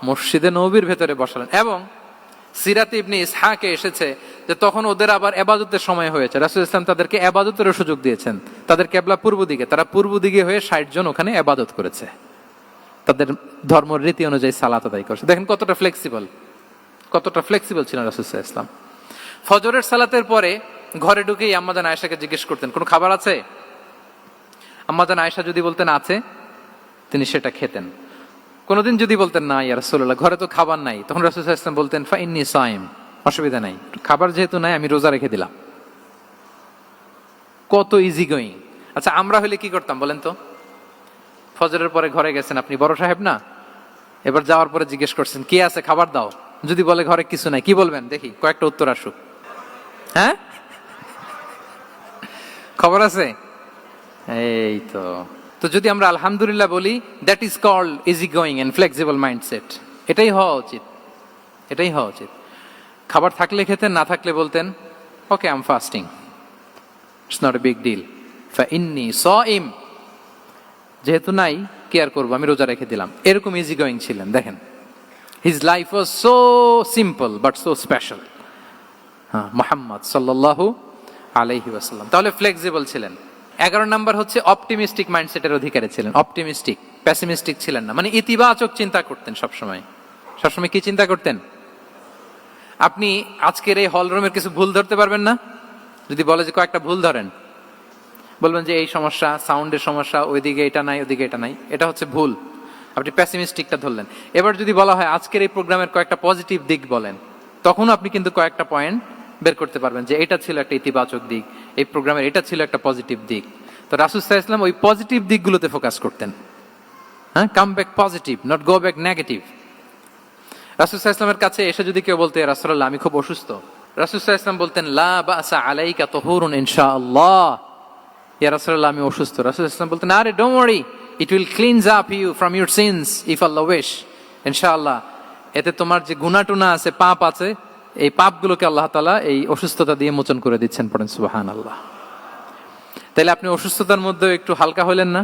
Speaker 1: মসজিদে নববীর ভেতরে বসালেন। এবং সিরাতে ইবনে ইসহাকে এসেছে যে তখন ওদের আবার ইবাদতের সময় হয়েছে, রাসূল সাল্লাল্লাহু আলাইহি ওয়াসাল্লাম তাদেরকে ইবাদতেরও সুযোগ দিয়েছেন। তাদের কিবলা পূর্ব দিকে, তারা পূর্ব দিকে হয়ে 60 জন ওখানে ইবাদত করেছে, তাদের ধর্ম রীতি অনুযায়ী সালাত আদায় করছে। দেখেন কতটা ফ্লেক্সিবল ছিলেন রাসূল সাল্লাল্লাহু আলাইহি ওয়াসাল্লাম। ফজরের সালাতের পরে ঘরে ঢুকেই আম্মাজান আয়েশাকে জিজ্ঞেস করতেন কোনো খাবার আছে? আম্মাজান আয়েশা যদি বলতেন আছে, তিনি সেটা খেতেন। কোনদিন যদি বলতেন না ইয়া রাসূলুল্লাহ ঘরে তো খাবার নাই, তখন রাসূল সাল্লাল্লাহু আলাইহি ওয়াসাল্লাম বলতেন ফা ইন্নী সাইম, অসুবিধা নাই, খাবার যেহেতু নাই আমি রোজা রেখে দিলাম। কত ইজি গোয়িং। আচ্ছা আমরা হলে কি করতাম বলেন তো? ফজরের পরে ঘরে গেছেন, আপনি বড় সাহেব না, এবার যাওয়ার পরে জিজ্ঞেস করছেন কি আছে খাবার দাও, যদি বলে ঘরে কিছু নাই, কি বলবেন দেখি, কয়েকটা উত্তর আসুক। হ্যাঁ খবর আছে, এই তো। তো যদি আমরা আলহামদুলিল্লাহ বলি, that is called easy going and flexible mindset. এটাই হওয়া উচিত। খাবার থাকলে খেতেন, না থাকলে বলতেন okay I am fasting, it's not a big deal, ফা ইন্নী সাইম, যেহেতু নাই কি আর করবো, আমি রোজা রেখে দিলাম। এরকম ইজি গোয়িং ছিলেন। দেখেন his life was so simple but so special. হ্যাঁ, মুহাম্মদ সাল্লাল্লাহু আলাইহি ওয়াসাল্লাম তাহলে ফ্লেক্সিবল ছিলেন। 11 নাম্বার হচ্ছে অপটিমিস্টিক মাইন্ডসেটের অধিকারী ছিলেন। অপটিমিস্টিক, পেসিমিস্টিক ছিলেন না, মানে ইতিবাচক চিন্তা করতেন সবসময়। কি চিন্তা করতেন? আপনি আজকের এই হল রুমের কিছু ভুল ধরতে পারবেন না? যদি বলে যে কয়েকটা ভুল ধরেন, বলবেন যে এই সমস্যা, সাউন্ডের সমস্যা, ওইদিকে এটা নাই, ওইদিকে এটা নাই, এটা হচ্ছে ভুল। আপনি পেসিমিস্টিকটা ধরলেন। এবার যদি বলা হয় আজকের এই প্রোগ্রামের কয়েকটা পজিটিভ দিক বলেন, তখন আপনি কিন্তু কয়েকটা পয়েন্ট বের করতে পারবেন যে এটা ছিল একটা ইতিবাচক দিক, এই প্রোগ্রামের এটা ছিল একটা পজিটিভ দিক। তো রাসূল সাল্লাল্লাহু আলাইহি ওয়াসাল্লাম ওই পজিটিভ দিকগুলোতে ফোকাস করতেন। হ্যাঁ, come back positive, not go back negative. রাসূল সাল্লাল্লাহু আলাইহি ওয়াসাল্লামের কাছে এসে যদি কেউ বলতে ইয়া রাসূলুল্লাহ আমি খুব অসুস্থ, রাসূল সাল্লাল্লাহু আলাইহি ওয়াসাল্লাম বলতেন লা বাসা আলাইকা তুহুরুন ইনশাআল্লাহ, ইয়া রাসূলুল্লাহ আমি অসুস্থ। রাসূল সাল্লাল্লাহু আলাইহি ওয়াসাল্লাম বলতেন আরে don't worry, it will cleanse up you from your sins if Allah wish, ইনশাআল্লাহ এতে তোমার যে গুনাহ টুনা আছে, পাপ আছে, এই পাপগুলোকে আল্লাহ তাআলা এই অসুস্থতা দিয়ে মোচন করে দিচ্ছেন। পড়েন সুবহানাল্লাহ। তাইলে আপনি অসুস্থতার মধ্যে একটু হালকা হলেন না,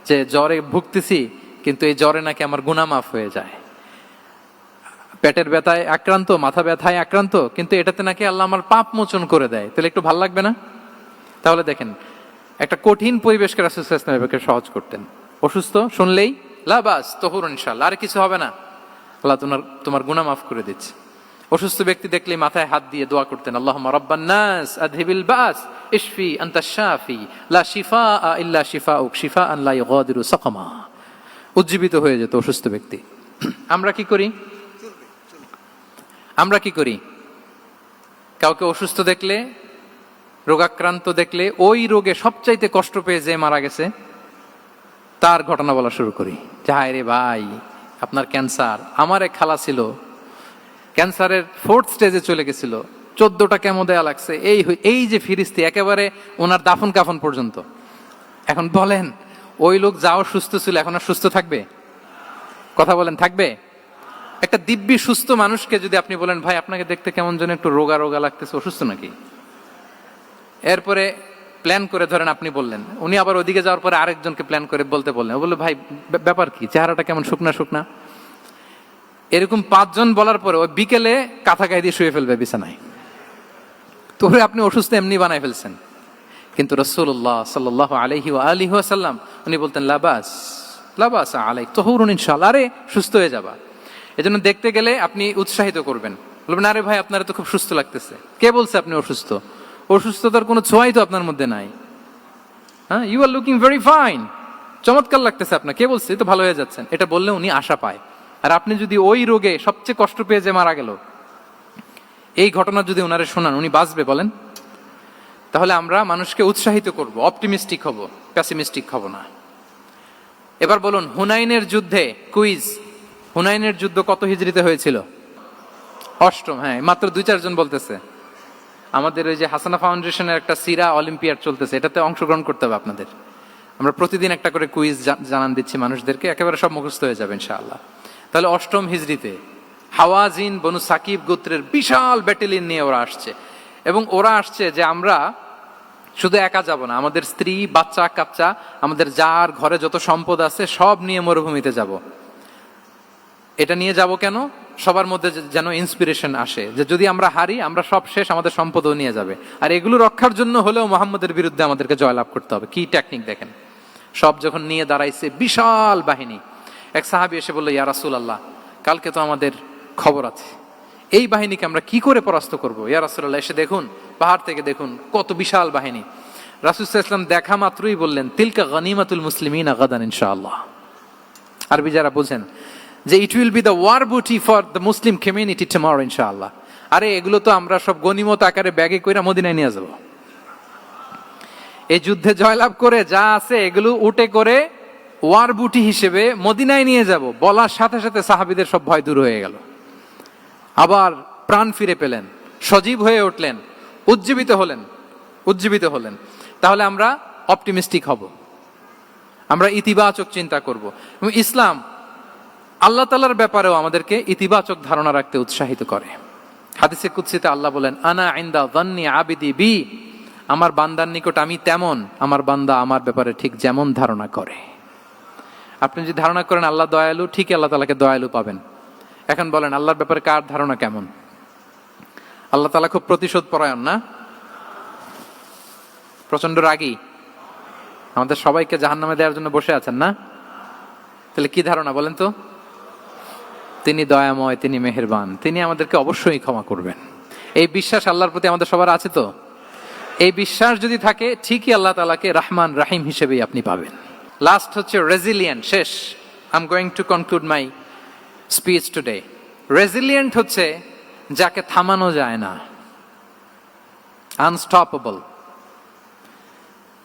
Speaker 1: যে জ্বরে ভুগতেছি কিন্তু এই জ্বরে নাকি আমার গুনাহ মাফ হয়ে যায়। পেটের ব্যথায় আক্রান্ত, মাথা ব্যথায় আক্রান্ত, কিন্তু এটাতে নাকি আল্লাহ আমার পাপ মোচন করে দেয়, তাহলে একটু ভাল লাগবে না? তাহলে দেখেন একটা কঠিন পরিবেশকে রাসূল সাল্লাল্লাহু আলাইহি ওয়াসাল্লাম সহজ করতেন। অসুস্থ শুনলেই লা বাস তুহুর ইনশাআল্লাহ, আর কিছু হবে না, আল্লাহ তোমার গুনাহ মাফ করে দিচ্ছে। অসুস্থ ব্যক্তি দেখলেই মাথায় হাত দিয়ে দোয়া করতেন আল্লাহুম্মা রাব্বান নাস আযহিবিল বাস ইশফি আনতাশ শাফি লা শিফাআ ইল্লা শিফাউক শিফাআন লা ইউগাদিরু সাকামা। উজ্জীবিত হয়ে যেত অসুস্থ ব্যক্তি। আমরা কি করি? কাউকে অসুস্থ দেখলে, রোগাক্রান্ত দেখলে, ওই রোগে সবচাইতে কষ্ট পেয়ে যে মারা গেছে তার ঘটনা বলা শুরু করি যে হায় রে ভাই আপনার ক্যান্সার, আমার এক খালা ছিল ক্যান্সারের 4th স্টেজে চলে গেছিল, 14টা কেমো দেয়া লাগছে, এই যে ফিরিস্তি একেবারে ওনার দাফন কাফন পর্যন্ত। এখন বলেন ওই লোক যাও সুস্থ ছিল, এখন আর সুস্থ থাকবে? কথা বলেন, থাকবে? একটা দিব্যি সুস্থ মানুষকে যদি আপনি বলেন ভাই আপনাকে দেখতে কেমন যেন একটু রোগা রোগা লাগতেছে, অসুস্থ নাকি? এরপরে প্ল্যান করে ধরেন আপনি বললেন, উনি আবার ওদিকে যাওয়ার পরে আরেকজনকে প্ল্যান করে বলতে বললেন, ও বললো ভাই ব্যাপার কি, চেহারাটা কেমন শুকনা শুকনা। এরকম 5 জন বলার পরে ওই বিকেলে কাঁথা গায়ে দিয়ে শুয়ে ফেলবে বিছানায়। তো আপনি অসুস্থ এমনি বানাই ফেলছেন। কিন্তু রাসূলুল্লাহ সাল্লাল্লাহু আলাইহি ওয়া আলিহি ওয়াসাল্লাম উনি বলতেন লাবাস লাবাস আলাইক তাহুরুন ইনশাআল্লাহ, আরে সুস্থ হয়ে যাবা। এজন্য দেখতে গেলে আপনি উৎসাহিত করবেন, বলবেন আরে ভাই আপনারা তো খুব সুস্থ লাগতেছে। কে বলছে আপনি অসুস্থ? অসুস্থতার কোনো ছোঁয়াই তো আপনার মধ্যে নাই। হ্যাঁ, you are looking very fine, চমৎকার লাগতেছে আপনার, কে বলছে? তো ভালো হয়ে যাচ্ছেন। এটা বললে উনি আশা পায়। আর আপনি যদি ওই রোগে সবচেয়ে কষ্ট পেয়ে যে মারা গেল, এই ঘটনা যদি ওনারে শোনান, উনি বাঁচবে বলেন? তাহলে আমরা মানুষকে উৎসাহিত করব, অপটিমিস্টিক হব, প্যাসিমিস্টিক হব না। এবার বলুন হুনাইনের যুদ্ধে, কুইজ, হুনাইনের যুদ্ধ কত হিজরিতে হয়েছিল? 8ম। হ্যাঁ, মাত্র 2-4 জন বলতেছে। আমাদের ওই যে হাসানা ফাউন্ডেশনের একটা সিরা অলিম্পিয়াড চলতেছে, এটাতে অংশগ্রহণ করতে হবে আপনাদের। আমরা প্রতিদিন একটা করে কুইজ জানান দিচ্ছি মানুষদেরকে, একেবারে সব মুখস্থ হয়ে যাবে ইনশাআল্লাহ। তাহলে 8ম হিজরিতে হাওয়াজিন বনু সাকিব গোত্রের বিশাল ব্যাটালিয়ন নিয়ে ওরা আসছে, এবং ওরা আসছে যে আমরা শুধু একা যাব না, আমাদের স্ত্রী বাচ্চা কাচ্চা, আমাদের যার ঘরে যত সম্পদ আছে সব নিয়ে মরুভূমিতে যাব। এটা নিয়ে যাব কেন? সবার মধ্যে যেন ইন্সপিরেশন আসে যে যদি আমরা হারি, আমরা সব শেষ, আমাদের সম্পদও নিয়ে যাবে। আর এগুলো রক্ষার জন্য হলেও মুহাম্মদের বিরুদ্ধে আমাদেরকে জয়লাভ করতে হবে। কি টেকনিক দেখেন! সব যখন নিয়ে দাঁড়াইছে বিশাল বাহিনী, এক সাহাবী এসে বলল ইয়া রাসূলুল্লাহ, কালকে তো আমাদের খবর আছে, এই বাহিনীকে আমরা কি করে পরাস্ত করব? ইয়া রাসূলুল্লাহ, এসে দেখুন, পাহাড় থেকে দেখুন কত বিশাল বাহিনী। রাসূল সাল্লাল্লাহু আলাইহি ওয়াসাল্লাম দেখা মাত্রই বললেন তিলকা গনিমাতুল মুসলিমিনা গাদান ইনশাআল্লাহ। আরবি যারা বুঝেন যে it will be the war booty for the Muslim community tomorrow ইনশাআল্লাহ। আরে এগুলো তো আমরা সব গনিমত আকারে ব্যাগে কইরা মদিনায় নিয়ে যাব। এই যুদ্ধে জয়লাভ করে যা আছে এগুলো উটে করে ওয়ার বুটি হিসেবে মদিনায় নিয়ে যাব। বলার সাথে সাথে সাহাবীদের সব ভয় দূর হয়ে গেল, আবার প্রাণ ফিরে পেলেন, সজীব হয়ে উঠলেন, উজ্জীবিত হলেন। তাহলে আমরা অপটিমিস্টিক হব, আমরা ইতিবাচক চিন্তা করব। এবং ইসলাম আল্লাহ তাআলার ব্যাপারেও আমাদেরকে ইতিবাচক ধারণা রাখতে উৎসাহিত করে। হাদিসে কুদসিতে আল্লাহ বলেন আনা ইনদা যান্নি আবিদি বি, আমার বান্দার নিকট আমি তেমন, আমার বান্দা আমার ব্যাপারে ঠিক যেমন ধারণা করে। আপনি যদি ধারণা করেন আল্লাহ দয়ালু, ঠিকই আল্লাহ তাআলাকে দয়ালু পাবেন। এখন বলেন আল্লাহর ব্যাপারে কার ধারণা কেমন? আল্লাহ তাআলা খুব প্রতিশোধ পরায়ণ না? প্রচন্ড রাগী, আমাদের সবাইকে জাহান্নামে দেওয়ার জন্য বসে আছেন না? তাহলে কি ধারণা বলেন তো? তিনি দয়াময়, তিনি মেহেরবান, তিনি আমাদেরকে অবশ্যই ক্ষমা করবেন। এই বিশ্বাস আল্লাহর প্রতি আমাদের সবার আছে তো? এই বিশ্বাস যদি থাকে, ঠিকই আল্লাহ তাআলাকে রহমান রাহিম হিসেবেই আপনি পাবেন। লাস্ট হচ্ছে রেজিলিয়েন্ট। শেষ, I am going to conclude my speech today. Resilient হচ্ছে যাকে থামানো যায় না, আনস্টপেবল।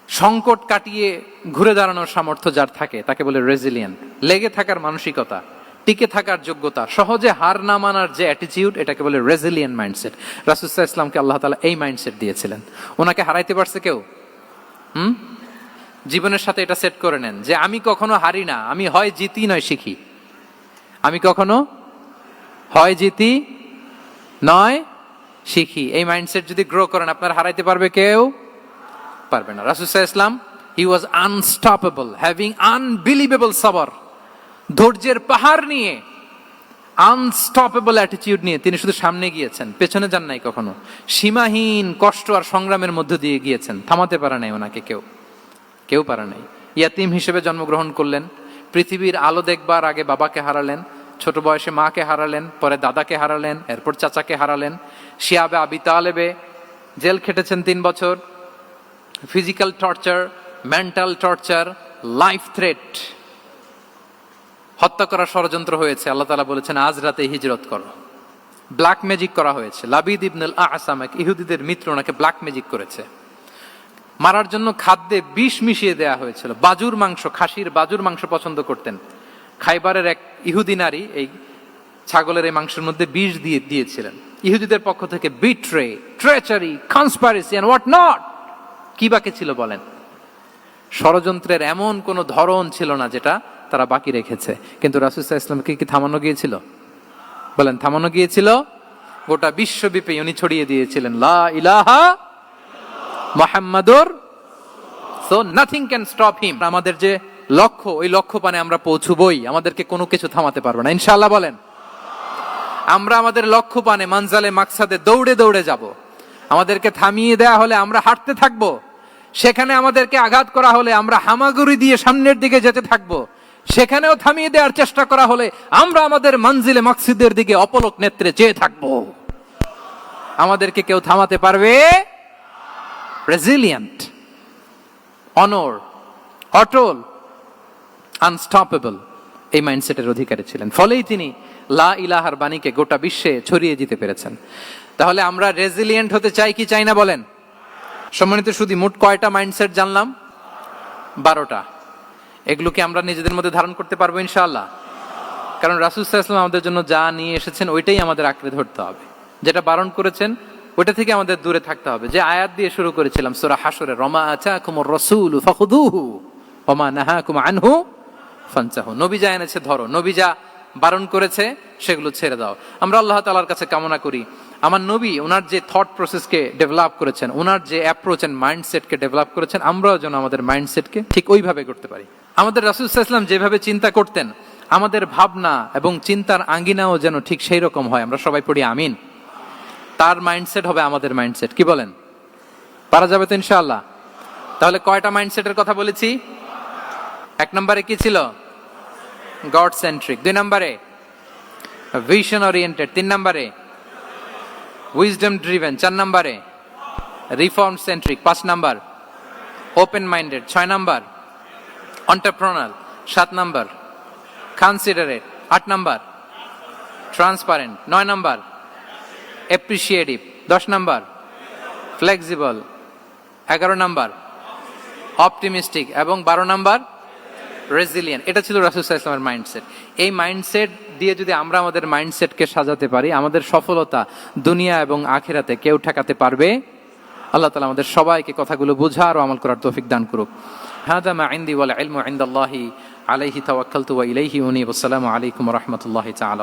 Speaker 1: সংকট কাটিয়ে ঘুরে দাঁড়ানোর সামর্থ্য যার থাকে তাকে বলে রেজিলিয়েন্ট। লেগে থাকার মানসিকতা, টিকে থাকার যোগ্যতা, সহজে হার না মানার যে অ্যাটিটিউড, এটাকে বলে রেজিলিয়েন্ট মাইন্ডসেট। রাসূল সাল্লাল্লাহু আলাইহি ওয়াসাল্লামকে আল্লাহ তাআলা এই মাইন্ডসেট দিয়েছিলেন। ওনাকে হারাইতে পারছে কেউ? জীবনের সাথে এটা সেট করে নেন যে আমি কখনো হারি না, আমি হয় জিতি নয় শিখি। আমি কখনো হয় জিতি নয় শিখি। এই মাইন্ডসেট যদি গ্রো করেন, আপনার হারাইতে পারবে কেউ? পারবে না। রাসূল সাল্লাল্লাহু আলাইহি ওয়াসাল্লাম he was unstoppable, having unbelievable সাবর। ধৈর্যের পাহাড় নিয়ে, আনস্টপেবল অ্যাটিটিউড নিয়ে তিনি শুধু সামনে গিয়েছেন, পেছনে যান নাই কখনো। সীমাহীন কষ্ট আর সংগ্রামের মধ্য দিয়ে গিয়েছেন, থামাতে পারে নাই ওনাকে কেউ পারে নাই। ইয়াতিম হিসেবে জন্মগ্রহণ করলেন, পৃথিবীর আলো দেখবার আগে বাবাকে হারালেন, ছোট বয়সে মাকে হারালেন, পরে দাদাকে হারালেন, এরপর চাচাকে হারালেন। শিয়াবে আবি তালেবে জেল খেটেছেন 3 বছর। Physical torture, mental torture, life threat, হত্যা করার ষড়যন্ত্র হয়েছে। আল্লাহ তাআলা বলেছেন আজ রাতে হিজরত করো। ব্ল্যাক ম্যাজিক করা হয়েছে। লাবিদ ইবনুল আসাম, এক ইহুদিদের মিত্র, ওনাকে ব্ল্যাক ম্যাজিক করেছে। মারার জন্য খাদ্যে বিষ মিশিয়ে দেয়া হয়েছিল। বাজুর মাংস, খাসির বাজুর মাংস পছন্দ করতেন। খাইবারের এক ইহুদি নারী এই ছাগলের এই মাংসের মধ্যে বিষ দিয়েছিলেন। ইহুদিদের পক্ষ থেকে betray, treachery, conspiracy and what not, কি বাকি ছিল বলেন? ষড়যন্ত্রের এমন কোন ধরন ছিল না যেটা তারা বাকি রেখেছে। কিন্তু রাসূল সাল্লাল্লাহু আলাইহি ওয়াসাল্লামকে কি থামানো গিয়েছিল? বলেন, থামানো গিয়েছিল? গোটা বিশ্বব্যাপী উনি ছড়িয়ে দিয়েছিলেন লা ইলাহা মুহাম্মাদুর, so nothing can stop him. আমাদের যে লক্ষ্য, ওই লক্ষ্য পানে আমরা পৌঁছবই, আমাদেরকে কোনো কিছু থামাতে পারবে না ইনশাআল্লাহ। বলেন, আমরা আমাদের লক্ষ্য পানে মানজালে মাকসাদে দৌড়ে দৌড়ে যাব। আমাদেরকে থামিয়ে দেয়া হলে আমরা হাঁটতে থাকব, সেখানে আমাদেরকে আঘাত করা হলে আমরা হামাগুড়ি দিয়ে সামনের দিকে যেতে থাকব, সেখানেও থামিয়ে দেওয়ার চেষ্টা করা হলে আমরা আমাদের মঞ্জিলে মাকসুদের দিকে অপলক নেত্রে চেয়ে থাকব। আমাদেরকে কেউ থামাতে পারবে? রেজিলিয়েন্ট, অনর, অটল, আনস্টপেবল, এই মাইন্ডসেটের অধিকারী ছিলেন। ফলেই তিনি লা ইলাহার বাণীকে গোটা বিশ্বে ছড়িয়ে দিতে পেরেছেন। তাহলে আমরা রেজিলিয়েন্ট হতে চাই কি চাই না বলেন? সম্মানিত শুধু মোট কয়টা মাইন্ডসেট জানলাম? 12টা। এগুলোকে আমরা নিজেদের মধ্যে ধারণ করতে পারবো ইনশাআল্লাহ। কারণ রাসূল সাল্লাল্লাহু আলাইহি ওয়াসাল্লাম আমাদের জন্য যা নিয়ে এসেছেন ওইটাই আমাদের আঁকড়ে ধরতে হবে। যেটা বারণ করেছেন ওইটা থেকে আমাদের দূরে থাকতে হবে। যে আয়াত দিয়ে শুরু করেছিলাম সূরা হাশরে, রমা আতাকুমুর রাসূলু ফাখুযুহু ওয়া মা নাহাকুম আনহু ফানতাহু। নবী যা এনেছে ধরো, নবী যা বারণ করেছে সেগুলো ছেড়ে দাও। আমরা আল্লাহ তাআলার কাছে কামনা করি আমার নবী ওনার যে থট প্রসেসকে ডেভেলপ করেছেন, ওনার যে অ্যাপ্রোচ এন্ড মাইন্ডসেটকে ডেভেলপ করেছেন, আমরাও যেন আমাদের মাইন্ডসেটকে ঠিক ওইভাবে করতে পারি। আমাদের রাসূল সাল্লাল্লাহু আলাইহি ওয়াসাল্লাম যেভাবে চিন্তা করতেন, আমাদের ভাবনা এবং চিন্তার আঙ্গিনাও যেন ঠিক সেই রকম হয়। আমরা সবাই পড়ি আমিন। তার মাইন্ডসেট হবে আমাদের মাইন্ডসেট। কি বলেন? পারা যাবে তো ইনশাআল্লাহ? তাহলে কয়টা মাইন্ডসেটের কথা বলেছি? 1 নম্বরে কি ছিল? God centric. 2 নম্বরে ভিশন ওরিয়েন্টেড। 3 নম্বরে উইজডম ড্রিভেন। 4 নম্বরে রিফর্ম সেন্ট্রিক। 5 নম্বর ওপেন মাইন্ডেড। 6 নম্বর এন্টারপ্রেনার। 7 নম্বর কনসিডারেট। 8 নম্বর ট্রান্সপারেন্ট। 9 নম্বর অ্যাপ্রিশিয়েটিভ। 10 নম্বর ফ্লেক্সিবল। 11 নম্বর অপটিমিস্টিক এবং 12 নম্বর রেজিলিয়েন্ট। এটা ছিল রাসূল সাল্লাল্লাহু আলাইহি ওয়াসাল্লামের মাইন্ডসেট। এই মাইন্ডসেট দিয়ে যদি আমরা আমাদের মাইন্ডসেটকে সাজাতে পারি, আমাদের সফলতা দুনিয়া এবং আখিরাতে কেউ ঠেকাতে পারবে? আল্লাহ তাআলা আমাদের সবাইকে কথাগুলো বোঝার ও আমল করার তৌফিক দান করুক। হাদা মা ইনদি ওয়াল ইলমু ইনদাল্লাহি আলাইহি তাওয়াক্কালতু ওয়া ইলাইহি উনীব। আসসালামু আলাইকুম ওয়া রাহমাতুল্লাহি তাআলা।